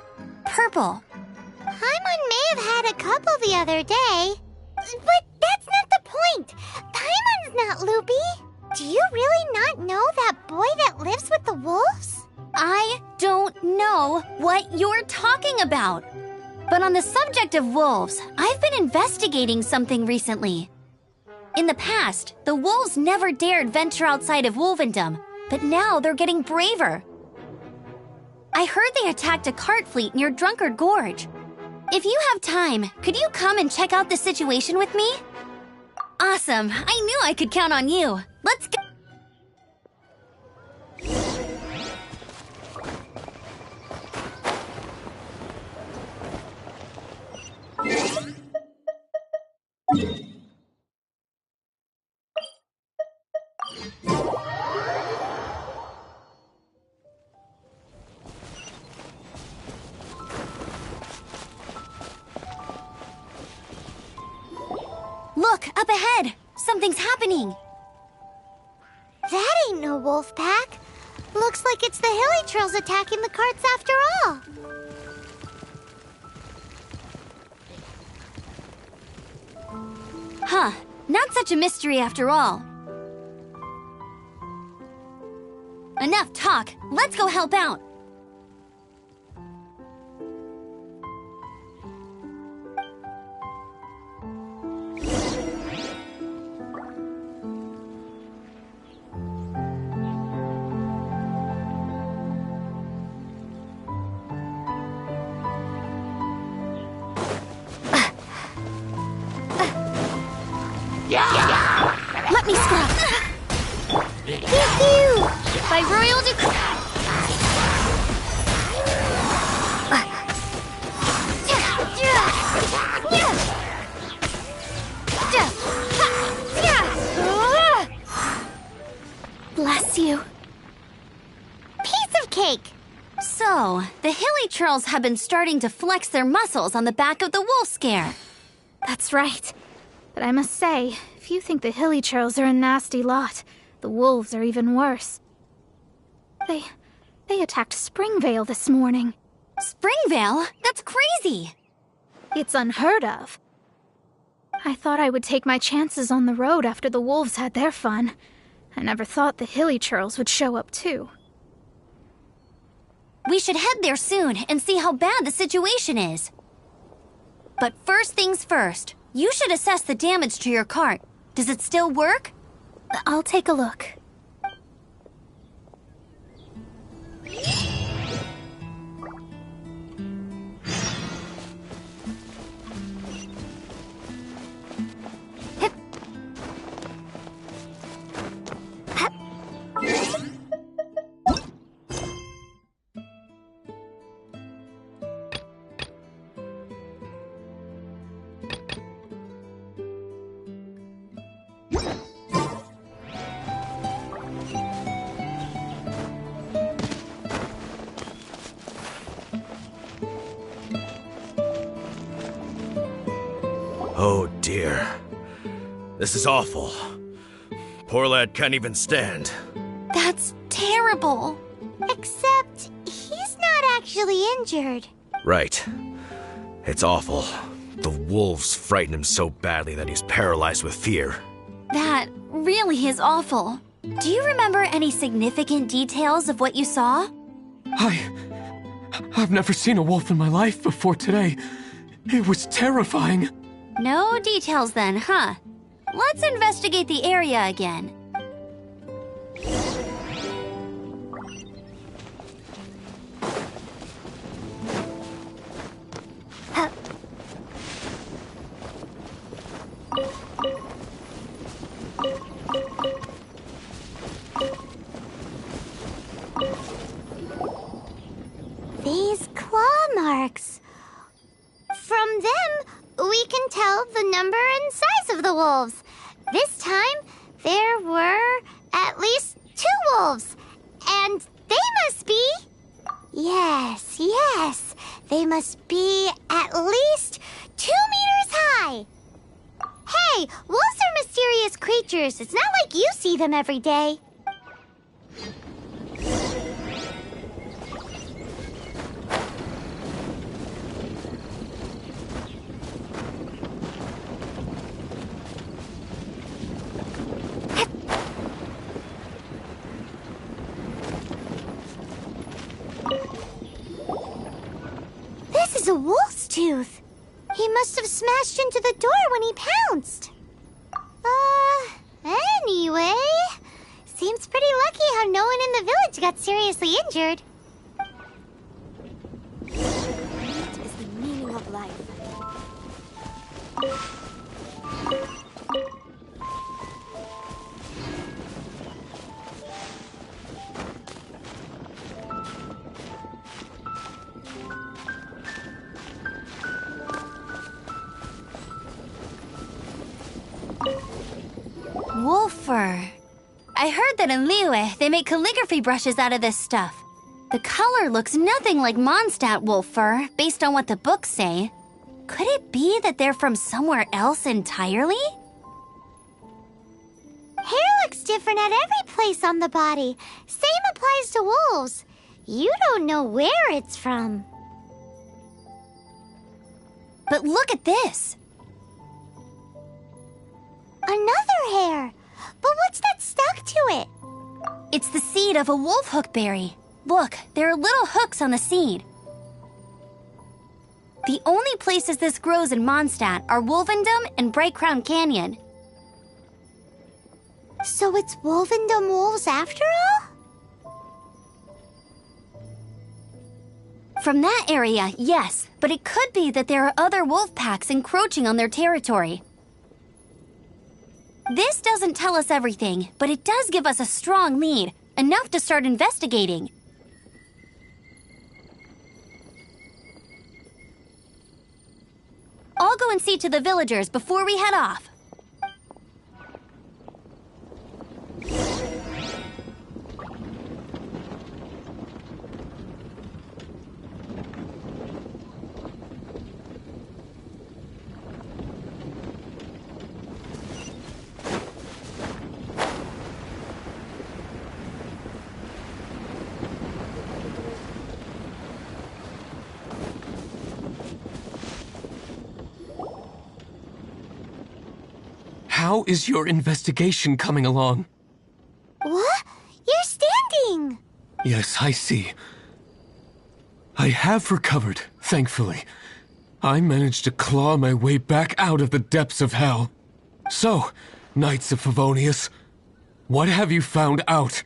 Purple. Paimon may have had a couple the other day. But that's not the point. Paimon's not loopy. Do you really not know that boy that lives with the wolves? I don't know what you're talking about. But on the subject of wolves, I've been investigating something recently. In the past, the wolves never dared venture outside of Wolvendom, but now they're getting braver. I heard they attacked a cart fleet near Drunkard Gorge. If you have time, could you come and check out the situation with me? Awesome. I knew I could count on you. Let's go. Look, up ahead! Something's happening! That ain't no wolf pack. Looks like it's the hilly trails attacking the carts after all. Huh, not such a mystery after all. Enough talk, let's go help out! Let me scrub! Pew-pew! By royal Bless you. Piece of cake! So, the hilly trolls have been starting to flex their muscles on the back of the wolf scare. That's right. But I must say, if you think the hilly trolls are a nasty lot, the wolves are even worse. They attacked Springvale this morning. Springvale? That's crazy! It's unheard of. I thought I would take my chances on the road after the wolves had their fun. I never thought the hilly trolls would show up too. We should head there soon and see how bad the situation is. But first things first, you should assess the damage to your cart. Does it still work? I'll take a look. Oh dear. This is awful. Poor lad can't even stand. That's terrible. Except, he's not actually injured. Right. It's awful. The wolves frighten him so badly that he's paralyzed with fear. That really is awful. Do you remember any significant details of what you saw? I've never seen a wolf in my life before today. It was terrifying. No details then, huh? Let's investigate the area again. These claw marks. From them, we can tell the number and size of the wolves. This time, there were at least 2 wolves. And they must be... Yes. They must be at least 2 meters high. Hey, wolves are mysterious creatures. It's not like you see them every day. the wolf's tooth. He must have smashed into the door when he pounced. Anyway, seems pretty lucky how no one in the village got seriously injured. What is the meaning of life? Wolf fur. I heard that in Liyue, they make calligraphy brushes out of this stuff. The color looks nothing like Mondstadt wolf fur, based on what the books say. Could it be that they're from somewhere else entirely? Hair looks different at every place on the body. Same applies to wolves. You don't know where it's from. But look at this. Another hair. But what's that stuck to it? It's the seed of a wolf hook berry. Look, there are little hooks on the seed. The only places this grows in Mondstadt are Wolvendom and Bright Crown Canyon. So it's Wolvendom wolves after all? From that area, yes, but it could be that there are other wolf packs encroaching on their territory. This doesn't tell us everything, but it does give us a strong lead, enough to start investigating. I'll go and see to the villagers before we head off. How is your investigation coming along? What? You're standing! Yes, I see. I have recovered, thankfully. I managed to claw my way back out of the depths of hell. So, Knights of Favonius, what have you found out?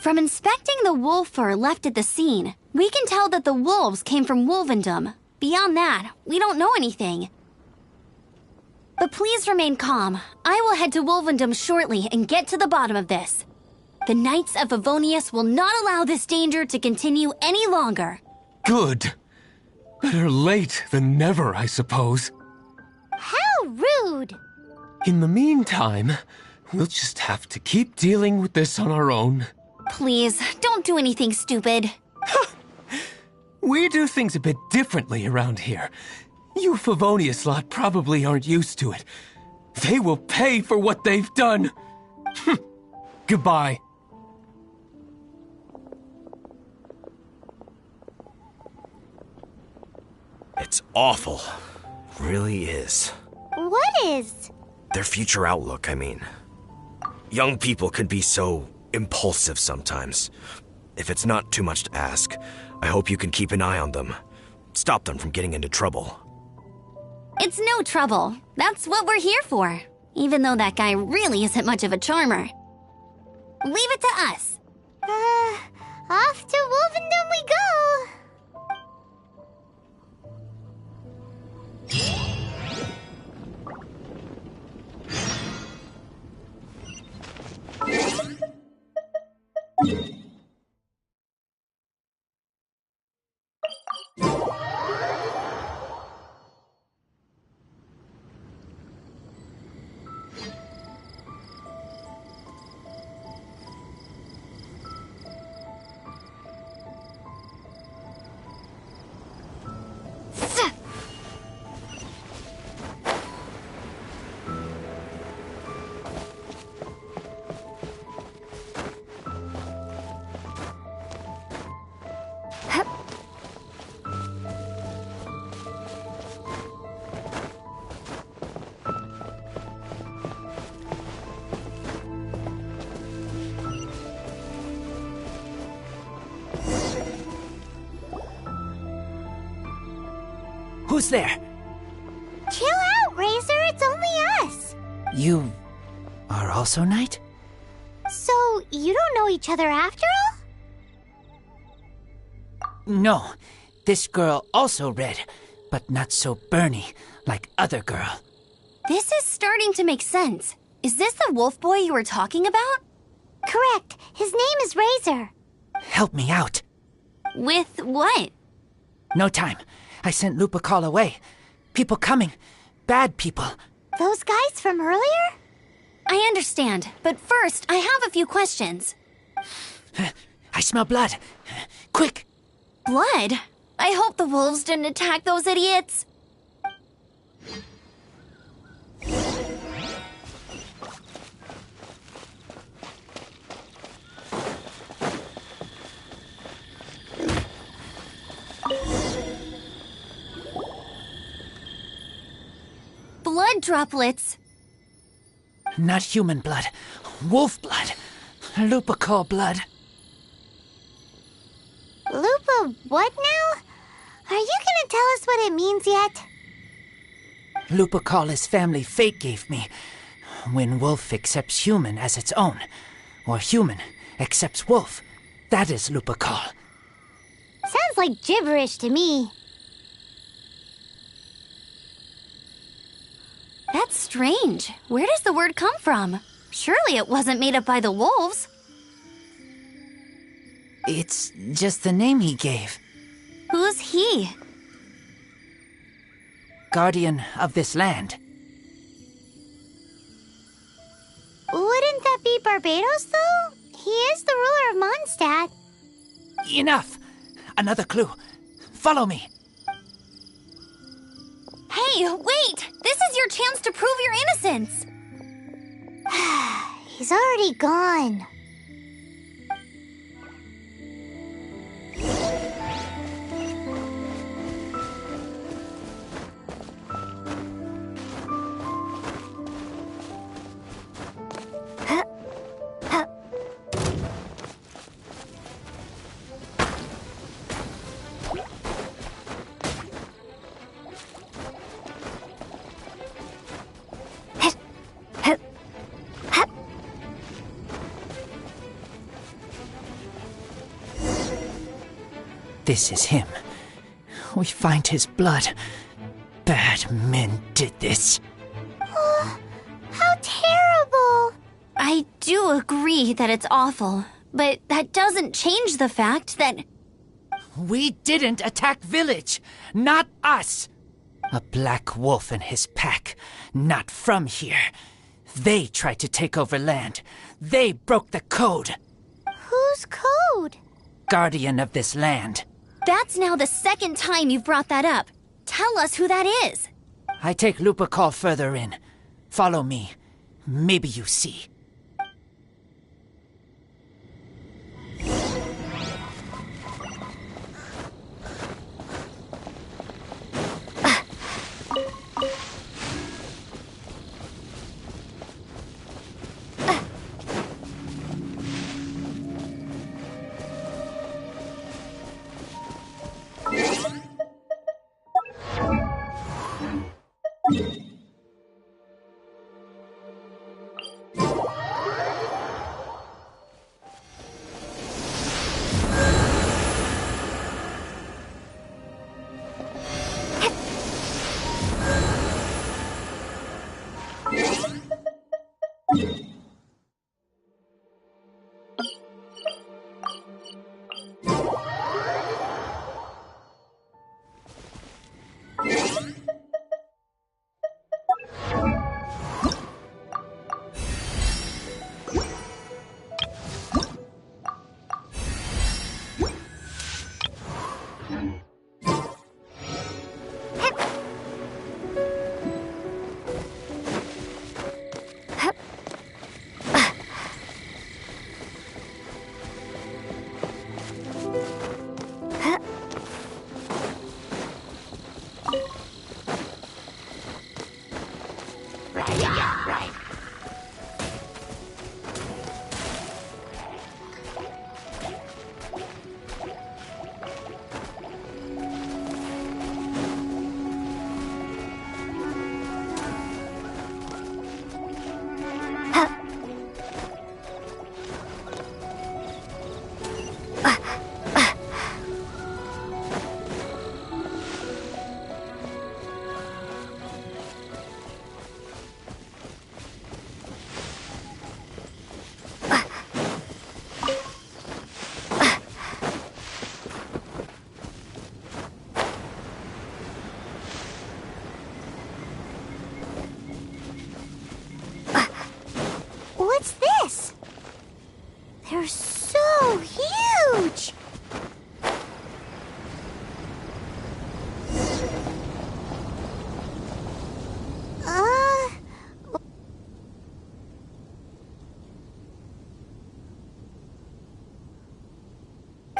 From inspecting the wolf fur left at the scene, we can tell that the wolves came from Wolvendom. Beyond that, we don't know anything. But please remain calm. I will head to Wolvendom shortly and get to the bottom of this. The Knights of Favonius will not allow this danger to continue any longer. Good. Better late than never, I suppose. How rude! In the meantime, we'll just have to keep dealing with this on our own. Please, don't do anything stupid. We do things a bit differently around here. You Favonius lot probably aren't used to it. They will pay for what they've done. Goodbye. It's awful. Really is. What is? Their future outlook, I mean. Young people can be so impulsive sometimes. If it's not too much to ask, I hope you can keep an eye on them. Stop them from getting into trouble. It's no trouble. That's what we're here for. Even though that guy really isn't much of a charmer. Leave it to us. Off to Wolvendom we go! Who's there? Chill out, Razor. It's only us. You are also Knight? So, you don't know each other after all? No. This girl also red, but not so burny like other girl. This is starting to make sense. Is this the wolf boy you were talking about? Correct. His name is Razor. Help me out. With what? No time. I sent Lupacall away. People coming. Bad people. Those guys from earlier? I understand, but first, I have a few questions. I smell blood. Quick! Blood? I hope the wolves didn't attack those idiots. Blood droplets. Not human blood. Wolf blood. Lupacall blood. Lupa what now? Are you gonna tell us what it means yet? Lupacall is family fate gave me. When wolf accepts human as its own, or human accepts wolf, that is Lupacall. Sounds like gibberish to me. That's strange. Where does the word come from? Surely it wasn't made up by the wolves. It's just the name he gave. Who's he? Guardian of this land. Wouldn't that be Barbados, though? He is the ruler of Mondstadt. Enough! Another clue. Follow me. Hey, wait! This is your chance to prove your innocence! He's already gone. This is him. We find his blood. Bad men did this. Oh, how terrible! I do agree that it's awful, but that doesn't change the fact that... We didn't attack village. Not us. A black wolf and his pack. Not from here. They tried to take over land. They broke the code. Whose code? Guardian of this land. That's now the second time you've brought that up. Tell us who that is. I take Lupacall further in. Follow me. Maybe you see.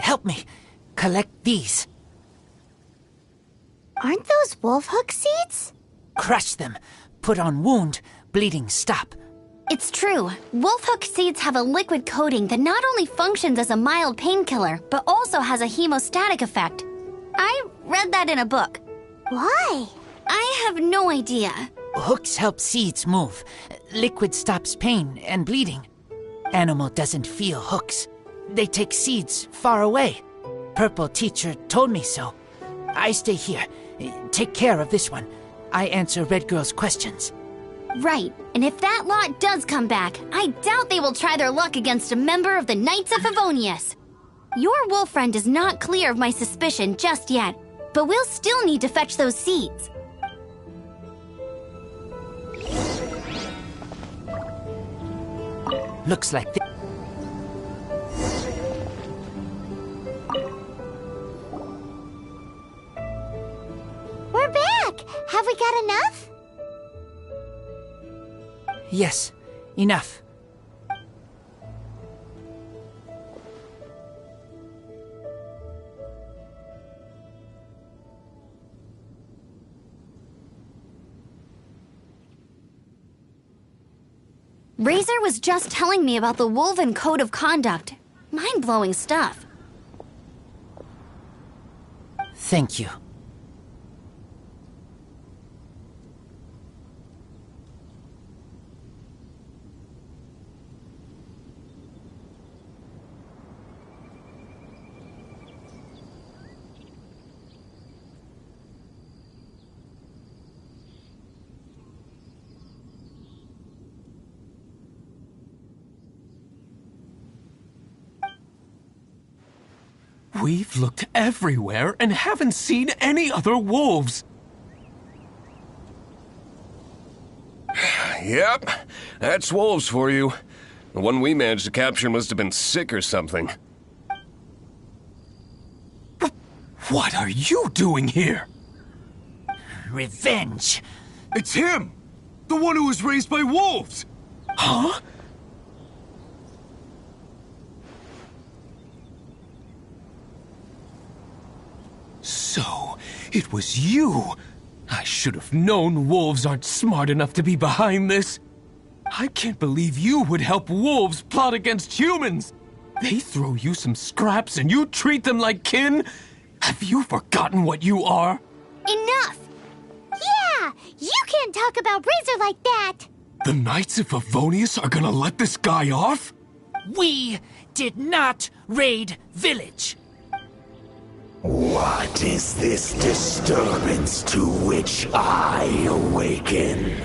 help me. Collect these. Aren't those wolf hook seeds? Crush them. Put on wound. Bleeding stop. It's true. Wolfhook seeds have a liquid coating that not only functions as a mild painkiller, but also has a hemostatic effect. I read that in a book. Why? I have no idea. Hooks help seeds move. Liquid stops pain and bleeding. Animal doesn't feel hooks. They take seeds far away. Purple teacher told me so. I stay here. Take care of this one. I answer Red Girl's questions. Right, and if that lot does come back, I doubt they will try their luck against a member of the Knights of Favonius. Your wolf friend is not clear of my suspicion just yet, but we'll still need to fetch those seeds. Looks like We're back! Have we got enough? Yes, enough. Razor was just telling me about the Wolven Code of Conduct. Mind-blowing stuff. Thank you. We've looked everywhere and haven't seen any other wolves. Yep, that's wolves for you. The one we managed to capture must have been sick or something. What are you doing here? Revenge. It's him! The one who was raised by wolves! Huh? So, it was you. I should have known wolves aren't smart enough to be behind this. I can't believe you would help wolves plot against humans. They throw you some scraps and you treat them like kin? Have you forgotten what you are? Enough! Yeah! You can't talk about Razor like that! The Knights of Favonius are gonna let this guy off? We did not raid village. What is this disturbance to which I awaken?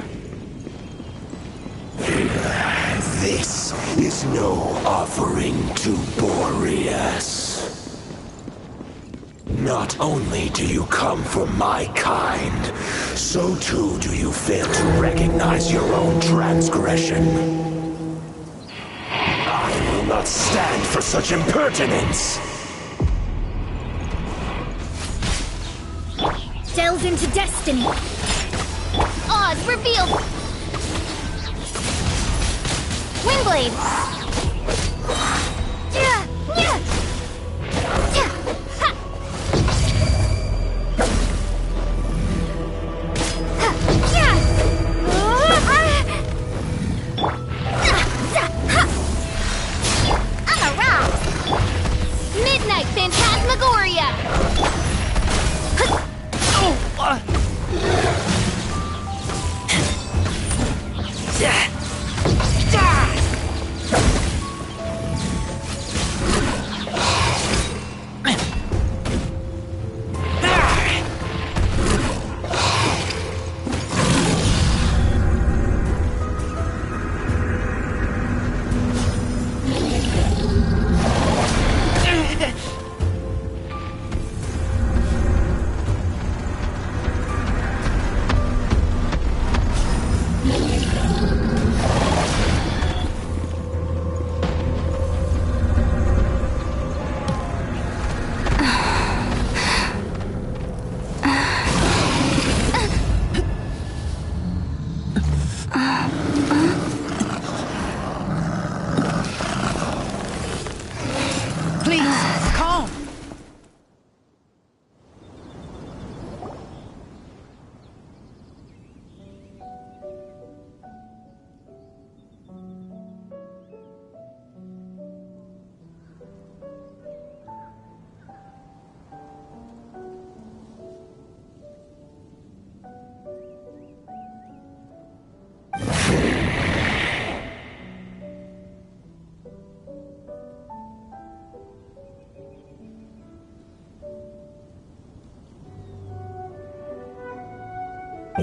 This is no offering to Boreas. Not only do you come from my kind, so too do you fail to recognize your own transgression. I will not stand for such impertinence! Delve into destiny! Oz revealed! Windblade! Yeah! Yeah! I'm a rock! Midnight Phantasmagoria!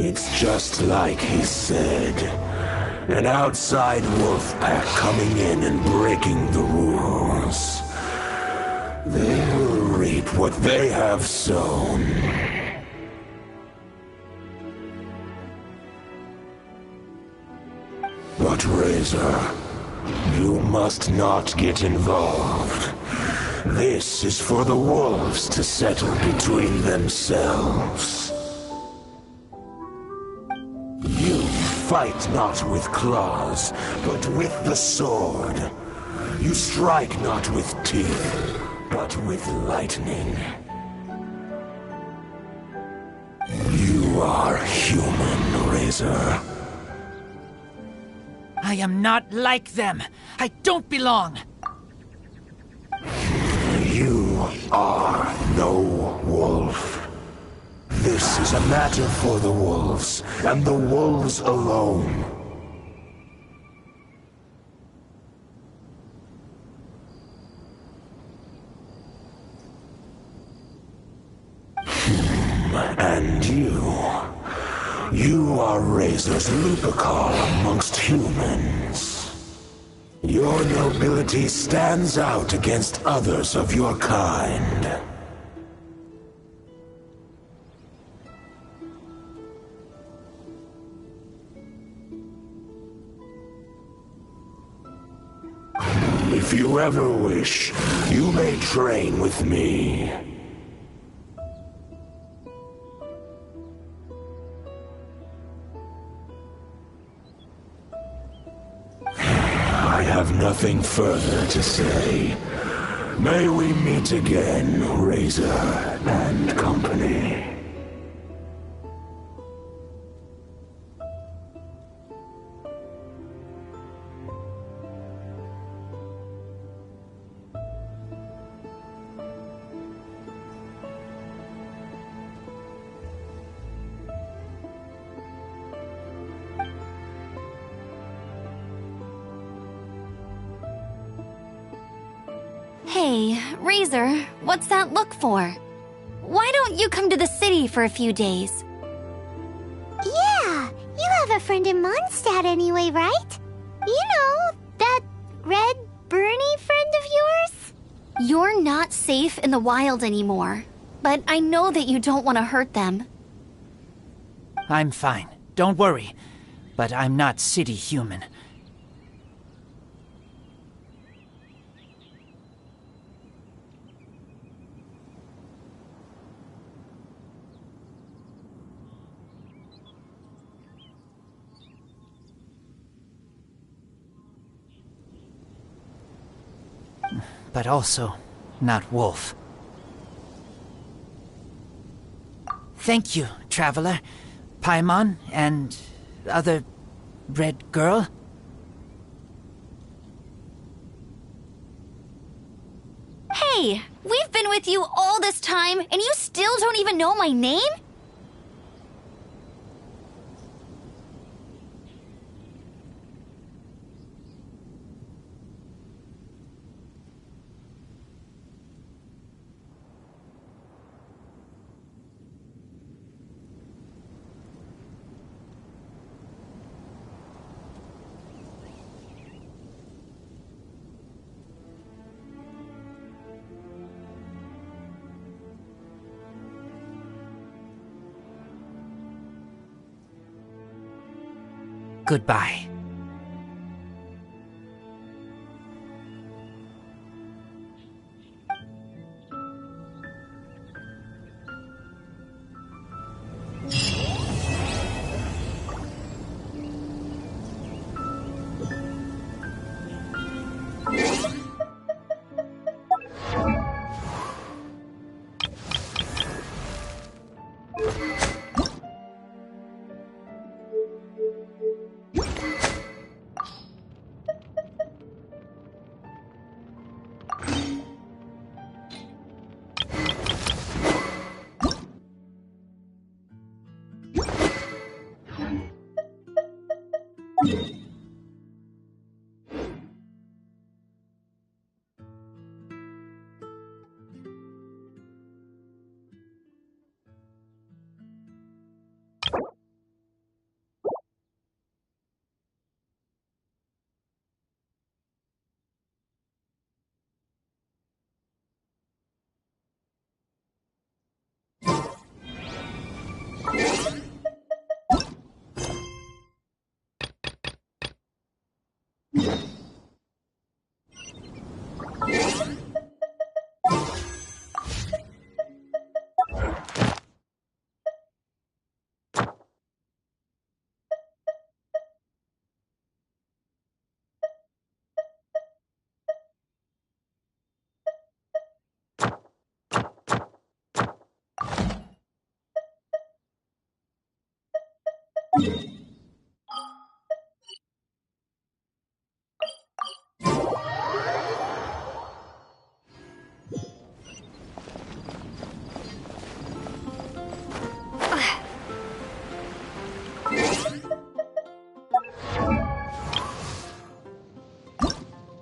It's just like he said. An outside wolf pack coming in and breaking the rules. They will reap what they have sown. But Razor, you must not get involved. This is for the wolves to settle between themselves. You fight not with claws, but with the sword. You strike not with teeth, but with lightning. You are human, Razor. I am not like them. I don't belong. You are no wolf. This is a matter for the wolves, and the wolves alone. And you are Razor's Lupercal amongst humans. Your nobility stands out against others of your kind. If you ever wish, you may train with me. I have nothing further to say. May we meet again, Razor and company. Hey, Razor, what's that look for? Why don't you come to the city for a few days? Yeah, you have a friend in Mondstadt anyway, right? You know, that red Bernie friend of yours? You're not safe in the wild anymore, but I know that you don't want to hurt them. I'm fine. Don't worry. But I'm not city human. But also not wolf. Thank you, traveler. Paimon and other red girl. Hey, we've been with you all this time, and you still don't even know my name? Goodbye.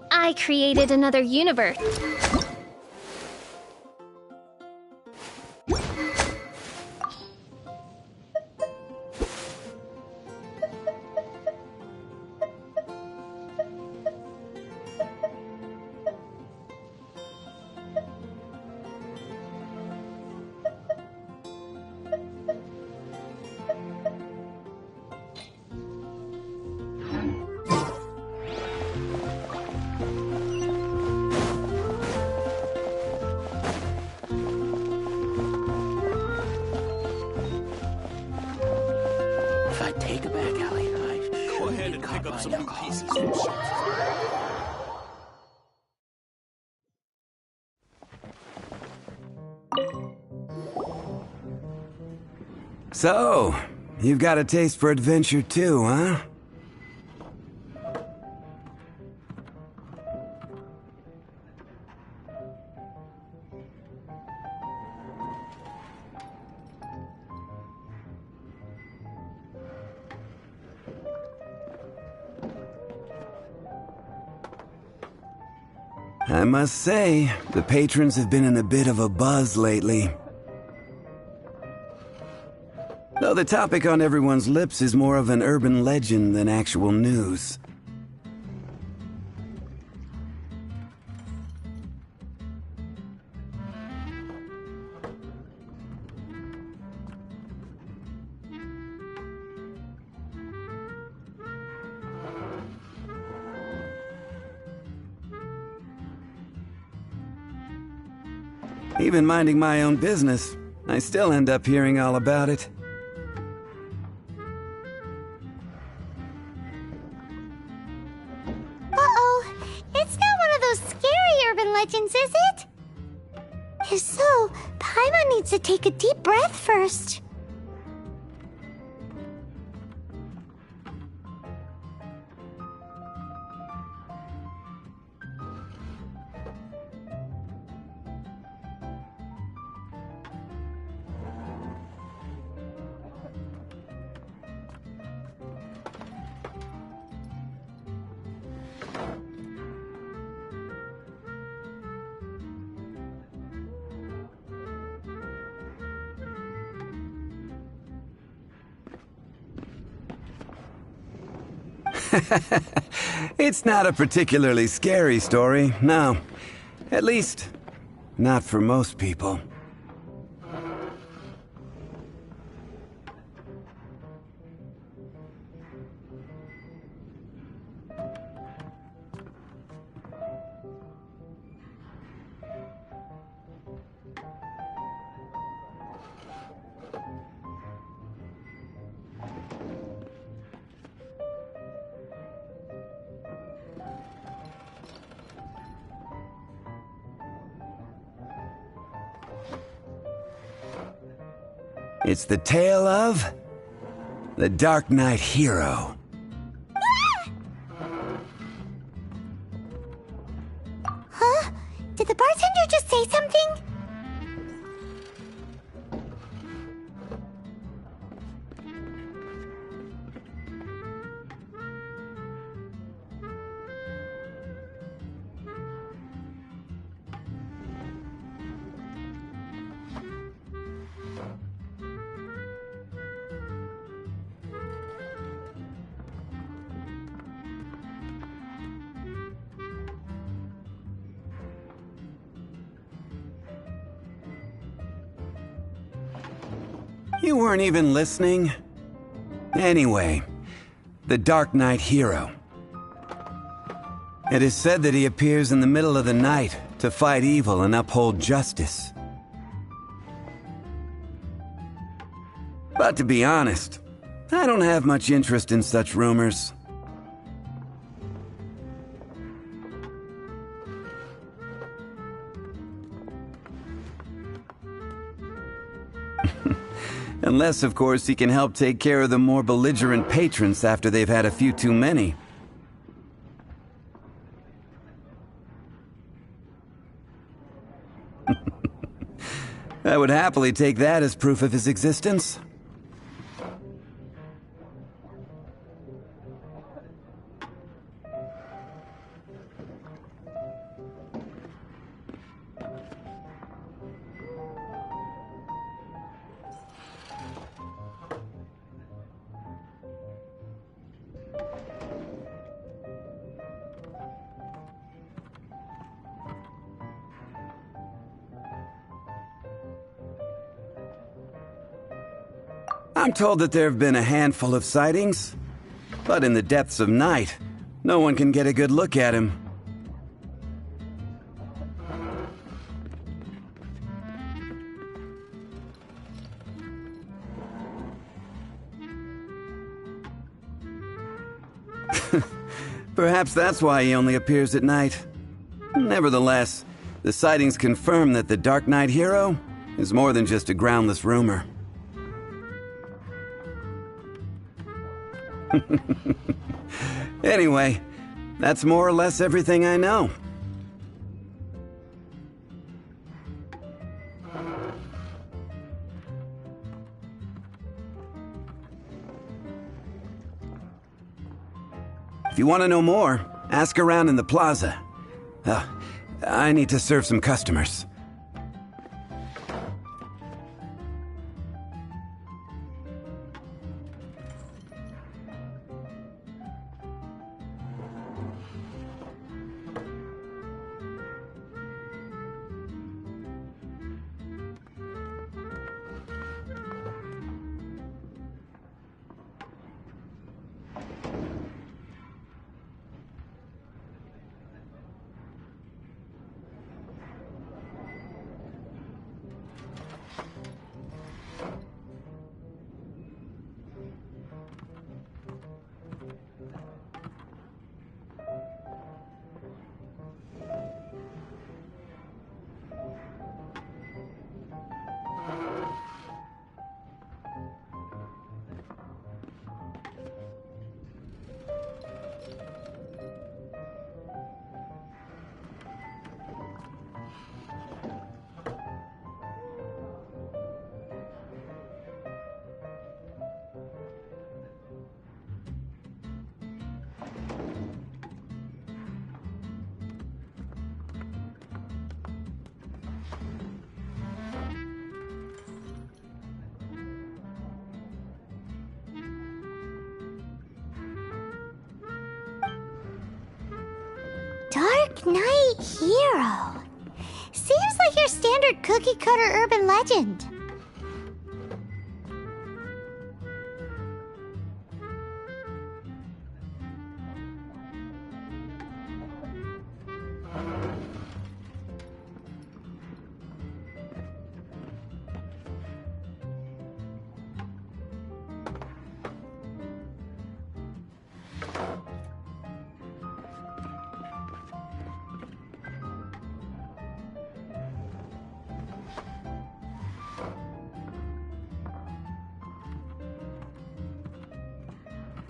I created another universe. If I take a back alley, I Go ahead and pick up some new pieces from shelves. So, you've got a taste for adventure too, huh? I must say, the patrons have been in a bit of a buzz lately. Though the topic on everyone's lips is more of an urban legend than actual news. Even minding my own business, I still end up hearing all about it. Uh-oh. It's not one of those scary urban legends, is it? If so, Paimon needs to take a deep breath first. It's not a particularly scary story, no. At least, not for most people. It's the tale of the Dark Knight Hero. Huh? Did the bartender just say something? You weren't even listening? Anyway, the Dark Knight Hero. It is said that he appears in the middle of the night to fight evil and uphold justice. But to be honest, I don't have much interest in such rumors. Unless, of course, he can help take care of the more belligerent patrons after they've had a few too many. I would happily take that as proof of his existence. I'm told that there have been a handful of sightings, but in the depths of night, no one can get a good look at him. Perhaps that's why he only appears at night. Nevertheless, the sightings confirm that the Dark Knight hero is more than just a groundless rumor. Anyway, that's more or less everything I know. If you want to know more, ask around in the plaza. I need to serve some customers. Dark Knight hero. Seems like your standard cookie-cutter urban legend.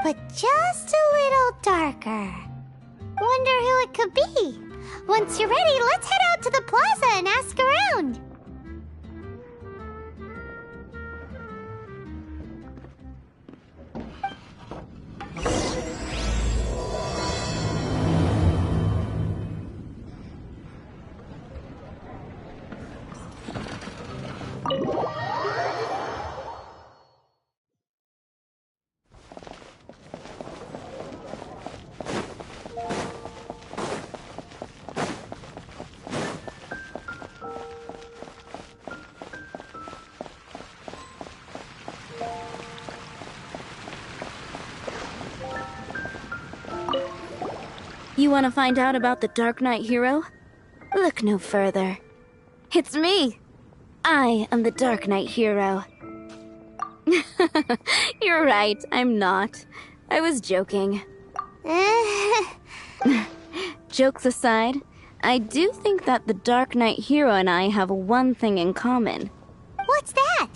But just a little darker. Wonder who it could be. Once you're ready, let's head out to the plaza and ask around. You want to find out about the Dark Knight hero? Look no further. It's me! I am the Dark Knight hero. You're right, I'm not. I was joking. Jokes aside, I do think that the Dark Knight hero and I have one thing in common. What's that?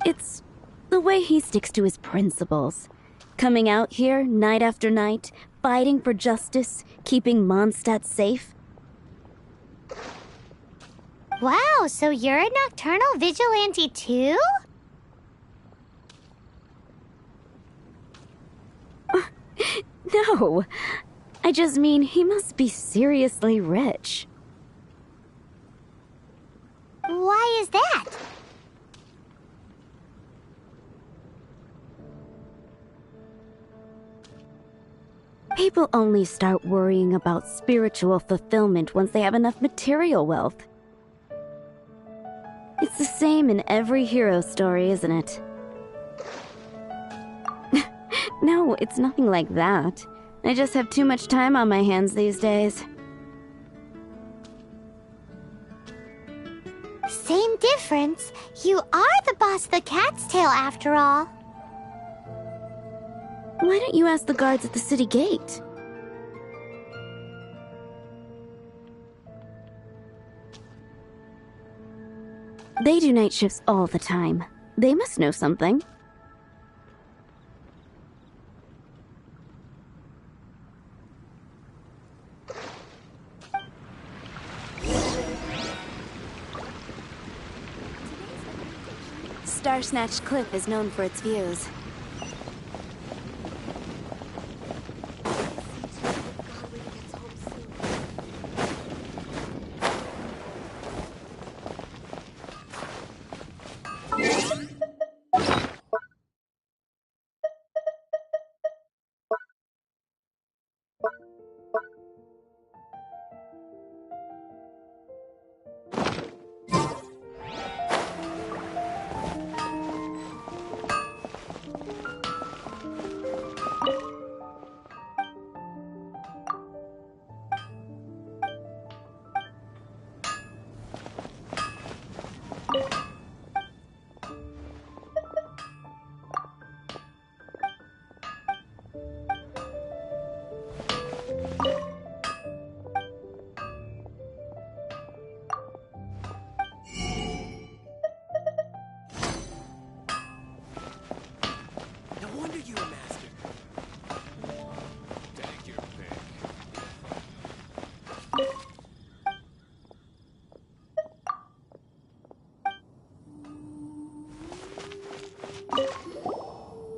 It's the way he sticks to his principles. Coming out here night after night, fighting for justice, keeping Mondstadt safe. Wow, so you're a nocturnal vigilante too? No, I just mean he must be seriously rich. Why is that? People only start worrying about spiritual fulfillment once they have enough material wealth. It's the same in every hero story, isn't it? No, it's nothing like that. I just have too much time on my hands these days. Same difference. You are the boss of the Cat's Tail after all. Why don't you ask the guards at the city gate? They do night shifts all the time. They must know something. Starsnatch Cliff is known for its views.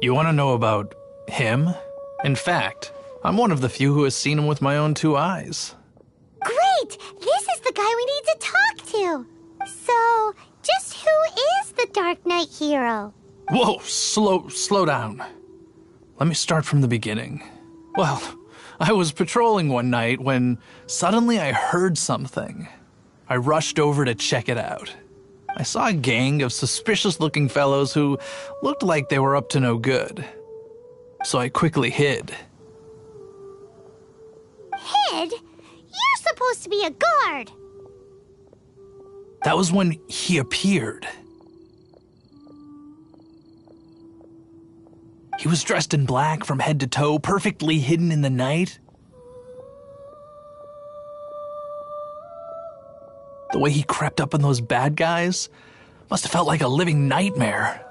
You want to know about him? In fact, I'm one of the few who has seen him with my own 2 eyes. Great! This is the guy we need to talk to. So, just who is the Dark Knight hero? Whoa, slow down. Let me start from the beginning. Well, I was patrolling one night when suddenly I heard something. I rushed over to check it out. I saw a gang of suspicious-looking fellows who looked like they were up to no good. So I quickly hid. Hid? You're supposed to be a guard. That was when he appeared. He was dressed in black from head to toe, perfectly hidden in the night. The way he crept up on those bad guys must have felt like a living nightmare.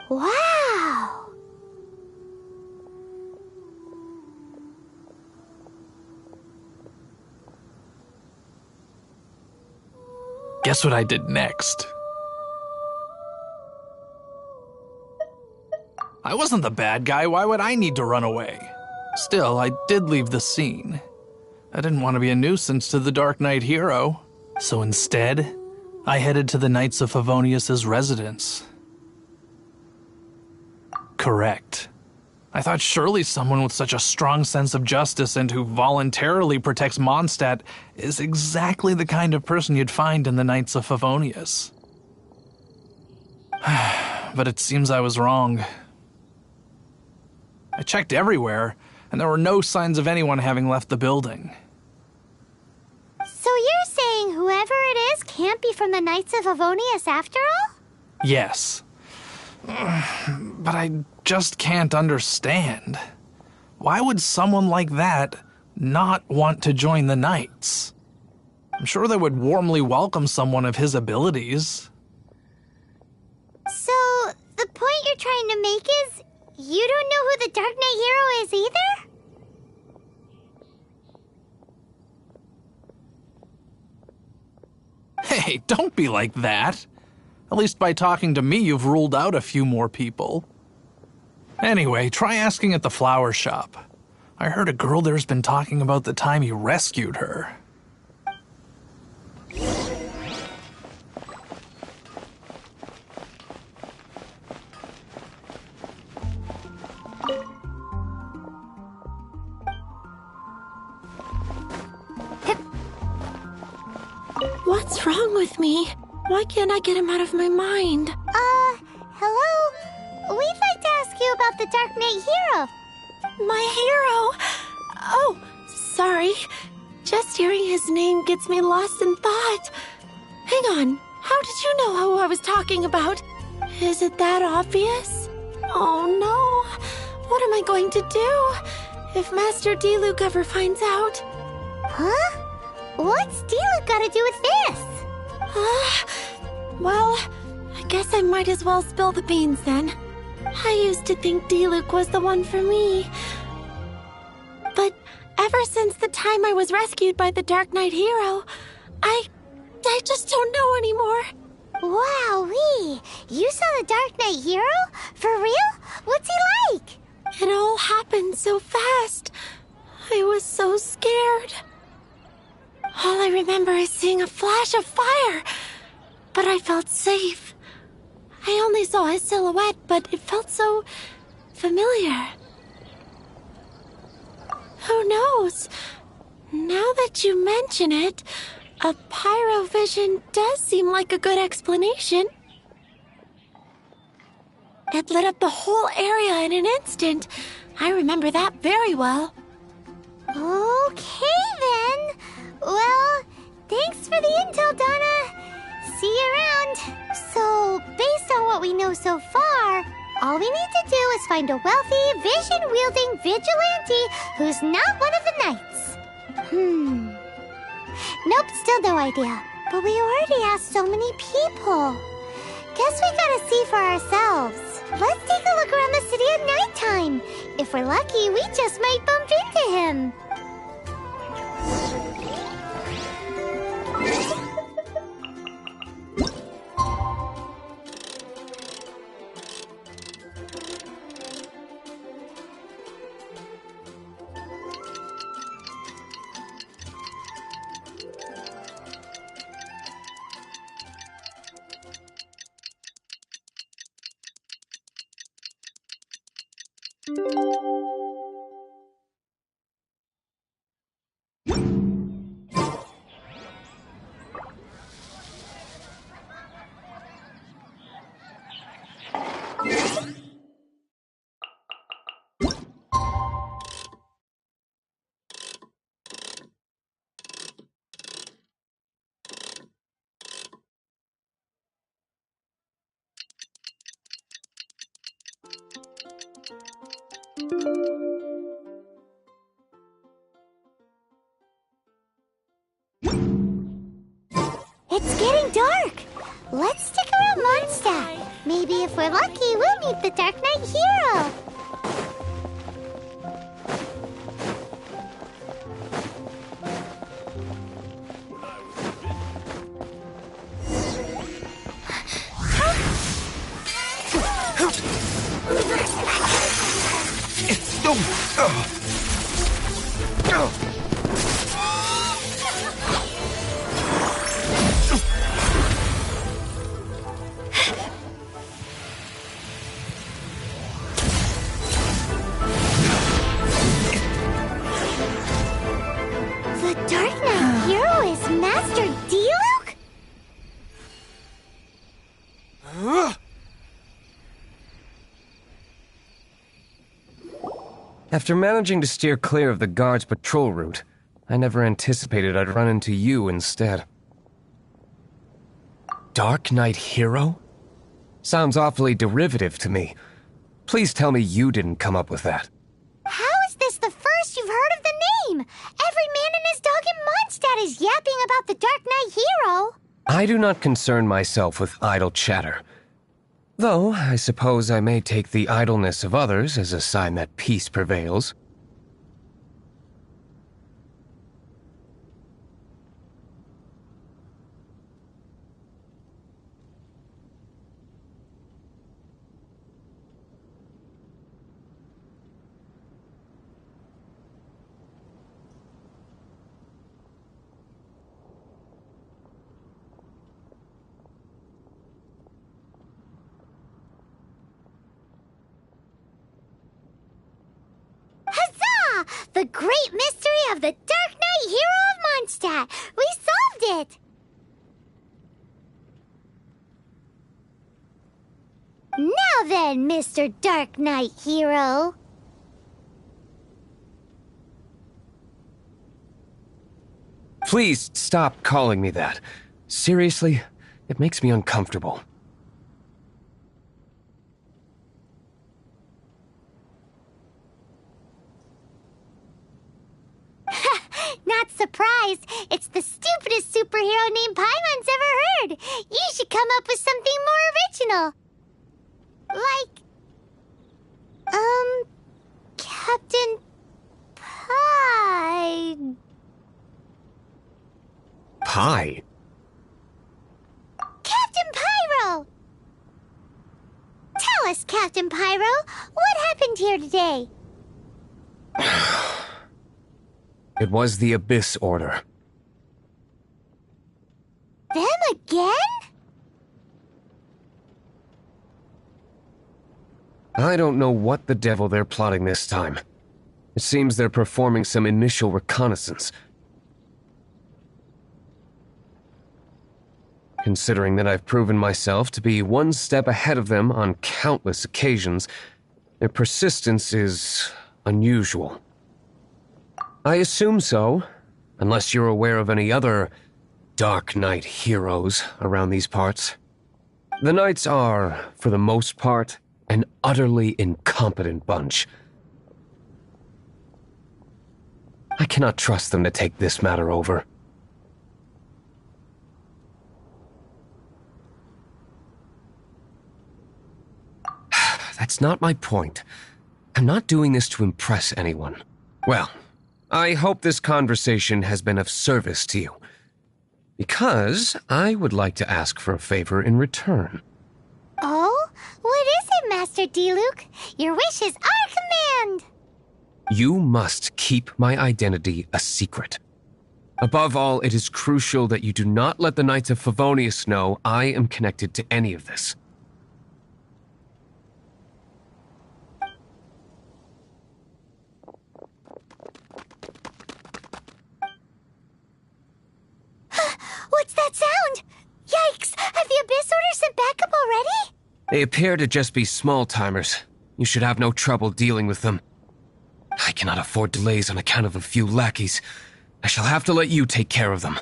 Wow! Guess what I did next? I wasn't the bad guy. Why would I need to run away? Still, I did leave the scene. I didn't want to be a nuisance to the Dark Knight hero. So instead, I headed to the Knights of Favonius' residence. Correct. I thought surely someone with such a strong sense of justice and who voluntarily protects Mondstadt is exactly the kind of person you'd find in the Knights of Favonius. But it seems I was wrong. I checked everywhere, and there were no signs of anyone having left the building. So you're saying whoever it is can't be from the Knights of Favonius after all? Yes. But I just can't understand. Why would someone like that not want to join the Knights? I'm sure they would warmly welcome someone of his abilities. So, the point you're trying to make is you don't know who the Dark Knight Hero is either? Hey, don't be like that. At least by talking to me, you've ruled out a few more people. Anyway, try asking at the flower shop. I heard a girl there's been talking about the time you rescued her. What's wrong with me? Why can't I get him out of my mind? Hello? We'd like to ask you about the Dark Knight Hero. My hero? Oh, sorry. Just hearing his name gets me lost in thought. Hang on. How did you know who I was talking about? Is it that obvious? Oh no. What am I going to do if Master Diluc ever finds out? Huh? What's Diluc got to do with this? Well, I guess I might as well spill the beans then. I used to think Diluc was the one for me. But ever since the time I was rescued by the Dark Knight Hero, I just don't know anymore. Wowee! You saw the Dark Knight Hero? For real? What's he like? It all happened so fast. I was so scared. All I remember is seeing a flash of fire, but I felt safe. I only saw his silhouette, but it felt so familiar. Who knows? Now that you mention it, a pyrovision does seem like a good explanation. It lit up the whole area in an instant. I remember that very well. Okay then. Well, thanks for the intel, Donna. See you around. So, based on what we know so far, all we need to do is find a wealthy, vision-wielding vigilante who's not one of the knights. Nope, still no idea. But we already asked so many people. Guess we gotta see for ourselves. Let's take a look around the city at nighttime. If we're lucky, we just might bump into him. It's getting dark. Let's stick around Mondstadt. Maybe if we're lucky, we'll meet the Dark Knight Hero. The Dark Knight Hero is Master Diluc? After managing to steer clear of the guard's patrol route, I never anticipated I'd run into you instead. Dark Knight Hero? Sounds awfully derivative to me. Please tell me you didn't come up with that. How is this the first you've heard of the name? Every man and his dog in Mondstadt is yapping about about the Dark Knight hero. I do not concern myself with idle chatter. Though, I suppose I may take the idleness of others as a sign that peace prevails. The great mystery of the Dark Knight hero of Mondstadt! We solved it! Now then, Mr. Dark Knight hero. Please stop calling me that. Seriously, it makes me uncomfortable. Not surprised. It's the stupidest superhero name Paimon's ever heard. You should come up with something more original. Like, Captain Pie. Pie? Captain Pyro! Tell us, Captain Pyro, what happened here today? It was the Abyss Order. Them again? I don't know what the devil they're plotting this time. It seems they're performing some initial reconnaissance. Considering that I've proven myself to be one step ahead of them on countless occasions, their persistence is unusual. I assume so, unless you're aware of any other Dark Knight heroes around these parts. The Knights are, for the most part, an utterly incompetent bunch. I cannot trust them to take this matter over. That's not my point. I'm not doing this to impress anyone. Well, I hope this conversation has been of service to you. Because I would like to ask for a favor in return. Oh? What is it, Master D-Luke? Your wish is our command! You must keep my identity a secret. Above all, it is crucial that you do not let the Knights of Favonius know I am connected to any of this. What's that sound? Yikes! Have the Abyss Order sent backup already? They appear to just be small-timers. You should have no trouble dealing with them. I cannot afford delays on account of a few lackeys. I shall have to let you take care of them.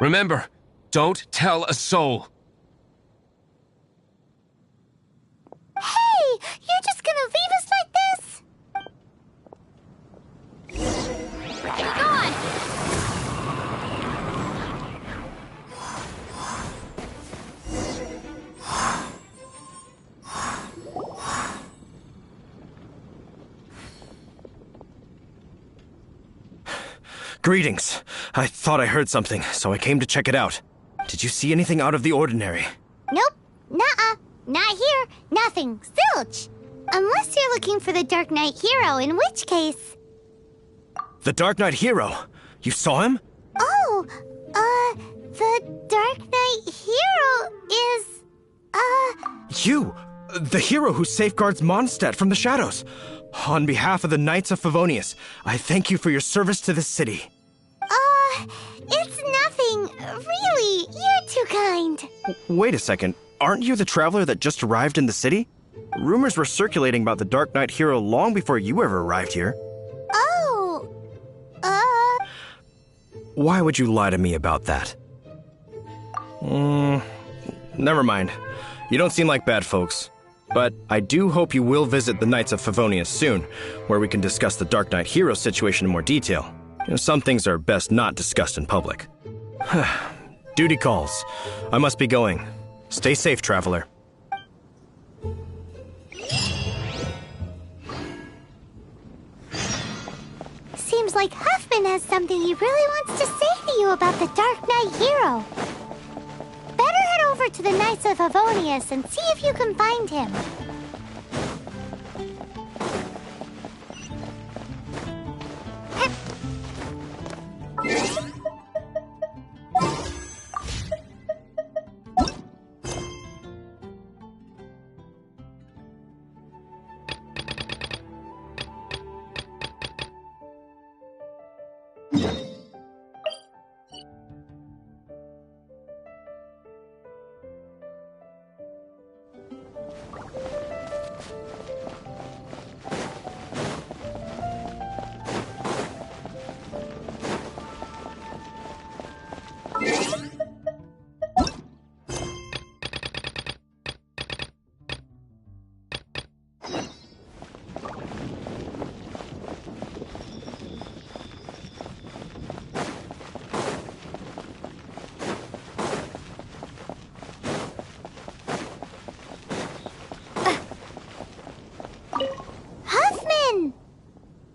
Remember, don't tell a soul. Hey! You're just gonna leave us like this? Hang on! Greetings. I thought I heard something, so I came to check it out. Did you see anything out of the ordinary? Nope. Nuh-uh. Not here. Nothing. Zilch. Unless you're looking for the Dark Knight hero, in which case... The Dark Knight hero? You saw him? Oh, the Dark Knight hero is, You! The hero who safeguards Mondstadt from the shadows. On behalf of the Knights of Favonius, I thank you for your service to this city. It's nothing. Really, you're too kind. Wait a second. Aren't you the traveler that just arrived in the city? Rumors were circulating about the Dark Knight hero long before you ever arrived here. Oh, Why would you lie to me about that? Never mind. You don't seem like bad folks. But I do hope you will visit the Knights of Favonius soon, where we can discuss the Dark Knight hero situation in more detail. Some things are best not discussed in public. Duty calls. I must be going. Stay safe, traveler. Seems like Huffman has something he really wants to say to you about the Dark Knight hero. Better head over to the Knights of Favonius and see if you can find him.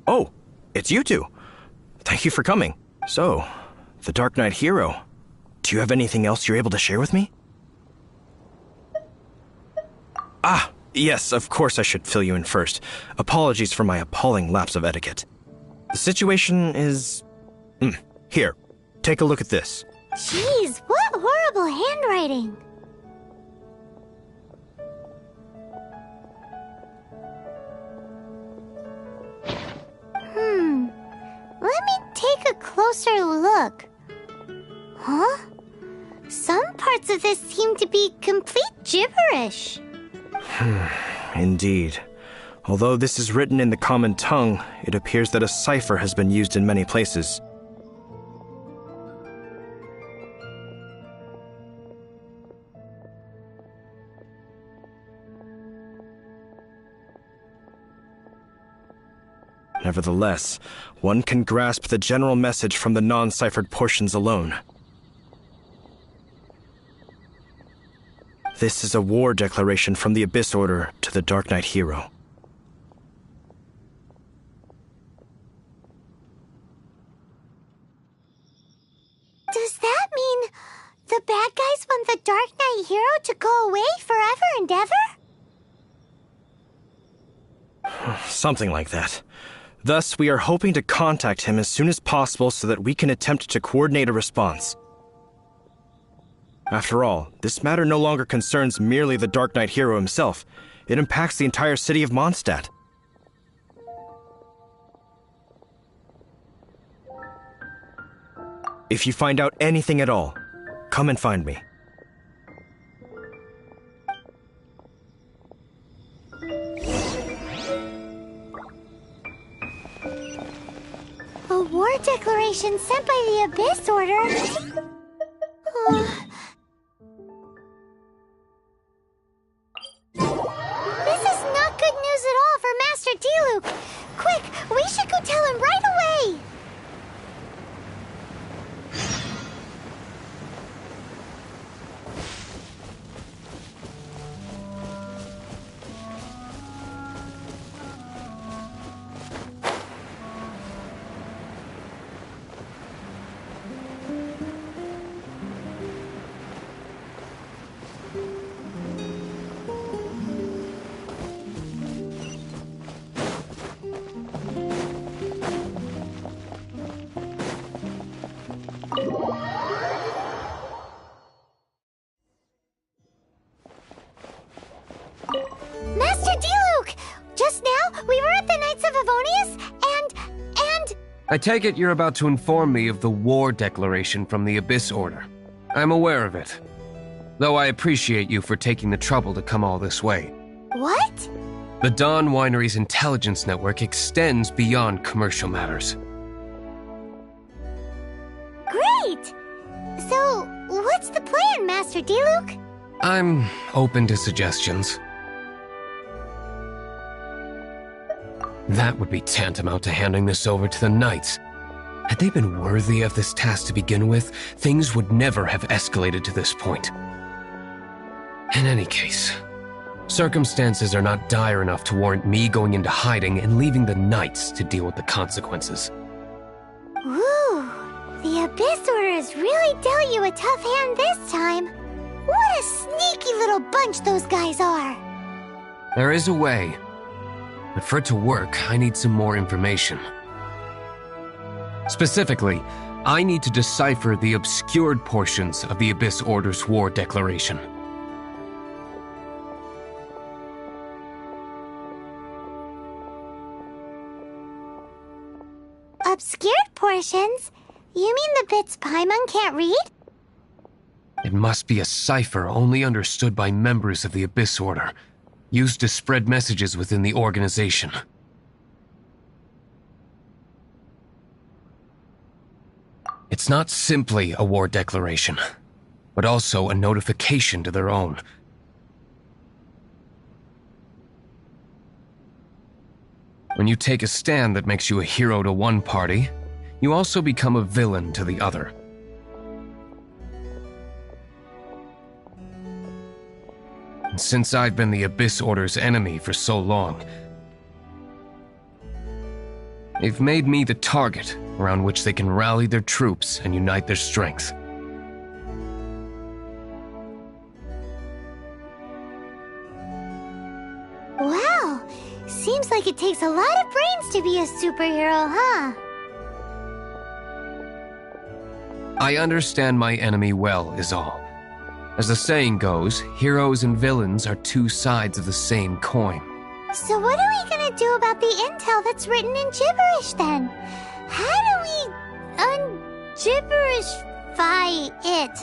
Oh, it's you two. Thank you for coming. So, the Dark Knight hero. Do you have anything else you're able to share with me? Ah, yes, of course I should fill you in first. Apologies for my appalling lapse of etiquette. The situation is... Here, take a look at this. Jeez, what horrible handwriting. Let me take a closer look. Huh? Some parts of this seem to be complete gibberish. Indeed. Although this is written in the common tongue, it appears that a cipher has been used in many places. Nevertheless, one can grasp the general message from the non-ciphered portions alone. This is a war declaration from the Abyss Order to the Dark Knight hero. Does that mean the bad guys want the Dark Knight hero to go away forever and ever? Something like that. Thus, we are hoping to contact him as soon as possible so that we can attempt to coordinate a response. After all, this matter no longer concerns merely the Dark Knight hero himself. It impacts the entire city of Mondstadt. If you find out anything at all, come and find me. A war declaration sent by the Abyss Order? This is not good news at all for Master Diluc. Quick, we should go tell him right away! Master Diluc! Just now, we were at the Knights of Favonius, and... I take it you're about to inform me of the war declaration from the Abyss Order. I'm aware of it. Though I appreciate you for taking the trouble to come all this way. What? The Dawn Winery's intelligence network extends beyond commercial matters. Great! So, what's the plan, Master Diluc? I'm open to suggestions. That would be tantamount to handing this over to the Knights. Had they been worthy of this task to begin with, things would never have escalated to this point. In any case, circumstances are not dire enough to warrant me going into hiding and leaving the Knights to deal with the consequences. Ooh, the Abyss Orders really dealt you a tough hand this time. What a sneaky little bunch those guys are. There is a way, but for it to work, I need some more information. Specifically, I need to decipher the obscured portions of the Abyss Order's war declaration. Obscured portions? You mean the bits Paimon can't read? It must be a cipher only understood by members of the Abyss Order, used to spread messages within the organization. It's not simply a war declaration, but also a notification to their own. When you take a stand that makes you a hero to one party, you also become a villain to the other. And since I've been the Abyss Order's enemy for so long, they've made me the target around which they can rally their troops and unite their strength. Wow, seems like it takes a lot of brains to be a superhero, huh? I understand my enemy well, is all. As the saying goes, heroes and villains are two sides of the same coin. So what are we gonna do about the intel that's written in gibberish then? How do we un-gibberishify it?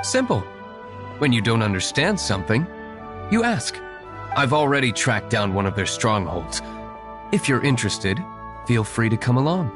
Simple. When you don't understand something, you ask. I've already tracked down one of their strongholds. If you're interested, feel free to come along.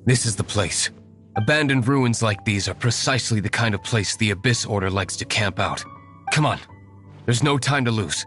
This is the place. Abandoned ruins like these are precisely the kind of place the Abyss Order likes to camp out. Come on, there's no time to lose.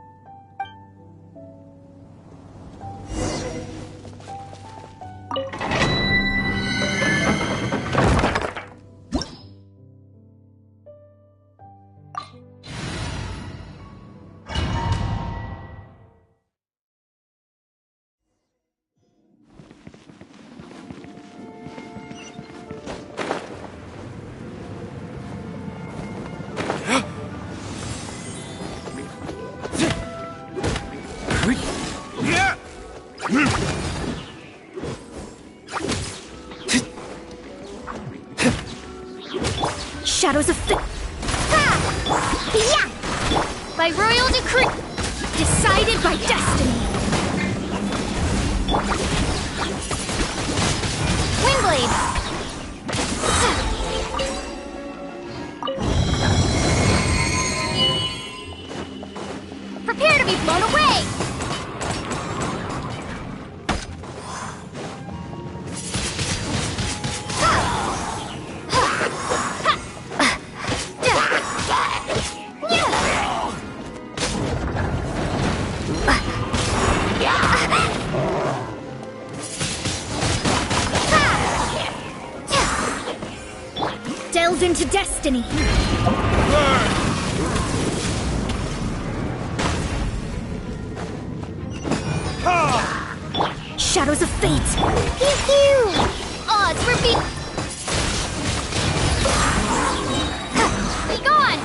Shadows of Fate. Yeah! By royal decree, Decided by destiny. Windblade! Prepare to be blown away! Delve into destiny. Shadows of Fate. Pew pew! Odds for be gone!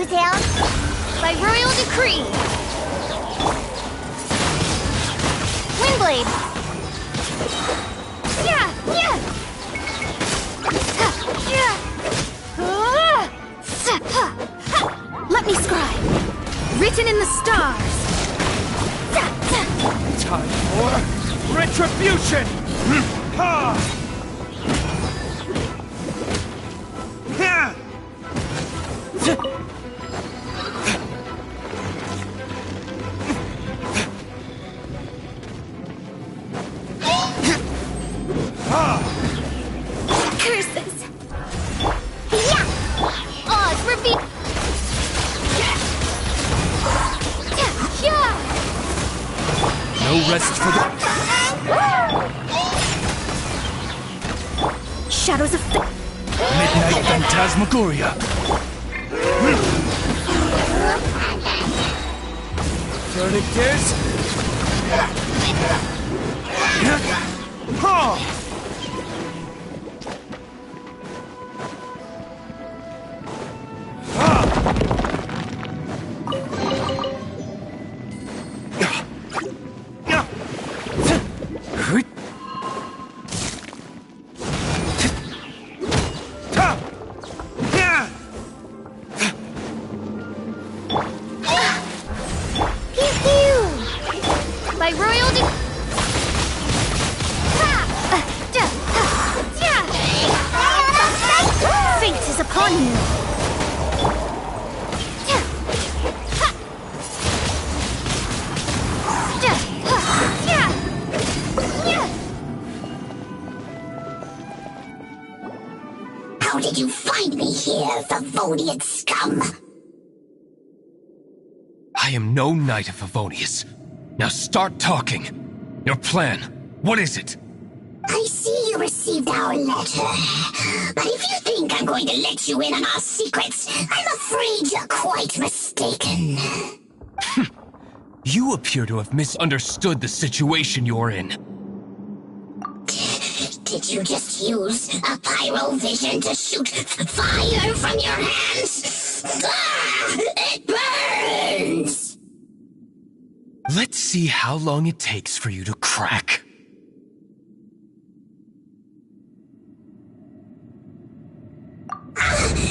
goes down by royal decree. Windblade. Yeah, yeah. Let me scribe. Written in the stars. Time for retribution! Ha! Curses. Yeah. Oz, reveal. Yeah. No rest for the... Shadows of Midnight Phantasmagoria. Turning tears. Ha! By royal fate is upon you. How did you find me here, Favonian scum? I am no knight of Favonius. Now start talking. Your plan, what is it? I see you received our letter. But if you think I'm going to let you in on our secrets, I'm afraid you're quite mistaken. You appear to have misunderstood the situation you're in. Did you just use a pyrovision to shoot fire from your hands? Ah, it burns! Let's see how long it takes for you to crack.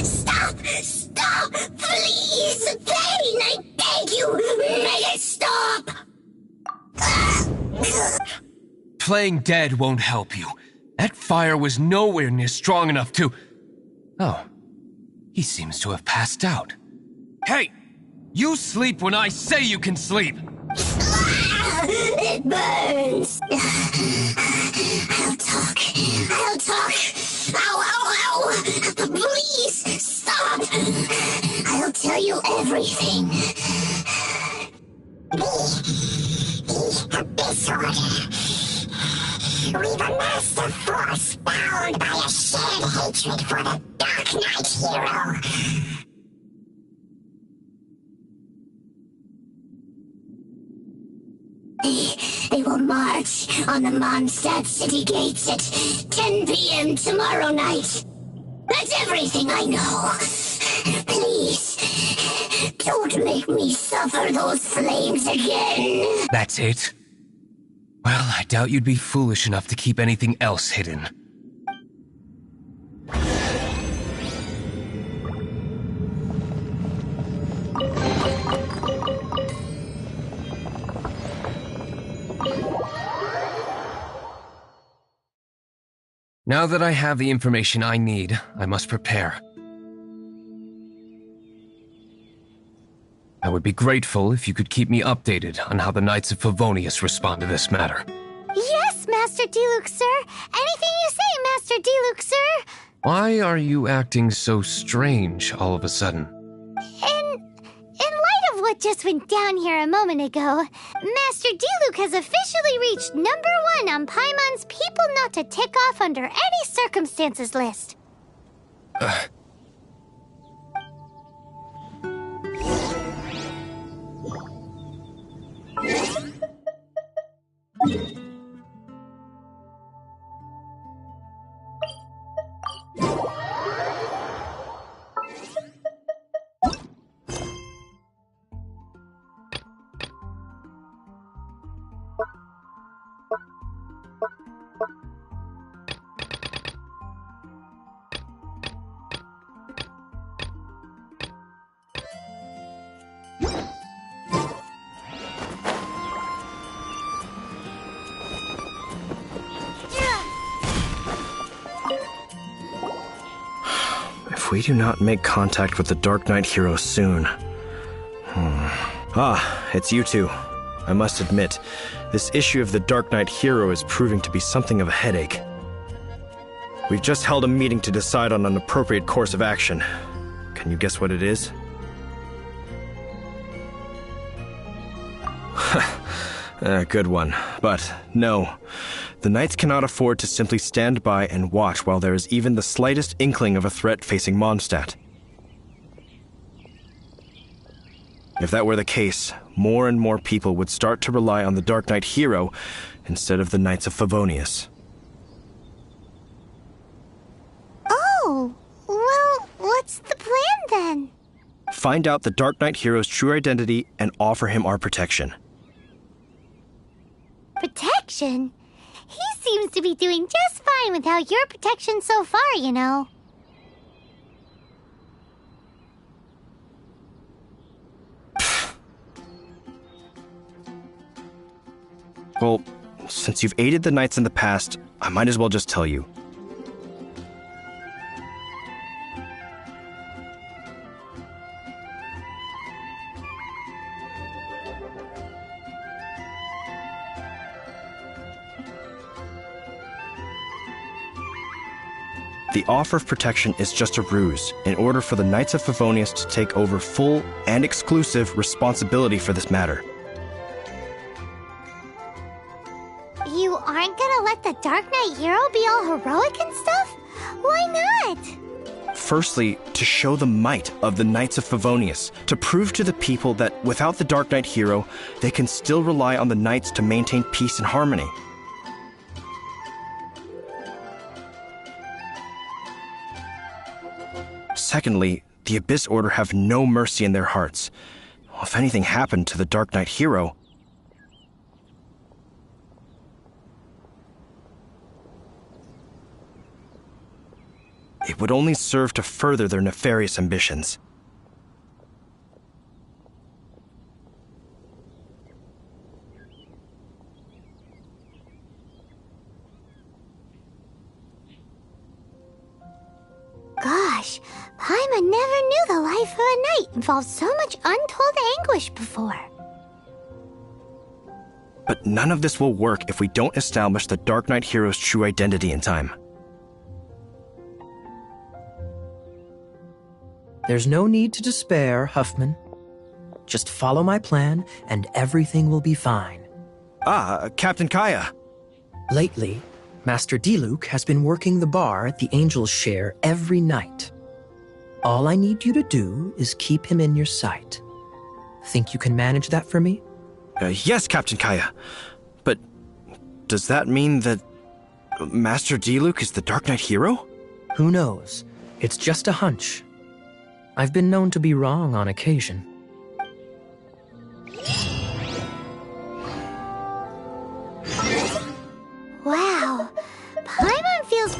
Stop! Stop! Please! Pain! I beg you! Make it stop! Playing dead won't help you. That fire was nowhere near strong enough to... Oh. He seems to have passed out. Hey! You sleep when I say you can sleep! It burns! I'll talk. I'll talk! Ow, ow, ow! Please, stop! I'll tell you everything. The Abyss Order. We've amassed a force bound by a shared hatred for the Dark Knight hero. They will march on the Mondstadt city gates at 10 p.m. tomorrow night. That's everything I know. Please, don't make me suffer those flames again. That's it? Well, I doubt you'd be foolish enough to keep anything else hidden. Now that I have the information I need, I must prepare. I would be grateful if you could keep me updated on how the Knights of Favonius respond to this matter. Yes, Master Diluc, sir. Anything you say, Master Diluc, sir. Why are you acting so strange all of a sudden? In light of what just went down here a moment ago, Master Diluc has officially reached #1 on Paimon's People Not to Tick Off Under Any Circumstances list. If we do not make contact with the Dark Knight hero soon... Ah, it's you two. I must admit, this issue of the Dark Knight hero is proving to be something of a headache. We've just held a meeting to decide on an appropriate course of action. Can you guess what it is? Good one. But no, the Knights cannot afford to simply stand by and watch while there is even the slightest inkling of a threat facing Mondstadt. If that were the case, more and more people would start to rely on the Dark Knight hero instead of the Knights of Favonius. Oh, well, what's the plan then? Find out the Dark Knight hero's true identity and offer him our protection. Protection? He seems to be doing just fine without your protection so far, you know. Well, since you've aided the Knights in the past, I might as well just tell you. The offer of protection is just a ruse in order for the Knights of Favonius to take over full and exclusive responsibility for this matter. You aren't gonna let the Dark Knight hero be all heroic and stuff? Why not? Firstly, to show the might of the Knights of Favonius, to prove to the people that without the Dark Knight hero, they can still rely on the Knights to maintain peace and harmony. Secondly, the Abyss Order have no mercy in their hearts. If anything happened to the Dark Knight hero, it would only serve to further their nefarious ambitions. Gosh, Paimon never knew the life of a knight involved so much untold anguish before. But none of this will work if we don't establish the Dark Knight hero's true identity in time. There's no need to despair, Huffman. Just follow my plan, and everything will be fine. Captain Kaya. Lately, Master Diluc has been working the bar at the Angel's Share every night. All I need you to do is keep him in your sight. Think you can manage that for me? Yes, Captain Kaya. But does that mean that Master Diluc is the Dark Knight hero? Who knows? It's just a hunch. I've been known to be wrong on occasion. Wow, Paimon feels...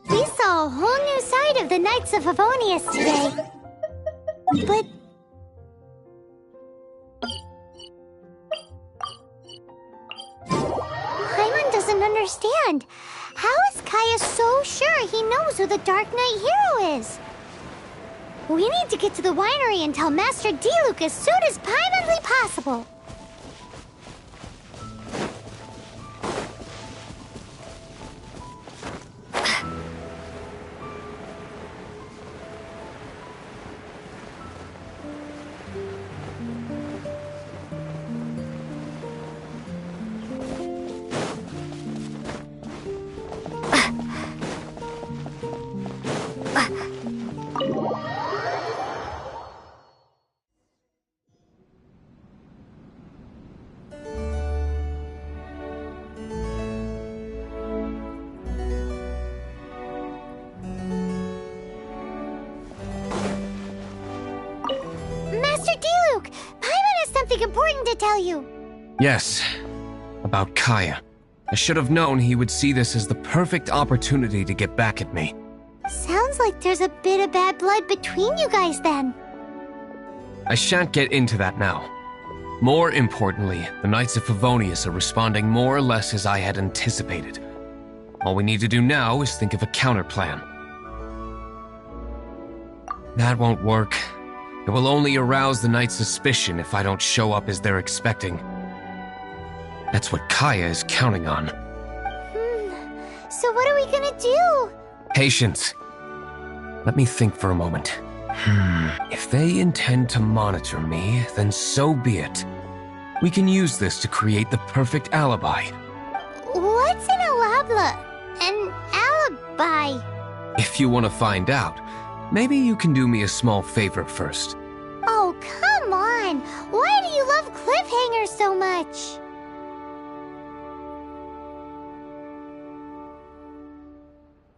We saw a whole new side of the Knights of Favonius today. But... Paimon doesn't understand. How is Kaya so sure he knows who the Dark Knight hero is? We need to get to the winery and tell Master Diluc as soon as Paimonly possible. Important to tell you. Yes, about Kaya. I should have known he would see this as the perfect opportunity to get back at me. Sounds like there's a bit of bad blood between you guys then. I shan't get into that now. More importantly, the Knights of Favonius are responding more or less as I had anticipated. All we need to do now is think of a counterplan. That won't work. It will only arouse the Knight's suspicion if I don't show up as they're expecting. That's what Kaya is counting on. So what are we gonna do? Patience. Let me think for a moment. If they intend to monitor me, then so be it. We can use this to create the perfect alibi. What's an alabla? An alibi? If you want to find out, maybe you can do me a small favor first. Oh, come on! Why do you love cliffhangers so much?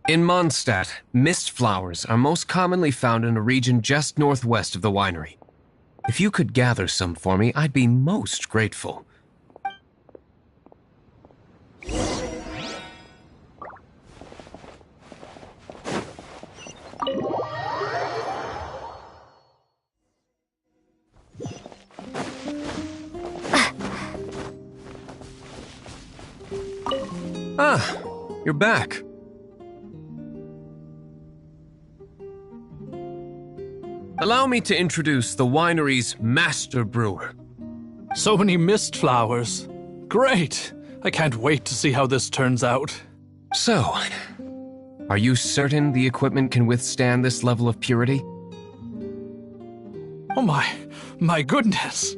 In Mondstadt, mist flowers are most commonly found in a region just northwest of the winery. If you could gather some for me, I'd be most grateful. Ah, you're back. Allow me to introduce the winery's master brewer. So many mist flowers. Great! I can't wait to see how this turns out. So, are you certain the equipment can withstand this level of purity? Oh my goodness!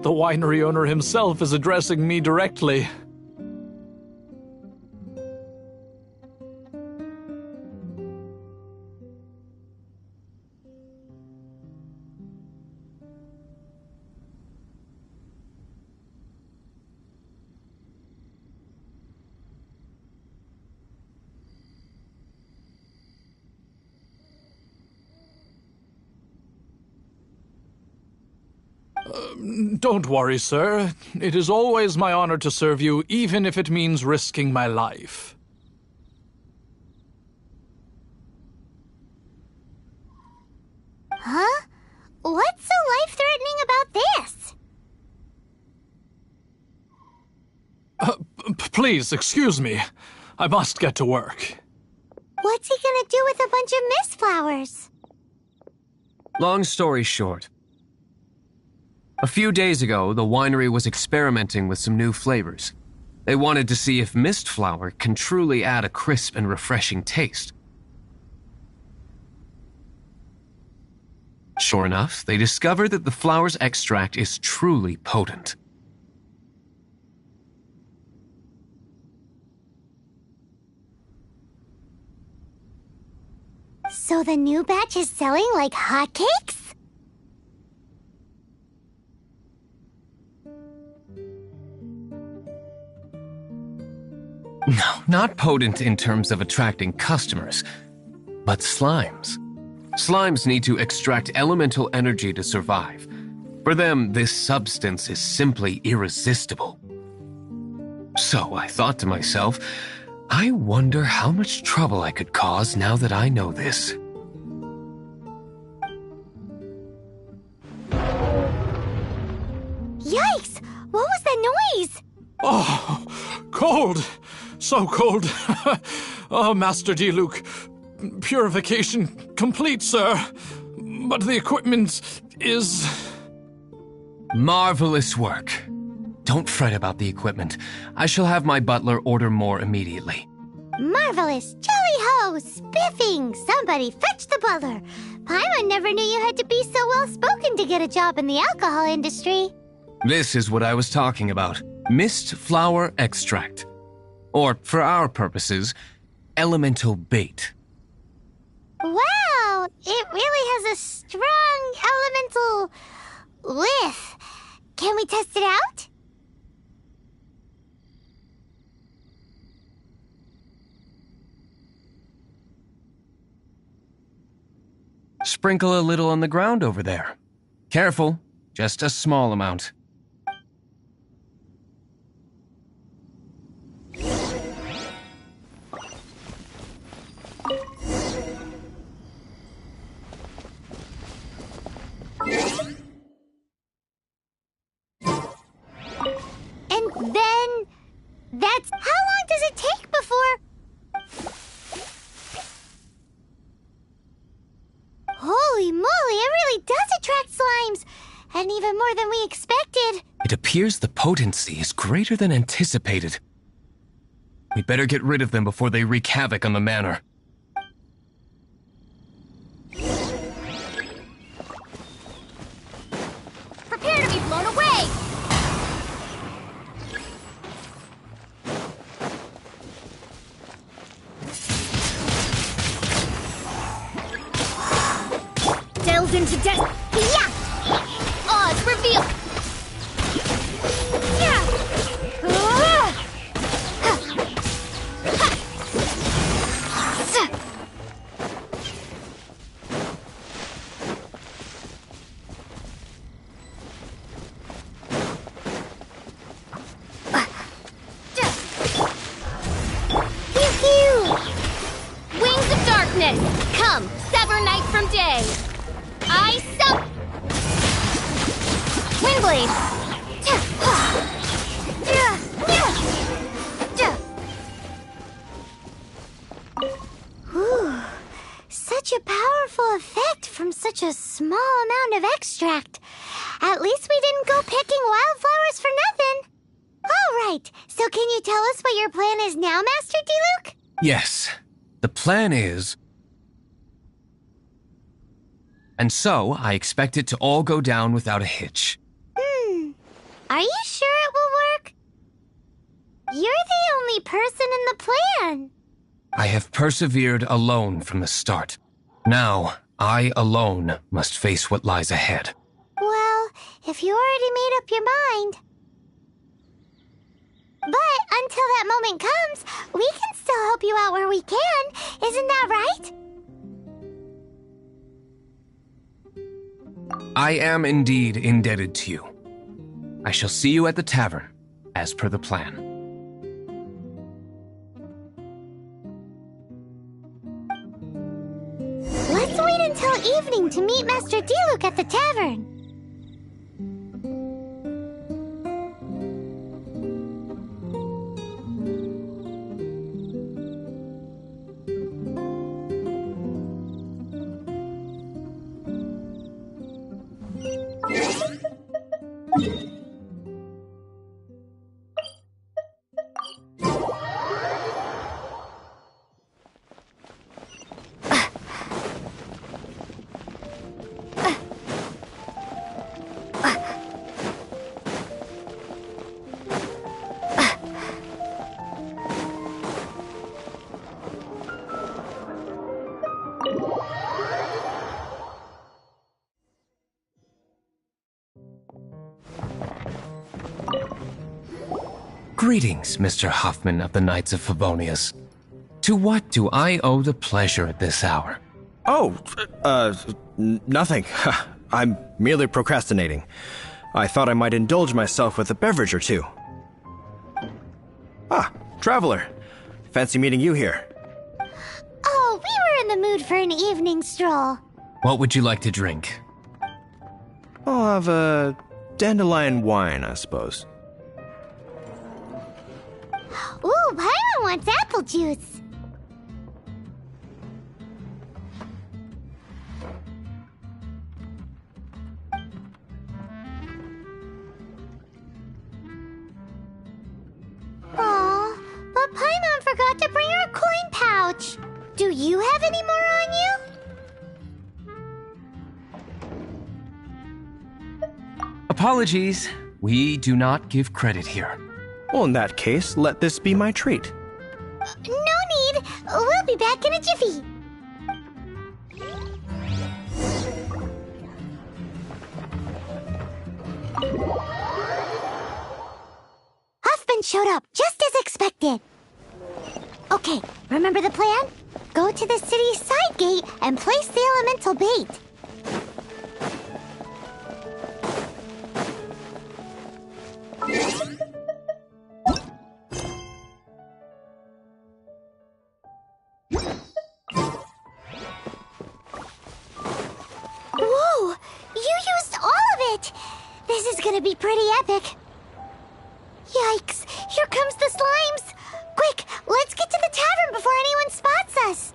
The winery owner himself is addressing me directly. Don't worry, sir. It is always my honor to serve you, even if it means risking my life. Huh? What's so life-threatening about this? Please, excuse me. I must get to work. What's he gonna do with a bunch of mist flowers? Long story short, a few days ago, the winery was experimenting with some new flavors. They wanted to see if mist flower can truly add a crisp and refreshing taste. Sure enough, they discovered that the flower's extract is truly potent. So the new batch is selling like hotcakes? No, not potent in terms of attracting customers, but slimes. Slimes need to extract elemental energy to survive. For them, this substance is simply irresistible. So I thought to myself, I wonder how much trouble I could cause now that I know this. Yikes! What was that noise? Oh, cold! So cold. Oh, Master D-Luke. Purification complete, sir. But the equipment is... Marvelous work. Don't fret about the equipment. I shall have my butler order more immediately. Marvelous! Jolly-ho! Spiffing! Somebody fetch the butler! Paimon never knew you had to be so well-spoken to get a job in the alcohol industry. This is what I was talking about. Mist flower extract. Or, for our purposes, elemental bait. Wow! It really has a strong elemental whiff. Can we test it out? Sprinkle a little on the ground over there. Careful, just a small amount. And then... How long does it take before... and even more than we expected. It appears the potency is greater than anticipated. We'd better get rid of them before they wreak havoc on the manor. Prepare to be blown away! Delves into death. Yeah! Odds reveal. Yeah! Wings of darkness, come, sever night from day. I sup. Windblade. Whew. Such a powerful effect from such a small amount of extract. At least we didn't go picking wildflowers for nothing. All right, so can you tell us what your plan is now, Master Diluc? Yes, the plan is... And so, I expect it to all go down without a hitch. Are you sure it will work? You're the only person in the plan. I have persevered alone from the start. Now, I alone must face what lies ahead. Well, if you already made up your mind. But until that moment comes, we can still help you out where we can. Isn't that right? I am indeed indebted to you. I shall see you at the tavern, as per the plan. Let's wait until evening to meet Master Diluc at the tavern. Greetings, Mr. Huffman of the Knights of Favonius. To what do I owe the pleasure at this hour? Oh, nothing. I'm merely procrastinating. I thought I might indulge myself with a beverage or two. Ah, Traveler. Fancy meeting you here. Oh, we were in the mood for an evening stroll. What would you like to drink? I'll have a dandelion wine, I suppose. Ooh, Paimon wants apple juice. Aw, but Paimon forgot to bring her coin pouch. Do you have any more on you? Apologies. We do not give credit here. Well, in that case, let this be my treat. No need. We'll be back in a jiffy. Huffman showed up, just as expected. Okay, remember the plan? Go to the city's side gate and place the elemental bait. Whoa! You used all of it! This is gonna be pretty epic. Yikes! Here comes the slimes! Quick, let's get to the tavern before anyone spots us!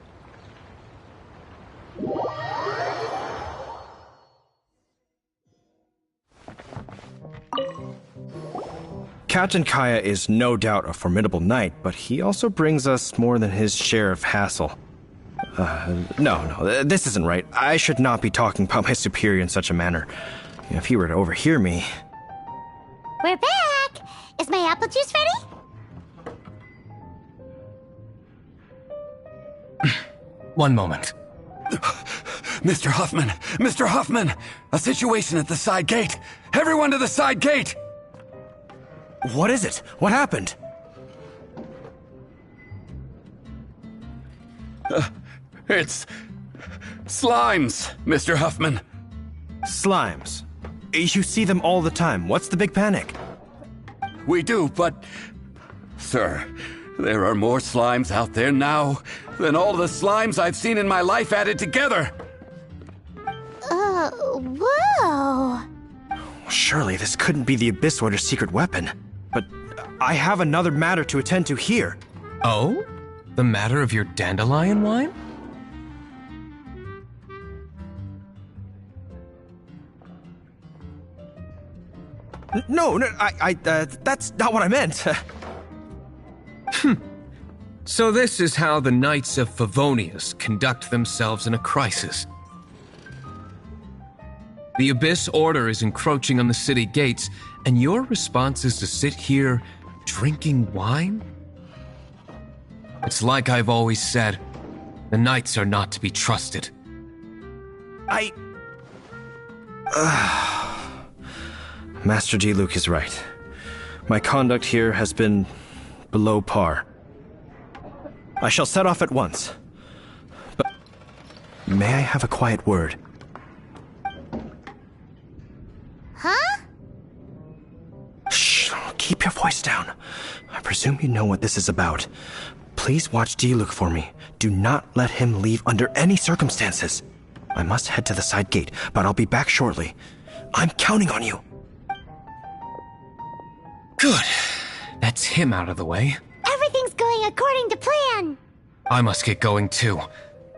Captain Kaya is no doubt a formidable knight, but he also brings us more than his share of hassle. No, this isn't right. I should not be talking about my superior in such a manner. If he were to overhear me... We're back! Is my apple juice ready? One moment. Mr. Huffman! Mr. Huffman! A situation at the side gate! Everyone to the side gate! What is it? What happened? It's... slimes, Mr. Huffman. Slimes? You see them all the time. What's the big panic? We do, but... Sir, there are more slimes out there now than all the slimes I've seen in my life added together. Whoa. Surely this couldn't be the Abyss Order's secret weapon. But I have another matter to attend to here. Oh? The matter of your dandelion wine? No, that's not what I meant. So this is how the Knights of Favonius conduct themselves in a crisis. The Abyss Order is encroaching on the city gates, and your response is to sit here drinking wine? It's like I've always said, the Knights are not to be trusted. Master G. Luke is right. My conduct here has been below par. I shall set off at once. But may I have a quiet word? Huh? Shh, keep your voice down. I presume you know what this is about. Please watch D. Luke for me. Do not let him leave under any circumstances. I must head to the side gate, but I'll be back shortly. I'm counting on you. Good. That's him out of the way. Everything's going according to plan. I must get going too.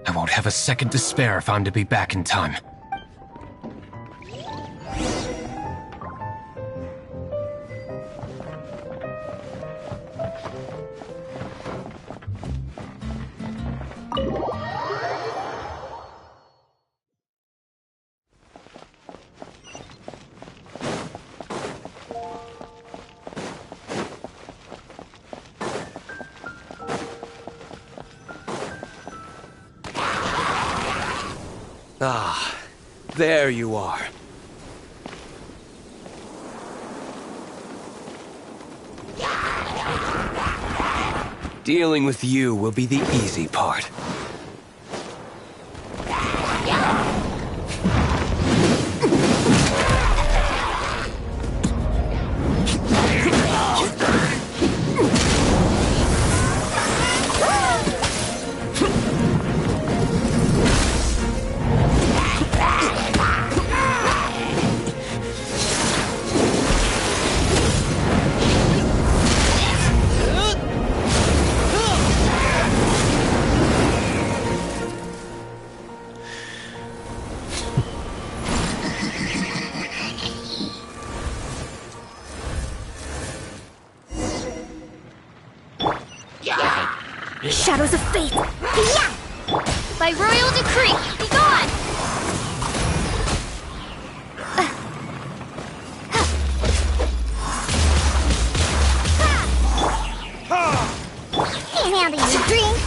I won't have a second to spare if I'm to be back in time. Ah, there you are. Dealing with you will be the easy part. Shadows of fate! Yeah! By royal decree, be gone! Can't handle your drink!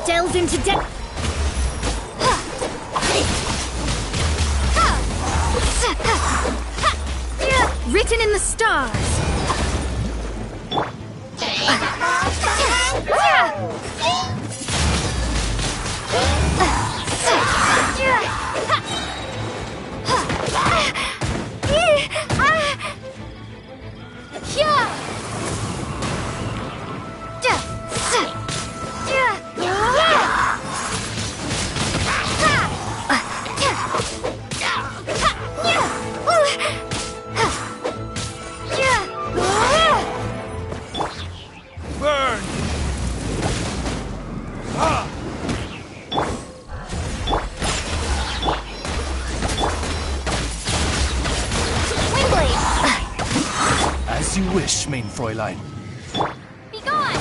Delve into death! Written in the stars! Hush, mein Fräulein. Be gone!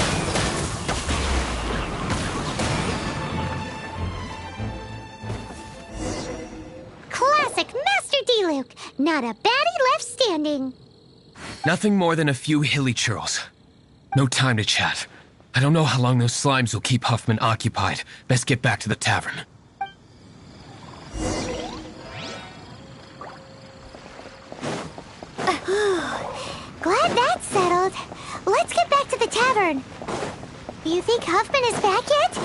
Classic Master D-Luke. Not a baddie left standing. Nothing more than a few hilly churls. No time to chat. I don't know how long those slimes will keep Huffman occupied. Best get back to the tavern. Glad that's settled. Let's get back to the tavern. You think Huffman is back yet?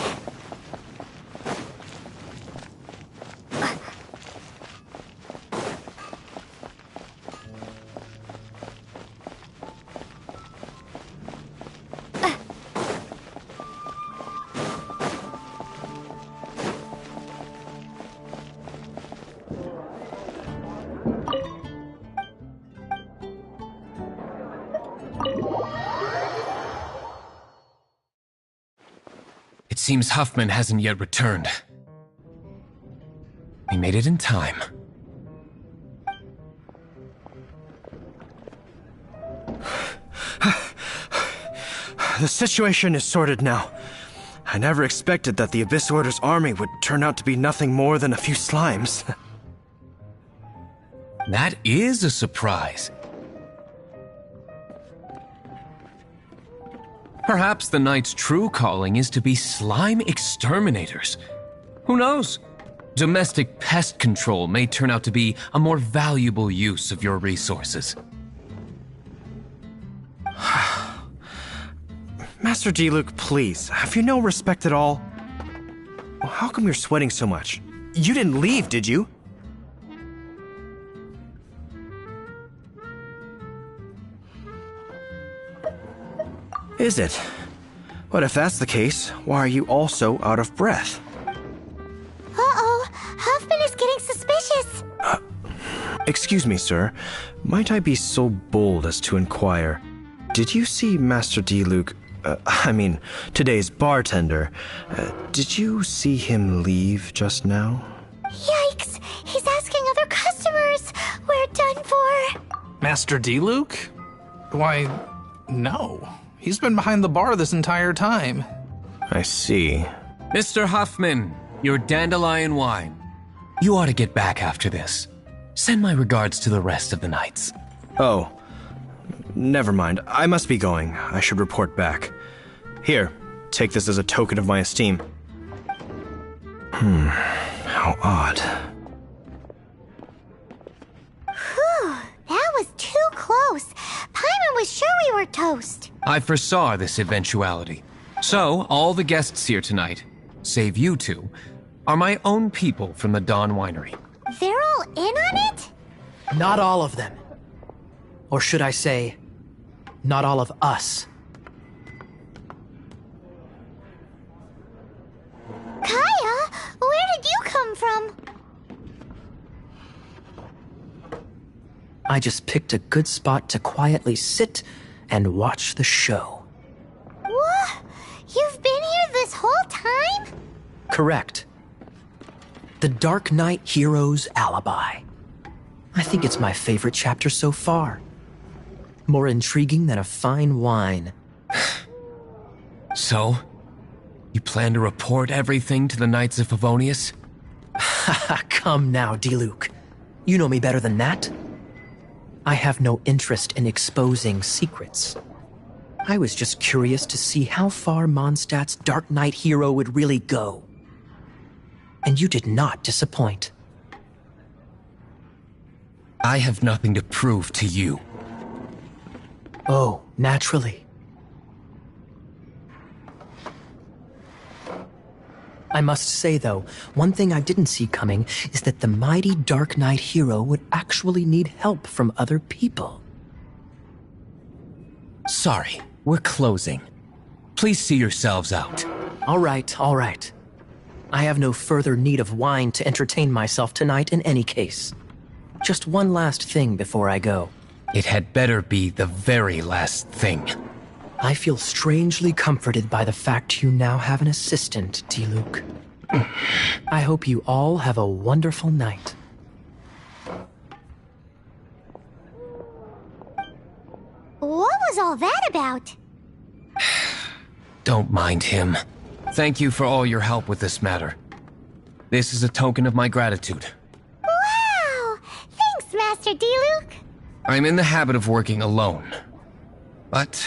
It seems Huffman hasn't yet returned. We made it in time. The situation is sorted now. I never expected that the Abyss Order's army would turn out to be nothing more than a few slimes. That is a surprise. Perhaps the Knight's true calling is to be slime exterminators. Who knows? Domestic pest control may turn out to be a more valuable use of your resources. Master D-Luke, please, have you no respect at all? Well, how come you're sweating so much? You didn't leave, did you? Is it? But if that's the case, why are you also out of breath? Uh-oh, Huffman is getting suspicious. Excuse me, sir. Might I be so bold as to inquire, did you see Master D-Luke, today's bartender, did you see him leave just now? Yikes, he's asking other customers. We're done for. Master D-Luke? Why, no. He's been behind the bar this entire time. I see. Mr. Huffman, your dandelion wine. You ought to get back after this. Send my regards to the rest of the knights. Oh, never mind. I must be going. I should report back. Here, take this as a token of my esteem. How odd. Whew, that was too close. Paimon was sure we were toast. I foresaw this eventuality. So, all the guests here tonight, save you two, are my own people from the Dawn Winery. They're all in on it? Not all of them. Or should I say, not all of us. Kaya, where did you come from? I just picked a good spot to quietly sit and watch the show. What? You've been here this whole time? Correct. The Dark Knight Hero's Alibi. I think it's my favorite chapter so far. More intriguing than a fine wine. So, you plan to report everything to the Knights of Favonius? Come now, D-Luke. You know me better than that. I have no interest in exposing secrets. I was just curious to see how far Mondstadt's Dark Knight hero would really go. And you did not disappoint. I have nothing to prove to you. Oh, naturally. I must say, though, one thing I didn't see coming is that the mighty Dark Knight hero would actually need help from other people. Sorry, we're closing. Please see yourselves out. All right, all right. I have no further need of wine to entertain myself tonight in any case. Just one last thing before I go. It had better be the very last thing. I feel strangely comforted by the fact you now have an assistant, D-Luke. I hope you all have a wonderful night. What was all that about? Don't mind him. Thank you for all your help with this matter. This is a token of my gratitude. Wow! Thanks, Master Diluc. I'm in the habit of working alone. But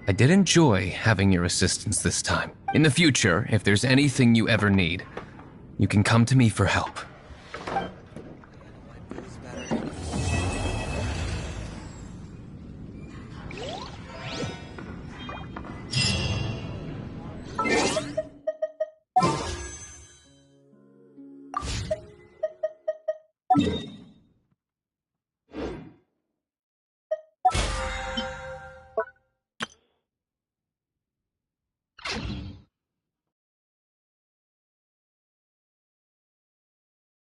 I did enjoy having your assistance this time. In the future, if there's anything you ever need, you can come to me for help. You